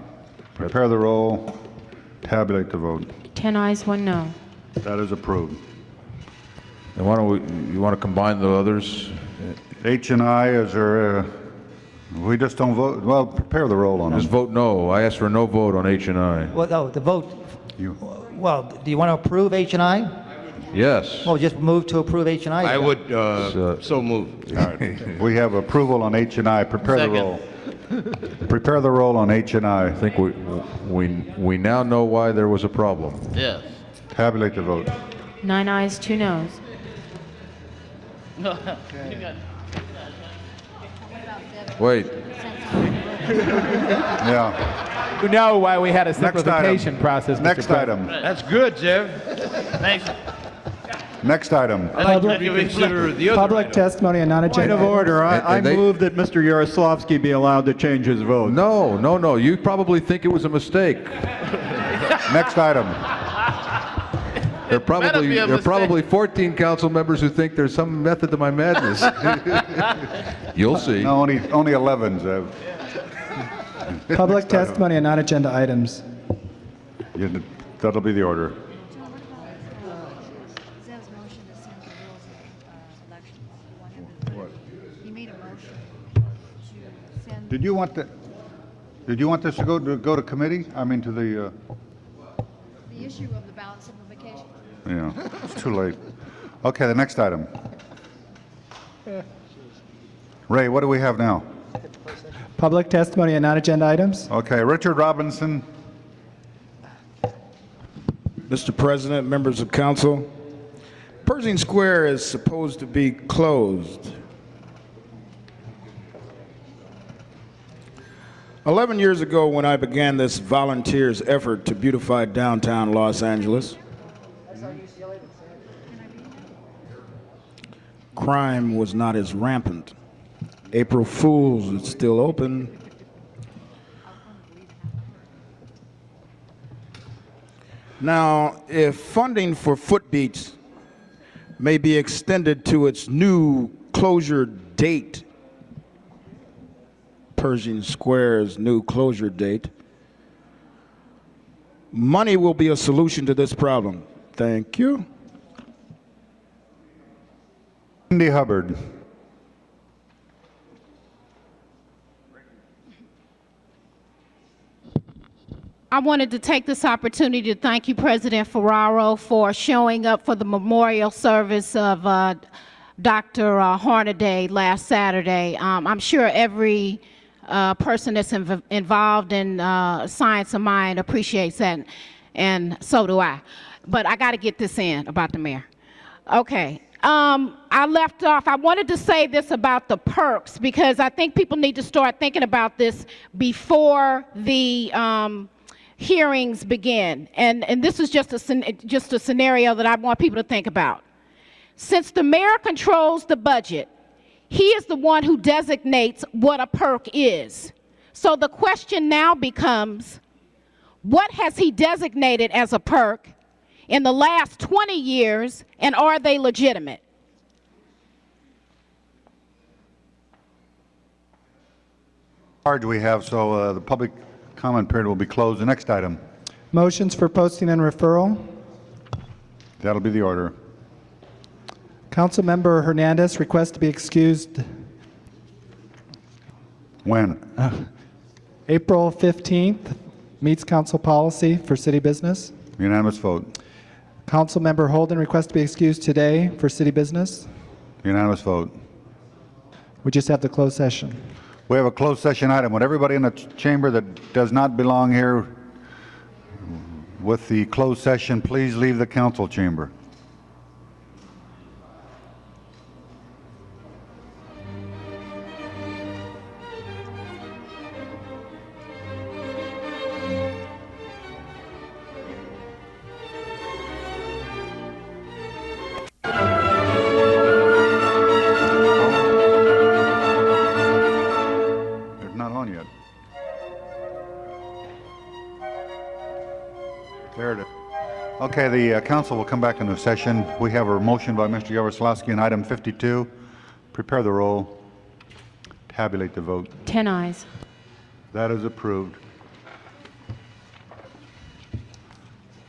Prepare the roll. Tabulate the vote. 10 ayes, 1 no. That is approved. And why don't you want to combine the others? H and I, is there, we just don't vote, well, prepare the roll on them. Just vote no. I ask for a no vote on H and I. Well, no, the vote. Well, do you want to approve H and I? Yes. Well, just move to approve H and I. I would so move. All right. We have approval on H and I. Prepare the roll. Prepare the roll on H and I. I think we now know why there was a problem. Yes. Tabulate the vote. 9 ayes, 2 noes. Wait. Yeah. You know why we had a simplification process, Mr. Next President. item. That's good, Jeff. Thanks. Next item. I'd like to reconsider the other Public item. testimony on non-agenda. Point of order. I And they- move that Mr. Yaroslavsky be allowed to change his vote. No. You probably think it was a mistake. Next item. There are probably 14 council members who think there's some method to my madness. You'll see. No, only 11, Zev. Public testimony on non-agenda items. That'll be the order. Did you want this to go to committee? I mean, to the. The issue of the ballot simplification. Yeah, it's too late. Okay, the next item. Ray, what do we have now? Public testimony on non-agenda items. Okay, Richard Robinson. Mr. President, members of council, Pershing Square is supposed to be closed. 11 years ago, when I began this volunteers effort to beautify downtown Los Angeles, crime was not as rampant. April Fools is still open. Now, if funding for Footbeats may be extended to its new closure date, Pershing Square's new closure date, money will be a solution to this problem. Thank you. Cindy Hubbard. I wanted to take this opportunity to thank you, President Ferraro, for showing up for the memorial service of Dr. Hornaday last Saturday. I'm sure every person that's involved in science of mind appreciates that, and so do I. But I got to get this in about the mayor. Okay. I left off, I wanted to say this about the perks because I think people need to start thinking about this before the hearings begin. And this is just a scenario that I want people to think about. Since the mayor controls the budget, he is the one who designates what a perk is. So the question now becomes, what has he designated as a perk in the last 20 years, and are they legitimate? Charge we have, so the public comment period will be closed. The next item. Motions for posting and referral. That'll be the order. Councilmember Hernandez requests to be excused When? April 15th, meets council policy for city business. Unanimous vote. Councilmember Holden requests to be excused today for city business. Unanimous vote. We just have the closed session. We have a closed session item. Would everybody in the chamber that does not belong here with the closed session please leave the council chamber? It's not on yet. There it is. Okay, the council will come back into session. We have a motion by Mr. Yaroslawski on item 52. Prepare the roll. Tabulate the vote. 10 ayes. That is approved.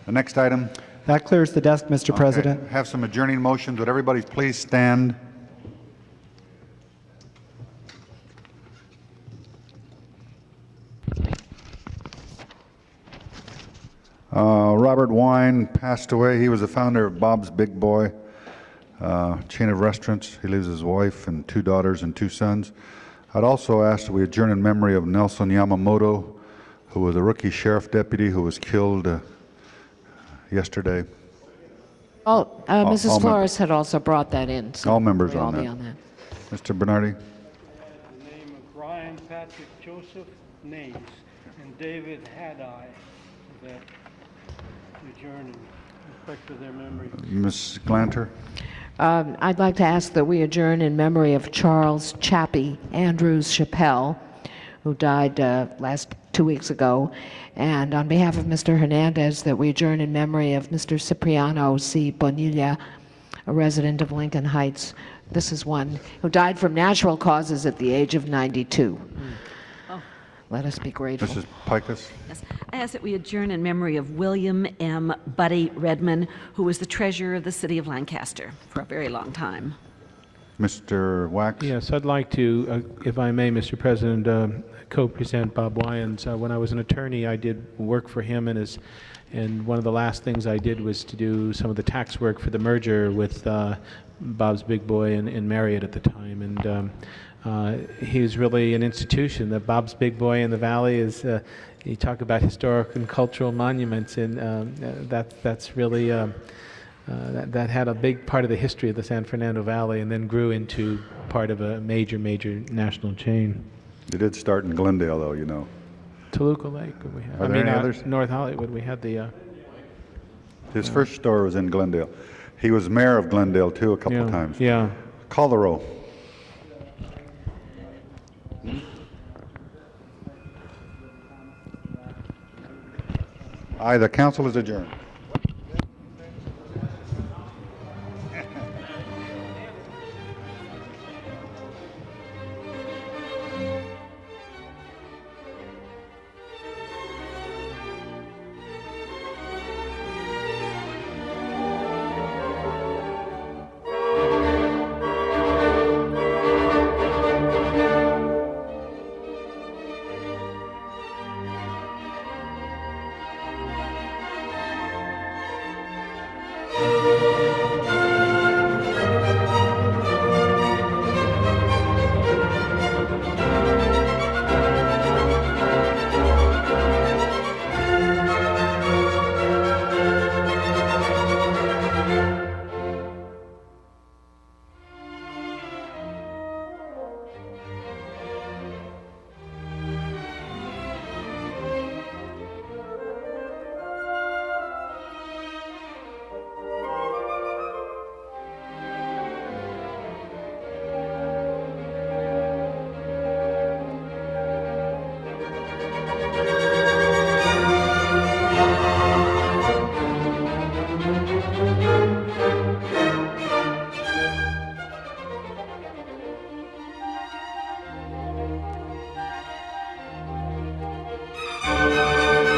The next item. That clears the desk, Mr. President. Have some adjourning motions. Would everybody please stand? Robert Wine passed away. He was the founder of Bob's Big Boy chain of restaurants. He leaves his wife and 2 daughters and 2 sons. I'd also ask that we adjourn in memory of Nelson Yamamoto, who was a rookie sheriff deputy who was killed yesterday. Oh, Mrs. all Flores had also brought that in. So All members we'll all on be that. on that. Mr. Bernardi? The name of Brian Patrick Joseph Nays and David Haddai that adjourn in respect to their memory. Ms. Glanter? I'd like to ask that we adjourn in memory of Charles Chappie Andrews Chappelle, who died last 2 weeks ago, and on behalf of Mr. Hernandez, that we adjourn in memory of Mr. Cipriano C. Bonilla, a resident of Lincoln Heights. This is one who died from natural causes at the age of 92. Oh. Let us be grateful. Mrs. Pikus? Yes. I ask that we adjourn in memory of William M. Buddy Redman, who was the treasurer of the city of Lancaster for a very long time. Mr. Wax? Yes, I'd like to, if I may, Mr. President, co-present Bob Wyans. When I was an attorney, I did work for him, and one of the last things I did was to do some of the tax work for the merger with Bob's Big Boy and Marriott at the time. And he was really an institution. The Bob's Big Boy in the Valley is, you talk about historic and cultural monuments, and that's really, that had a big part of the history of the San Fernando Valley and then grew into part of a major national chain. It did start in Glendale, though, you know. Toluca Lake, we had. Are there any others? North Hollywood, we had the. His first store was in Glendale. He was mayor of Glendale, too, a couple of times. Yeah. Call the roll. Aye, the council is adjourned.